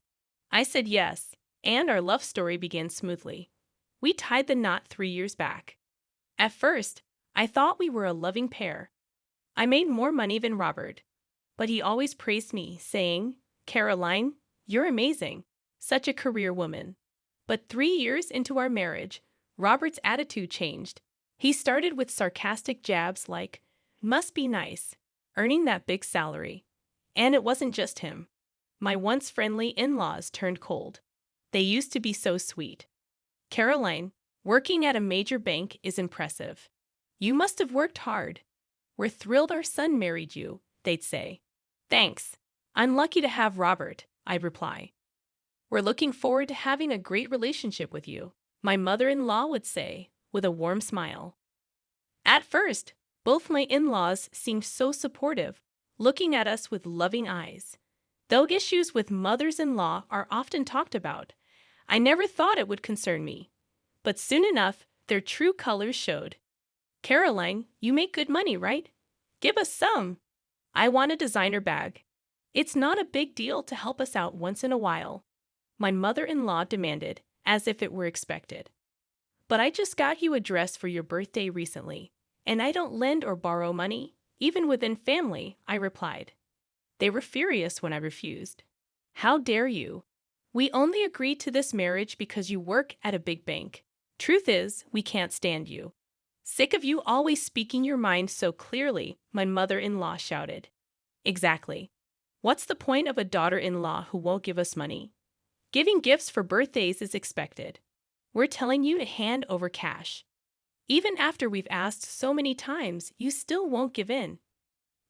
I said yes, and our love story began smoothly. We tied the knot 3 years back. At first, I thought we were a loving pair. I made more money than Robert, but he always praised me, saying, "Caroline, you're amazing, such a career woman." But 3 years into our marriage, Robert's attitude changed. He started with sarcastic jabs like, "Must be nice, earning that big salary." And it wasn't just him. My once friendly in-laws turned cold. They used to be so sweet. "Caroline, working at a major bank is impressive. You must have worked hard. We're thrilled our son married you," they'd say. "Thanks. I'm lucky to have Robert," I'd reply. "We're looking forward to having a great relationship with you," my mother-in-law would say, with a warm smile. At first, both my in-laws seemed so supportive, looking at us with loving eyes. Though issues with mothers-in-law are often talked about, I never thought it would concern me. But soon enough, their true colors showed. "Caroline, you make good money, right? Give us some." "I want a designer bag." "It's not a big deal to help us out once in a while," my mother-in-law demanded, as if it were expected. "But I just got you a dress for your birthday recently, and I don't lend or borrow money, even within family," I replied. They were furious when I refused. "How dare you? We only agreed to this marriage because you work at a big bank. Truth is, we can't stand you." "Sick of you always speaking your mind so clearly," my mother-in-law shouted. "Exactly. What's the point of a daughter-in-law who won't give us money? Giving gifts for birthdays is expected. We're telling you to hand over cash. Even after we've asked so many times, you still won't give in."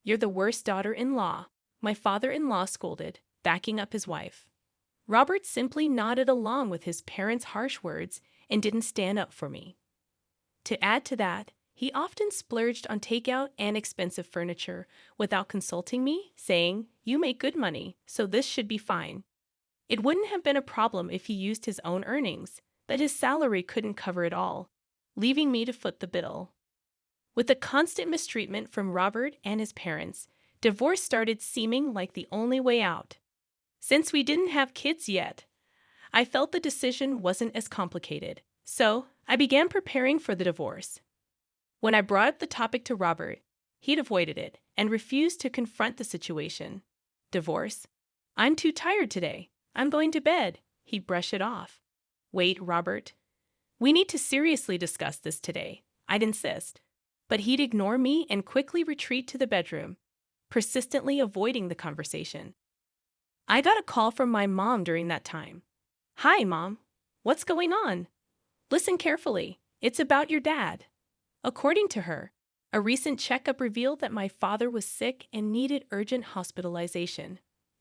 "You're the worst daughter-in-law," my father-in-law scolded, backing up his wife. Robert simply nodded along with his parents' harsh words and didn't stand up for me. To add to that, he often splurged on takeout and expensive furniture without consulting me, saying, "You make good money, so this should be fine." It wouldn't have been a problem if he used his own earnings, but his salary couldn't cover it all, leaving me to foot the bill. With the constant mistreatment from Robert and his parents, divorce started seeming like the only way out. Since we didn't have kids yet, I felt the decision wasn't as complicated, so I began preparing for the divorce. When I brought up the topic to Robert, he'd avoided it and refused to confront the situation. Divorce? I'm too tired today. I'm going to bed. He'd brush it off. Wait, Robert. We need to seriously discuss this today. I'd insist. But he'd ignore me and quickly retreat to the bedroom, persistently avoiding the conversation. I got a call from my mom during that time. Hi, Mom. What's going on? Listen carefully. It's about your dad. According to her, a recent checkup revealed that my father was sick and needed urgent hospitalization.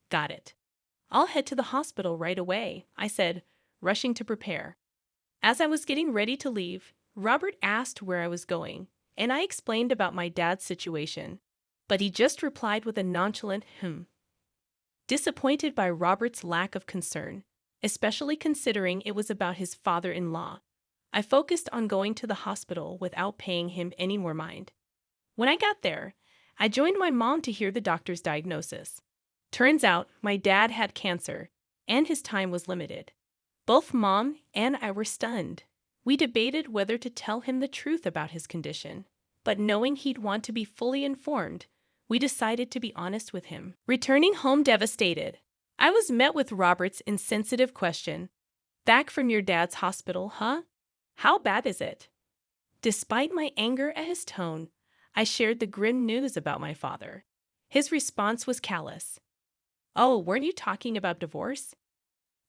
Got it. I'll head to the hospital right away, I said, rushing to prepare. As I was getting ready to leave, Robert asked where I was going, and I explained about my dad's situation. But he just replied with a nonchalant Disappointed by Robert's lack of concern, especially considering it was about his father-in-law, I focused on going to the hospital without paying him any more mind. When I got there, I joined my mom to hear the doctor's diagnosis. Turns out my dad had cancer, and his time was limited. Both Mom and I were stunned. We debated whether to tell him the truth about his condition, but knowing he'd want to be fully informed, we decided to be honest with him. Returning home devastated, I was met with Robert's insensitive question. Back from your dad's hospital, huh? How bad is it? Despite my anger at his tone, I shared the grim news about my father. His response was callous. Oh, weren't you talking about divorce?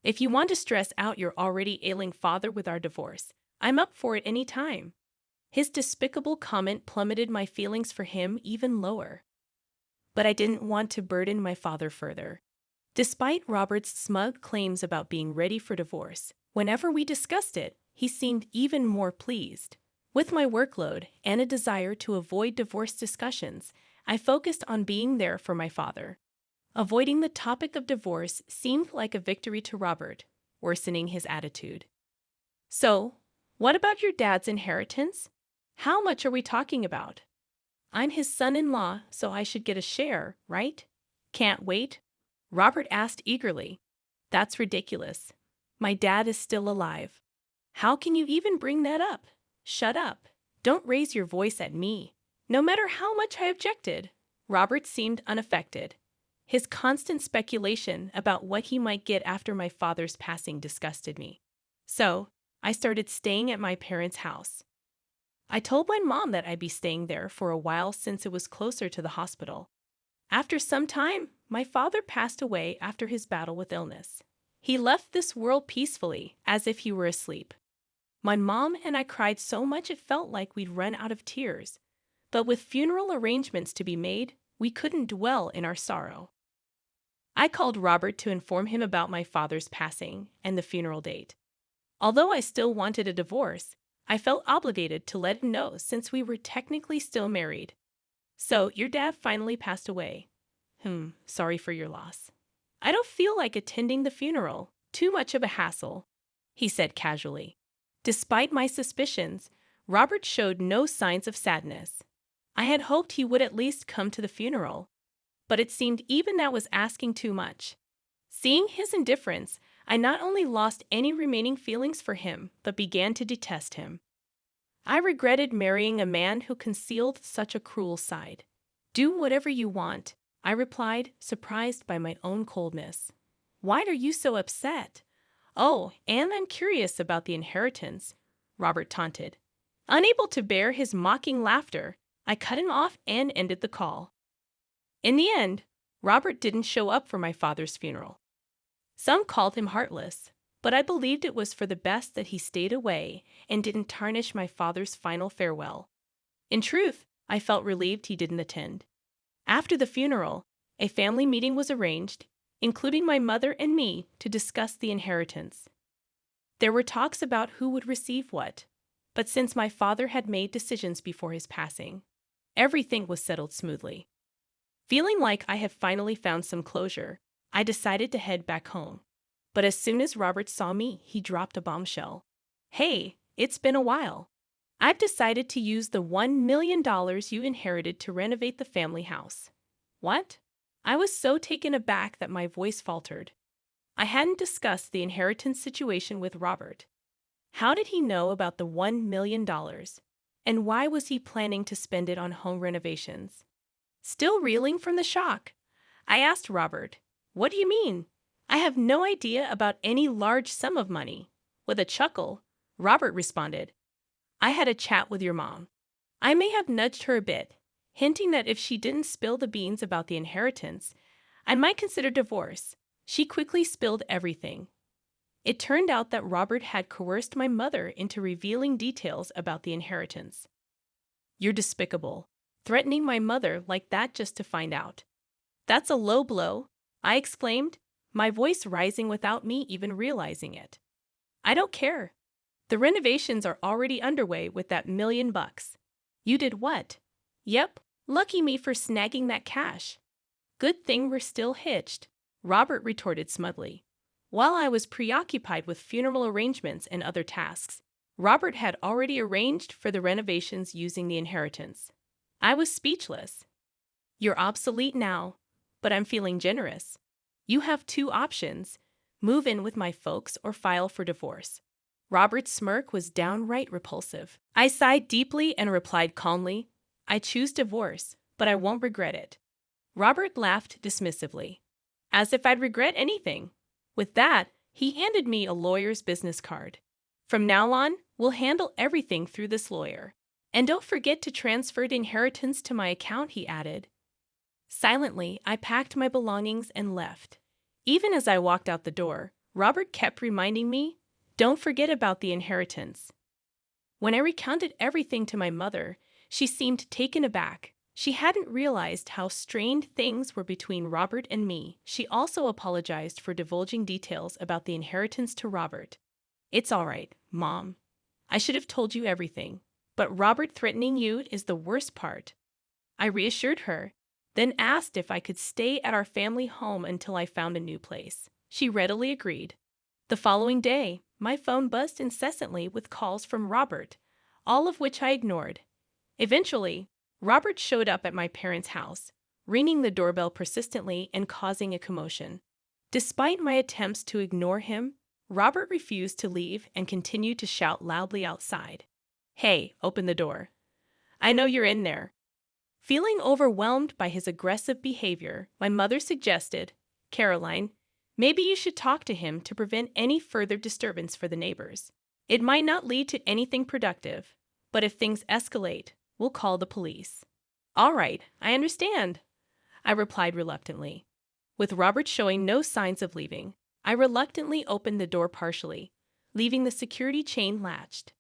If you want to stress out your already ailing father with our divorce, I'm up for it any time. His despicable comment plummeted my feelings for him even lower. But I didn't want to burden my father further. Despite Robert's smug claims about being ready for divorce, whenever we discussed it, he seemed even more pleased. With my workload and a desire to avoid divorce discussions, I focused on being there for my father. Avoiding the topic of divorce seemed like a victory to Robert, worsening his attitude. So, what about your dad's inheritance? How much are we talking about? I'm his son-in-law, so I should get a share, right? Can't wait? Robert asked eagerly. That's ridiculous. My dad is still alive. How can you even bring that up? Shut up. Don't raise your voice at me. No matter how much I objected, Robert seemed unaffected. His constant speculation about what he might get after my father's passing disgusted me. So, I started staying at my parents' house. I told my mom that I'd be staying there for a while since it was closer to the hospital. After some time, my father passed away after his battle with illness. He left this world peacefully, as if he were asleep. My mom and I cried so much it felt like we'd run out of tears. But with funeral arrangements to be made, we couldn't dwell in our sorrow. I called Robert to inform him about my father's passing and the funeral date. Although I still wanted a divorce, I felt obligated to let him know since we were technically still married. So, your dad finally passed away. Sorry for your loss. I don't feel like attending the funeral. Too much of a hassle, he said casually. Despite my suspicions, Robert showed no signs of sadness. I had hoped he would at least come to the funeral, but it seemed even that was asking too much. Seeing his indifference, I not only lost any remaining feelings for him, but began to detest him. I regretted marrying a man who concealed such a cruel side. Do whatever you want, I replied, surprised by my own coldness. Why are you so upset? Oh, and I'm curious about the inheritance, Robert taunted. Unable to bear his mocking laughter, I cut him off and ended the call. In the end, Robert didn't show up for my father's funeral. Some called him heartless, but I believed it was for the best that he stayed away and didn't tarnish my father's final farewell. In truth, I felt relieved he didn't attend. After the funeral, a family meeting was arranged, including my mother and me, to discuss the inheritance. There were talks about who would receive what, but since my father had made decisions before his passing, everything was settled smoothly. Feeling like I had finally found some closure, I decided to head back home. But as soon as Robert saw me, he dropped a bombshell. Hey, it's been a while. I've decided to use the $1 million you inherited to renovate the family house. What? I was so taken aback that my voice faltered. I hadn't discussed the inheritance situation with Robert. How did he know about the $1 million? And why was he planning to spend it on home renovations? Still reeling from the shock, I asked Robert, "What do you mean? I have no idea about any large sum of money." With a chuckle, Robert responded, "I had a chat with your mom. I may have nudged her a bit, hinting that if she didn't spill the beans about the inheritance, I might consider divorce. She quickly spilled everything. It turned out that Robert had coerced my mother into revealing details about the inheritance. You're despicable, threatening my mother like that just to find out. That's a low blow," I exclaimed, my voice rising without me even realizing it. "I don't care. The renovations are already underway with that $1 million. You did what?" "Yep, lucky me for snagging that cash." "Good thing we're still hitched," Robert retorted smugly. While I was preoccupied with funeral arrangements and other tasks, Robert had already arranged for the renovations using the inheritance. I was speechless. "You're obsolete now, but I'm feeling generous. You have two options: move in with my folks or file for divorce." Robert's smirk was downright repulsive. I sighed deeply and replied calmly, "I choose divorce, but I won't regret it." Robert laughed dismissively. As if I'd regret anything. With that, he handed me a lawyer's business card. "From now on, we'll handle everything through this lawyer. And don't forget to transfer the inheritance to my account," he added. Silently, I packed my belongings and left. Even as I walked out the door, Robert kept reminding me, "Don't forget about the inheritance." When I recounted everything to my mother, she seemed taken aback. She hadn't realized how strained things were between Robert and me. She also apologized for divulging details about the inheritance to Robert. "It's all right, Mom. I should have told you everything. But Robert threatening you is the worst part." I reassured her, then asked if I could stay at our family home until I found a new place. She readily agreed. The following day, my phone buzzed incessantly with calls from Robert, all of which I ignored. Eventually, Robert showed up at my parents' house, ringing the doorbell persistently and causing a commotion. Despite my attempts to ignore him, Robert refused to leave and continued to shout loudly outside. "Hey, open the door. I know you're in there." Feeling overwhelmed by his aggressive behavior, my mother suggested, "Caroline, maybe you should talk to him to prevent any further disturbance for the neighbors. It might not lead to anything productive, but if things escalate, we'll call the police." "All right, I understand," I replied reluctantly. With Robert showing no signs of leaving, I reluctantly opened the door partially, leaving the security chain latched.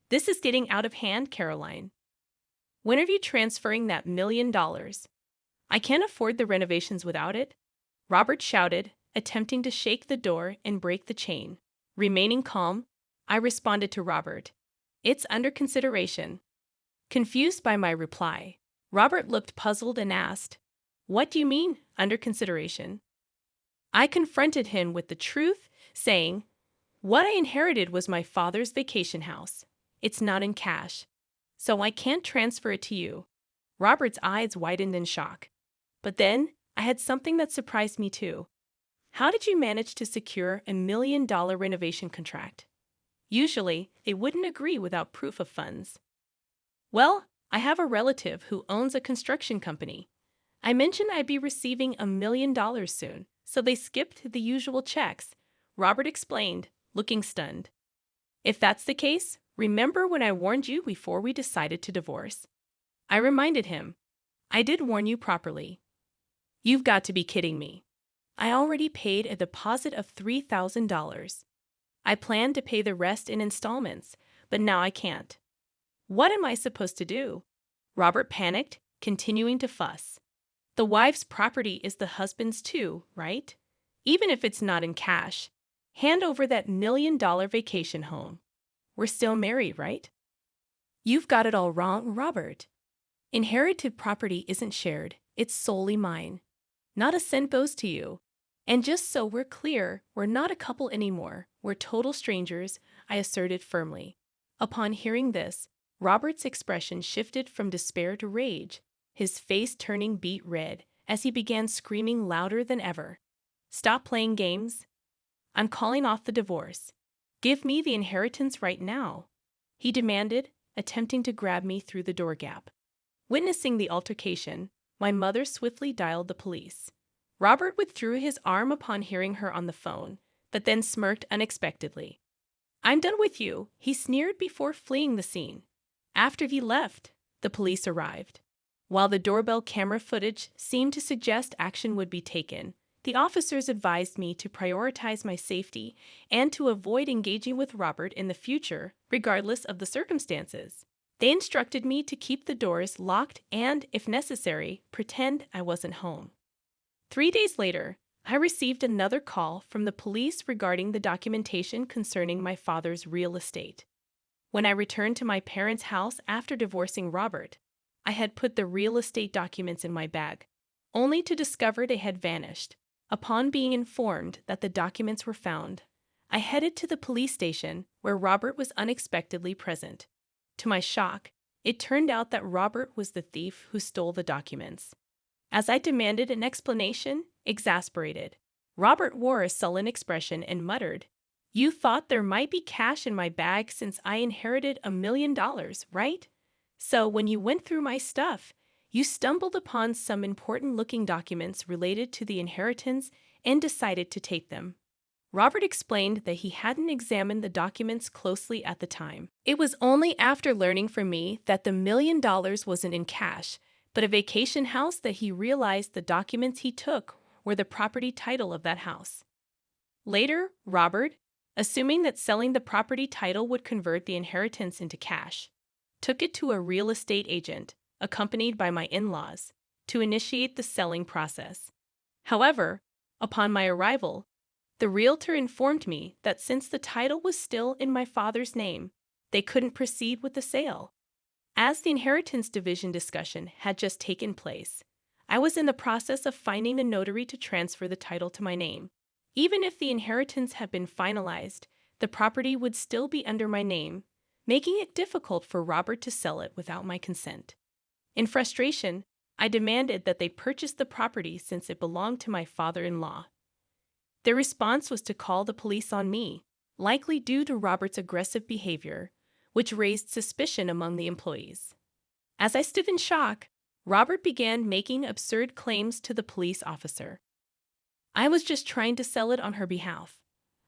"This is getting out of hand, Caroline. When are you transferring that $1 million? I can't afford the renovations without it," Robert shouted, attempting to shake the door and break the chain. Remaining calm, I responded to Robert, "It's under consideration." Confused by my reply, Robert looked puzzled and asked, "What do you mean, under consideration?" I confronted him with the truth, saying, "What I inherited was my father's vacation house. It's not in cash, so I can't transfer it to you." Robert's eyes widened in shock. But then, I had something that surprised me too. "How did you manage to secure a $1 million renovation contract? Usually, they wouldn't agree without proof of funds." "Well, I have a relative who owns a construction company. I mentioned I'd be receiving $1 million soon, so they skipped the usual checks," Robert explained, looking stunned. "If that's the case, remember when I warned you before we decided to divorce?" I reminded him, "I did warn you properly." "You've got to be kidding me. I already paid a deposit of $3,000. I planned to pay the rest in installments, but now I can't." "What am I supposed to do?" Robert panicked, continuing to fuss. "The wife's property is the husband's too, right? Even if it's not in cash, hand over that $1 million vacation home. We're still married, right?" "You've got it all wrong, Robert. Inherited property isn't shared, it's solely mine. Not a cent goes to you. And just so we're clear, we're not a couple anymore. We're total strangers, I asserted firmly. Upon hearing this, Robert's expression shifted from despair to rage, his face turning beet red as he began screaming louder than ever. Stop playing games. I'm calling off the divorce. Give me the inheritance right now, he demanded, attempting to grab me through the door gap. Witnessing the altercation, my mother swiftly dialed the police. Robert withdrew his arm upon hearing her on the phone, but then smirked unexpectedly. I'm done with you, he sneered before fleeing the scene. After he left, the police arrived. While the doorbell camera footage seemed to suggest action would be taken, the officers advised me to prioritize my safety and to avoid engaging with Robert in the future, regardless of the circumstances. They instructed me to keep the doors locked and, if necessary, pretend I wasn't home. 3 days later, I received another call from the police regarding the documentation concerning my father's real estate. When I returned to my parents' house after divorcing Robert, I had put the real estate documents in my bag, only to discover they had vanished. Upon being informed that the documents were found, I headed to the police station where Robert was unexpectedly present. To my shock, it turned out that Robert was the thief who stole the documents. As I demanded an explanation, exasperated, Robert wore a sullen expression and muttered, "You thought there might be cash in my bag since I inherited $1 million, right? So when you went through my stuff, you stumbled upon some important-looking documents related to the inheritance and decided to take them." Robert explained that he hadn't examined the documents closely at the time. It was only after learning from me that the $1 million wasn't in cash, but a vacation house that he realized the documents he took were the property title of that house. Later, Robert, assuming that selling the property title would convert the inheritance into cash, took it to a real estate agent, accompanied by my in-laws, to initiate the selling process. However, upon my arrival, the realtor informed me that since the title was still in my father's name, they couldn't proceed with the sale. As the inheritance division discussion had just taken place, I was in the process of finding a notary to transfer the title to my name. Even if the inheritance had been finalized, the property would still be under my name, making it difficult for Robert to sell it without my consent. In frustration, I demanded that they purchase the property since it belonged to my father-in-law. Their response was to call the police on me, likely due to Robert's aggressive behavior, which raised suspicion among the employees. As I stood in shock, Robert began making absurd claims to the police officer. I was just trying to sell it on her behalf.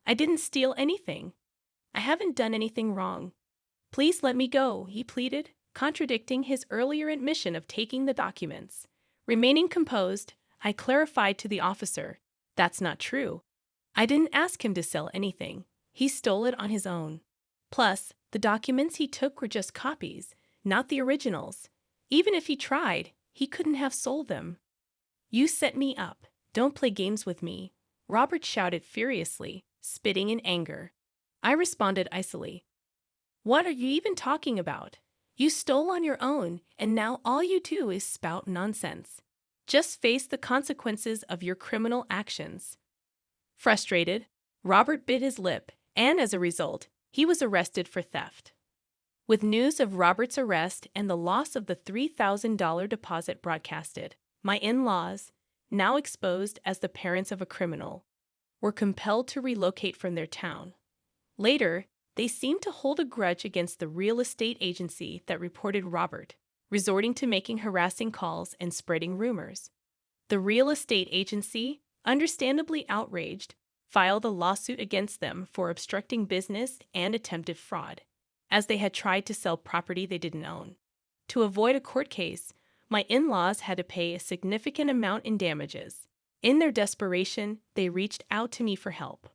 I didn't steal anything. I haven't done anything wrong. Please let me go, he pleaded, contradicting his earlier admission of taking the documents. Remaining composed, I clarified to the officer, that's not true. I didn't ask him to sell anything. He stole it on his own. Plus, the documents he took were just copies, not the originals. Even if he tried, he couldn't have sold them. You set me up. Don't play games with me, Robert shouted furiously, spitting in anger. I responded icily. What are you even talking about? You stole on your own, and now all you do is spout nonsense. Just face the consequences of your criminal actions. Frustrated, Robert bit his lip, and as a result, he was arrested for theft. With news of Robert's arrest and the loss of the $3,000 deposit broadcasted, my in-laws, now exposed as the parents of a criminal, were compelled to relocate from their town. Later, they seemed to hold a grudge against the real estate agency that reported Robert, resorting to making harassing calls and spreading rumors. The real estate agency, understandably outraged, filed a lawsuit against them for obstructing business and attempted fraud, as they had tried to sell property they didn't own. To avoid a court case, my in-laws had to pay a significant amount in damages. In their desperation, they reached out to me for help.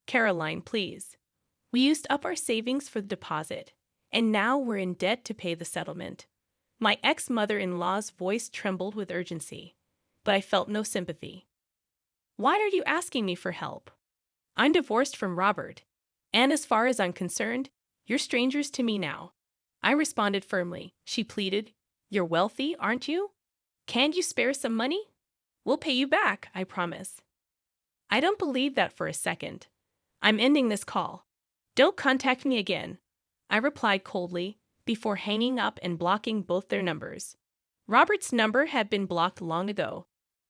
Caroline, please. We used up our savings for the deposit, and now we're in debt to pay the settlement. My ex-mother-in-law's voice trembled with urgency, but I felt no sympathy. Why are you asking me for help? I'm divorced from Robert, and as far as I'm concerned, you're strangers to me now. I responded firmly. She pleaded, You're wealthy, aren't you? Can't you spare some money? We'll pay you back, I promise. I don't believe that for a second. I'm ending this call. Don't contact me again, I replied coldly, before hanging up and blocking both their numbers. Robert's number had been blocked long ago.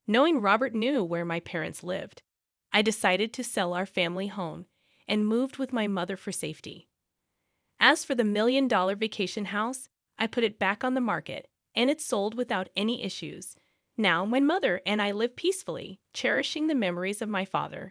Knowing Robert knew where my parents lived, I decided to sell our family home and moved with my mother for safety. As for the $1 million vacation house, I put it back on the market, and it sold without any issues. Now my mother and I live peacefully, cherishing the memories of my father.